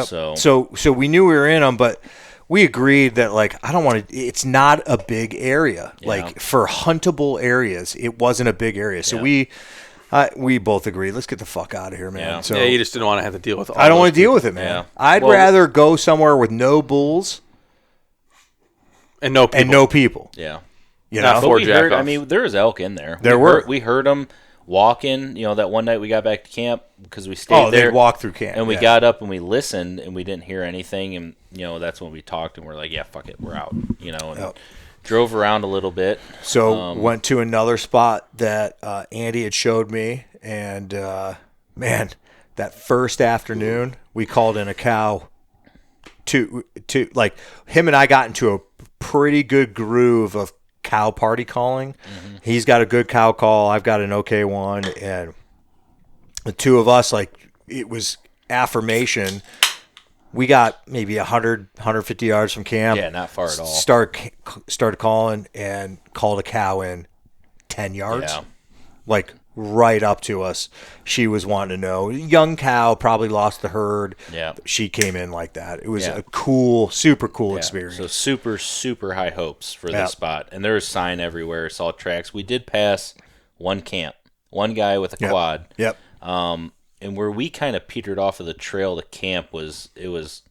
So we knew we were in them, but we agreed that I don't want to. It's not a big area. Yeah. For huntable areas, it wasn't a big area. So we both agreed. Let's get the fuck out of here, man. Yeah. So You just didn't want to have to deal with all I don't those want to deal people. with it, man. Yeah. I'd rather go somewhere with no bulls and no people. Yeah. You Not know, for- But we heard, jack-offs. there was elk in there. We heard them walking. That one night we got back to camp because we stayed there. they'd walk through camp. And we got up and we listened and we didn't hear anything. And, that's when we talked and we're like, yeah, fuck it. We're out, and drove around a little bit. So went to another spot that Andy had showed me. And, man, that first afternoon, we called in a cow to like him and I got into a pretty good groove of cow party calling. Mm-hmm. He's got a good cow call. I've got an okay one, and the two of us, like, it was affirmation. We got maybe 100, 150 yards from camp. Yeah, not far at all. Started calling and called a cow in 10 yards. Yeah. Like right up to us. She was wanting to know. Young cow, probably lost the herd. Yeah. She came in like that. It was a cool, super cool experience. So super, super high hopes for this spot. And there was sign everywhere, saw tracks. We did pass one camp, one guy with a quad. Yep. And where we kind of petered off of the trail to camp I was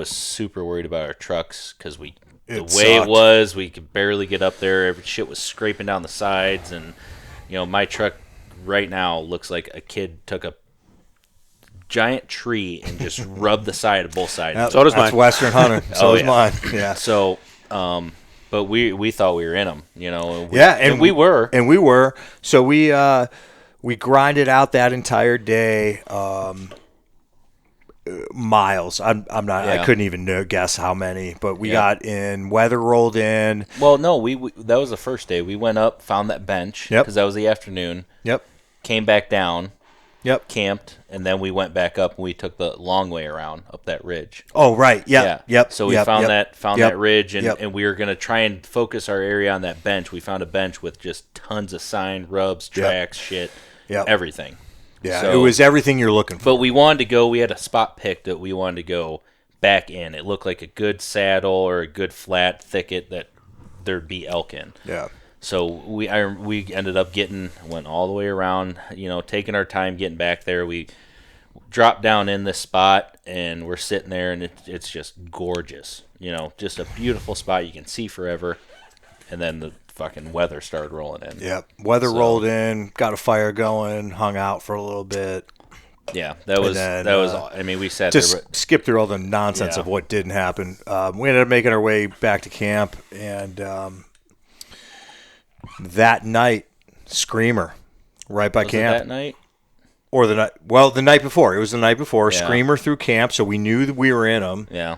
super worried about our trucks because we could barely get up there. Every shit was scraping down the sides, and my truck right now looks like a kid took a giant tree and just rubbed the side of both sides. So does mine. That's Western hunting. So does mine. Yeah. So, but we thought we were in them, and we were. And we were. So we grinded out that entire day, miles. I'm not. I couldn't even guess how many, but we got in. Weather rolled in. Well, no, we that was the first day. We went up, found that bench because that was the afternoon. Yep. Came back down. Yep. Camped, and then we went back up and we took the long way around up that ridge. Oh, right. Yep. Yeah. Yep. So we found that ridge, and we were going to try and focus our area on that bench. We found a bench with just tons of sign, rubs, tracks, shit, everything. Yeah, so, it was everything you're looking for. But we wanted to go. We had a spot picked that we wanted to go back in. It looked like a good saddle or a good flat thicket that there'd be elk in. Yeah. So we ended up went all the way around, taking our time getting back there. We dropped down in this spot, and we're sitting there, and it's just gorgeous. Just a beautiful spot. You can see forever. And then the fucking weather started rolling in. Yep. Weather rolled in, got a fire going, hung out for a little bit. Yeah, that was. I mean, we sat just there. Skip through all the nonsense of what didn't happen. We ended up making our way back to camp, and that night, Screamer, right by camp. That night, or the night? Well, the night before. It was the night before. Yeah. Screamer through camp, so we knew that we were in them. Yeah.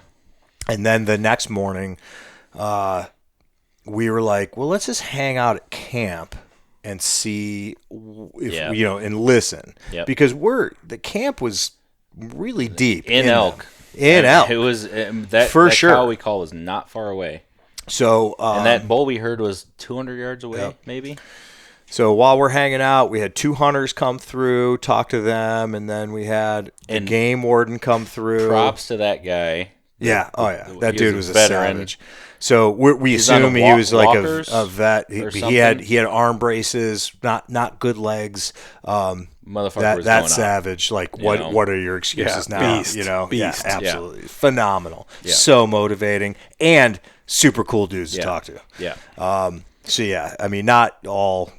And then the next morning, we were like, well, let's just hang out at camp and see if and listen. Yep. Because the camp was really deep in elk. Elk. It was that sure. cow we call was not far away. So and that bull we heard was 200 yards away, maybe. So while we're hanging out, we had 2 hunters come through, talk to them, and then we had a game warden come through. Props to that guy. Yeah. Oh yeah. That dude was a savage. So we assume he was like a vet. He had arm braces, not good legs. Motherfucker, that's savage. Like what are your excuses now? Beast. Yeah, absolutely phenomenal. Yeah. So motivating and super cool dudes to talk to. Yeah. So yeah, I mean, not all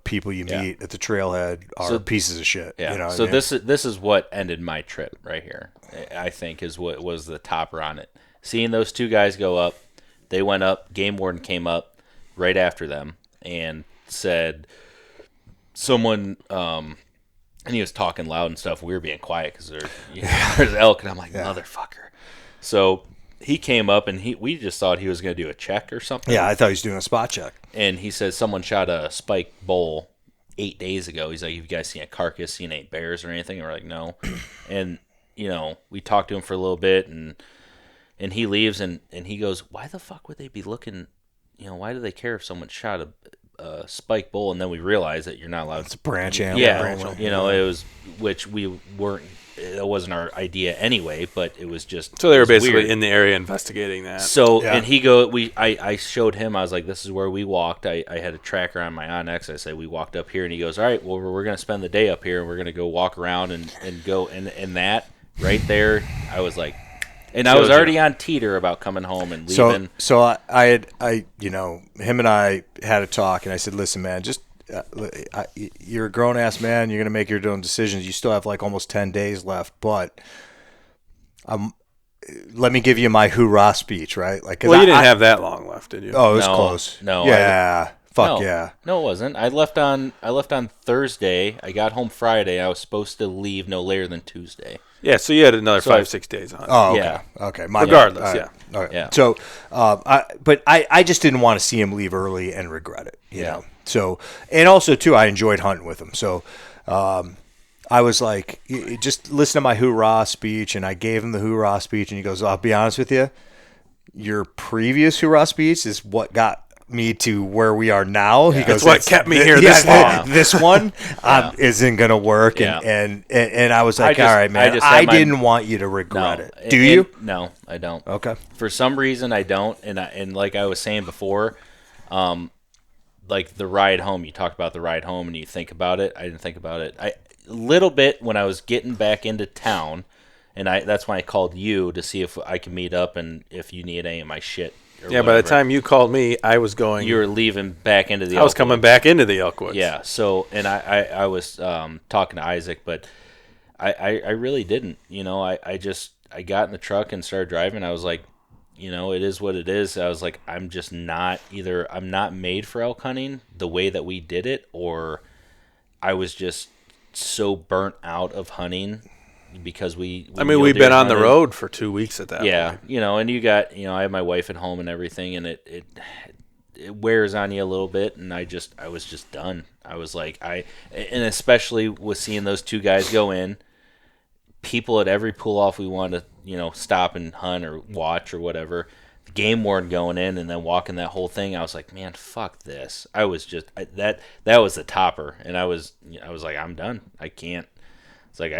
people you meet at the trailhead are pieces of shit. Yeah. So this is what ended my trip right here. I think is what was the topper on it. Seeing those 2 guys go up. They went up. Game warden came up right after them and said, "Someone," and he was talking loud and stuff. We were being quiet because there's elk, and I'm like, "Motherfucker!" So he came up, and we just thought he was going to do a check or something. Yeah, I thought he was doing a spot check. And he said someone shot a spike bull 8 days ago. He's like, "Have you guys seen a carcass? Seen any bears or anything?" And we're like, "No." And we talked to him for a little bit, and he leaves, and he goes, "Why the fuck would they be looking, why do they care if someone shot a spike bull?" And then we realized that you're not allowed to branch animal. Yeah, it was, which we weren't, it wasn't our idea anyway, but it was just. So they were basically weird. In the area investigating that. So, and I showed him, I was like, this is where we walked. I had a tracker on my Onyx. I said, we walked up here, and he goes, all right, well, we're going to spend the day up here, and we're going to go walk around and go, and that right there, I was like, and I was already on teeter about coming home and leaving. So I him and I had a talk, and I said, listen, man, just you're a grown ass man. You're gonna make your own decisions. You still have like almost 10 days left, but let me give you my hoorah speech, right? Like, well, you didn't have that long left, did you? Oh, it was close. No. Yeah. Yeah. No, it wasn't. I left on Thursday. I got home Friday. I was supposed to leave no later than Tuesday. Yeah, so you had another 5-6 days on. Oh, okay. Yeah. Okay. Regardless, bad. yeah. All right. Yeah. So, but I just didn't want to see him leave early and regret it, you know. So, and also, too, I enjoyed hunting with him. So, I was like, just listen to my hoorah speech, and I gave him the hoorah speech, and he goes, I'll be honest with you, your previous hoorah speech is what got me to where we are now. He goes, That's what kept me here this long. This one isn't going to work. And I was like, all right, man, I didn't want you to regret it. Do you? No, I don't. Okay. For some reason, I don't. And like I was saying before, like the ride home, you talk about the ride home and you think about it. I didn't think about it. A little bit when I was getting back into town, and that's why I called you to see if I could meet up and if you need any of my shit. Yeah, by the time you called me, I was going. You were leaving back into the. I was coming back into the Elkwoods. Yeah. So, and I was talking to Isaac, but I really didn't. You know, I got in the truck and started driving. I was like, you know, it is what it is. I was like, I'm just not either. I'm not made for elk hunting the way that we did it, or I was just so burnt out of hunting. Because we've been on the road for 2 weeks at that point. Yeah, you know, and I have my wife at home and everything, and it wears on you a little bit, and I was just done. I was like, and especially with seeing those two guys go in, people at every pull off we wanted to, you know, stop and hunt or watch or whatever, the game warden going in and then walking that whole thing, I was like, man, fuck this. I was just, that was the topper, and I was like, I'm done. I can't. It's like,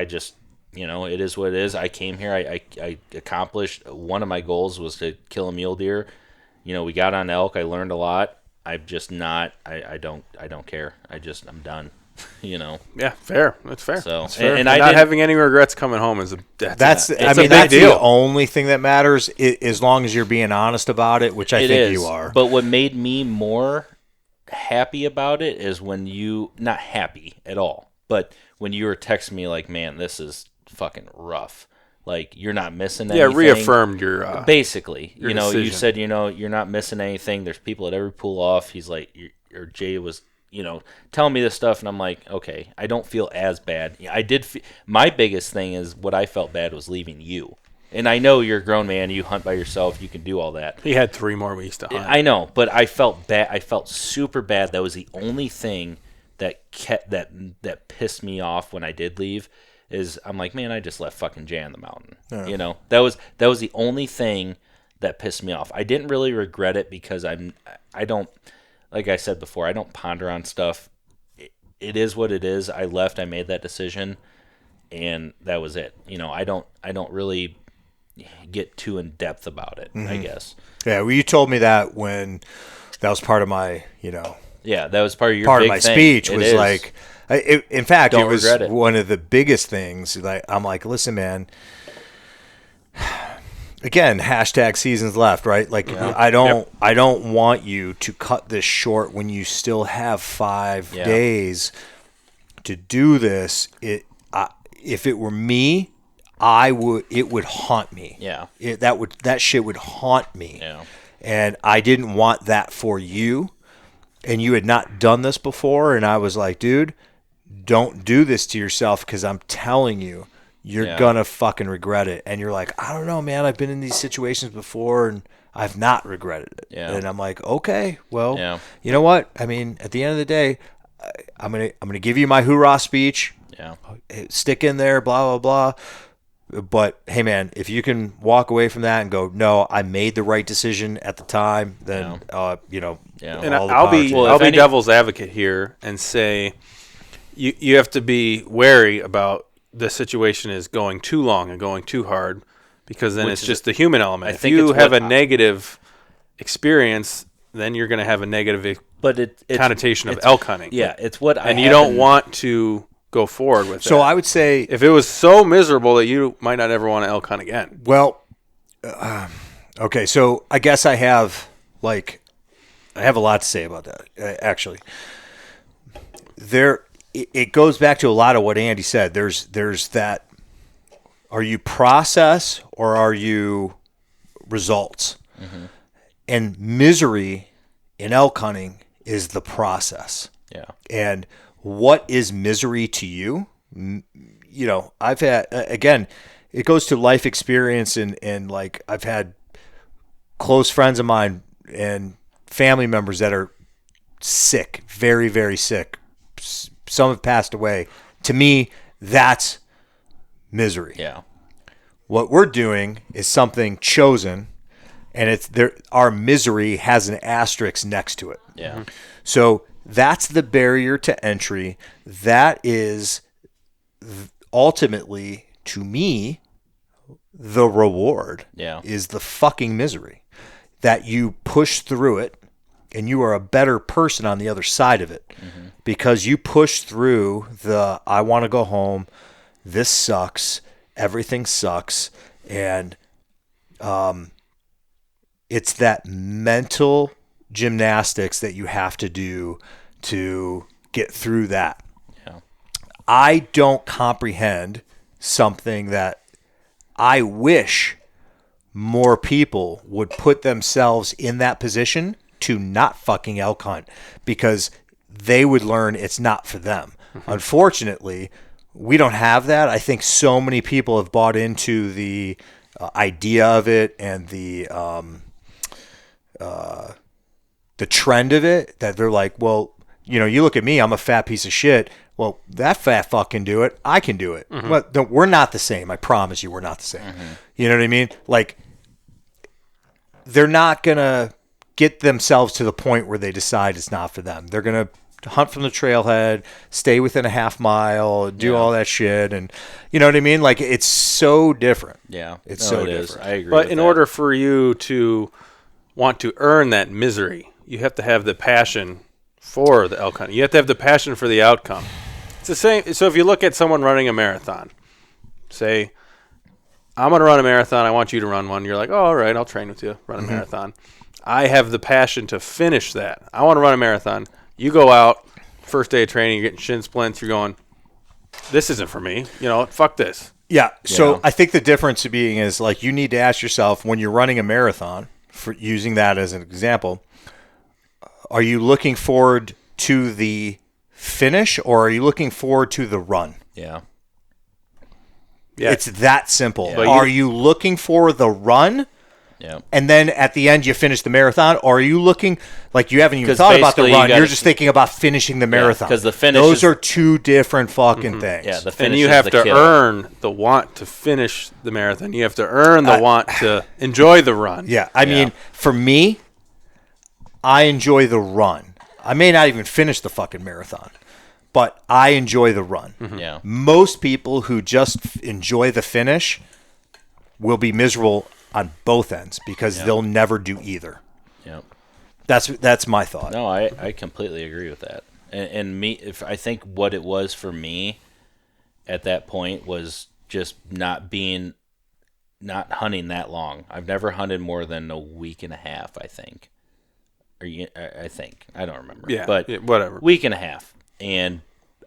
you know, it is what it is. I came here. I accomplished one of my goals was to kill a mule deer. You know, we got on elk. I learned a lot. I'm just not. I don't care. I'm done. You know. Yeah, fair. That's fair. So that's fair. And not having any regrets coming home is that's a big deal. The only thing that matters. As long as you're being honest about it, which I think you are. But what made me more happy about it is when you not happy at all, but when you were texting me like, man, this is fucking rough, like you're not missing anything. Yeah, reaffirmed your basically your decision. You said, you know, you're not missing anything. There's people at every pull off. He's like, or Jay was, you know, telling me this stuff, and I'm like, okay, I don't feel as bad. I did my biggest thing is what I felt bad was leaving you, and I know you're a grown man, you hunt by yourself, you can do all that. He had 3 more weeks to hunt. I know, but I felt bad. I felt super bad. That was the only thing that that pissed me off when I did leave. Is I'm like, man, I just left fucking Jay on the mountain. Yeah. You know, that was the only thing that pissed me off. I didn't really regret it because I don't, like I said before, I don't ponder on stuff. It is what it is. I left. I made that decision, and that was it. You know, I don't really get too in depth about it. I guess. Yeah, well, you told me that when that was part of my, you know. Yeah, that was part of your part big of my thing. speech It was is. like. In fact, Don't it was regret it. one of the biggest things. Like I'm like, listen, man. Again, hashtag seasons left, right? Like I don't want you to cut this short when you still have 5 days to do this. If it were me, it would haunt me. Yeah. That shit would haunt me. Yeah. And I didn't want that for you. And you had not done this before, and I was like, dude, don't do this to yourself because I'm telling you, you're going to fucking regret it. And you're like, I don't know, man. I've been in these situations before, and I've not regretted it. Yeah. And I'm like, okay, well, you know what? I mean, at the end of the day, I'm gonna give you my hoorah speech. Yeah. Stick in there, blah, blah, blah. But, hey, man, if you can walk away from that and go, no, I made the right decision at the time, then, you know. Yeah. And I'll be devil's advocate here and say you have to be wary about the situation is going too long and going too hard, because then it's just the human element. If you have a negative experience, then you're going to have a negative connotation of elk hunting. Yeah, it's what and you don't want to go forward with that. So I would say, if it was so miserable that you might not ever want to elk hunt again. Well, okay, so I guess I have a lot to say about that. Actually, it goes back to a lot of what Andy said. There's that. Are you process or are you results? Mm-hmm. And misery in elk hunting is the process. Yeah. And what is misery to you I've had, again, it goes to life experience and like I've had close friends of mine and family members that are sick, very, very sick. Some have passed away. To me, that's misery. Yeah. What we're doing is something chosen, and it's there. Our misery has an asterisk next to it. Yeah. So that's the barrier to entry. That is ultimately, to me, the reward. Yeah. Is the fucking misery that you push through it, and you are a better person on the other side of it because you push through the I want to go home. This sucks. Everything sucks. And it's that mental gymnastics that you have to do to get through that. Yeah. I don't comprehend something that I wish more people would put themselves in that position to not fucking elk hunt because they would learn it's not for them. Unfortunately, we don't have that. I think so many people have bought into the idea of it and the trend of it that they're like, well, you look at me, I'm a fat piece of shit. Well, that fat fuck can do it. I can do it. But we're not the same. I promise you, we're not the same. You know what I mean? Like, they're not going to get themselves to the point where they decide it's not for them. They're going to hunt from the trailhead, stay within a half mile, do all that shit. And you know what I mean? Like, it's so different. Yeah. It's so different. I agree But with in that. order for you to want to earn that misery, you have to have the passion for the elk hunting. You have to have the passion for the outcome. It's the same. So if you look at someone running a marathon, say, I'm going to run a marathon. I want you to run one. You're like, oh, all right, I'll train with you, run a marathon. I have the passion to finish that. I want to run a marathon. You go out, first day of training, you're getting shin splints. You're going, this isn't for me. Fuck this. Yeah. So I think the difference being is like you need to ask yourself when you're running a marathon, for using that as an example, are you looking forward to the finish or are you looking forward to the run? Yeah. Yeah. It's that simple. Yeah. Are you looking for the run? Yeah. And then at the end you finish the marathon, or are you looking like you haven't even thought about the basically run? you You're gotta- just thinking about finishing the marathon. 'cause the finish Those is- are two different fucking things. Yeah. The finish And you is have the to kill. earn the want to finish the marathon. You have to earn the want to enjoy the run. Yeah, I mean, for me, I enjoy the run. I may not even finish the fucking marathon, but I enjoy the run. Yeah. Most people who just enjoy the finish will be miserable on both ends because they'll never do either. Yeah. That's my thought. No, I completely agree with that. And I think what it was for me at that point was just not hunting that long. I've never hunted more than a week and a half, I think. I think. I don't remember. Yeah, But whatever. week and a half. And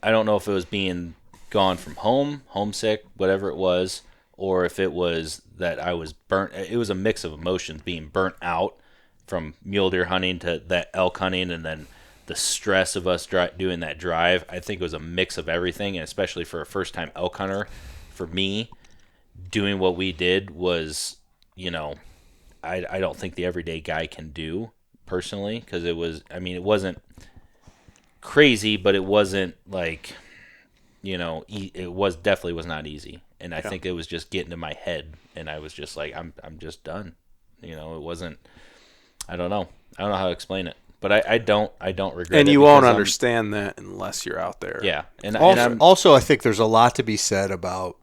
I don't know if it was being gone from home, homesick, whatever it was, or if it was that I was burnt. It was a mix of emotions, being burnt out from mule deer hunting to that elk hunting, and then the stress of us doing that drive. I think it was a mix of everything, and especially for a first-time elk hunter, for me, doing what we did was, I don't think the everyday guy can do personally, because it wasn't crazy, but it wasn't like, it definitely was not easy. And I think it was just getting to my head, and I was just like, I'm just done. It wasn't. I don't know how to explain it, but I don't regret it. And you won't because understand that unless you're out there. Yeah, and Also, I think there's a lot to be said about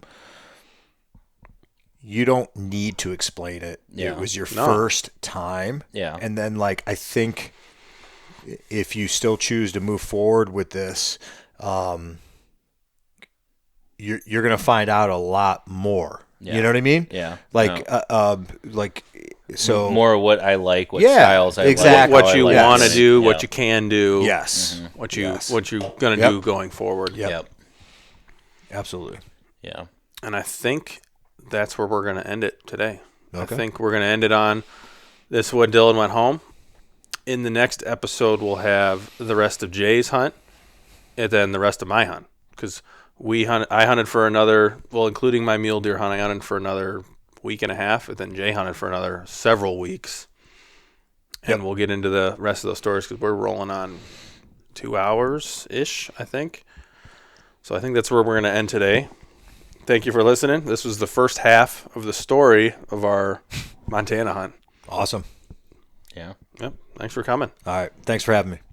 you don't need to explain it. Yeah. It was your first time. Yeah. And then, I think if you still choose to move forward with this, you're going to find out a lot more. Yeah. You know what I mean? Yeah. So more of what I like, what Yeah, styles I exactly. like, What how you I like want to it. do, Yeah. what you can do. yes, What Yes. you're gonna Yep. do going forward. Yep. Absolutely. Yeah. And I think that's where we're gonna end it today. Okay. I think we're gonna end it on this is when Dylan went home. In the next episode, we'll have the rest of Jay's hunt, and then the rest of my hunt. because I hunted for another, well, including my mule deer hunt, I hunted for another week and a half, and then Jay hunted for another several weeks. And we'll get into the rest of those stories because we're rolling on 2 hours-ish, I think. So I think that's where we're going to end today. Thank you for listening. This was the first half of the story of our Montana hunt. Awesome. Yeah. Yep. Thanks for coming. All right. Thanks for having me.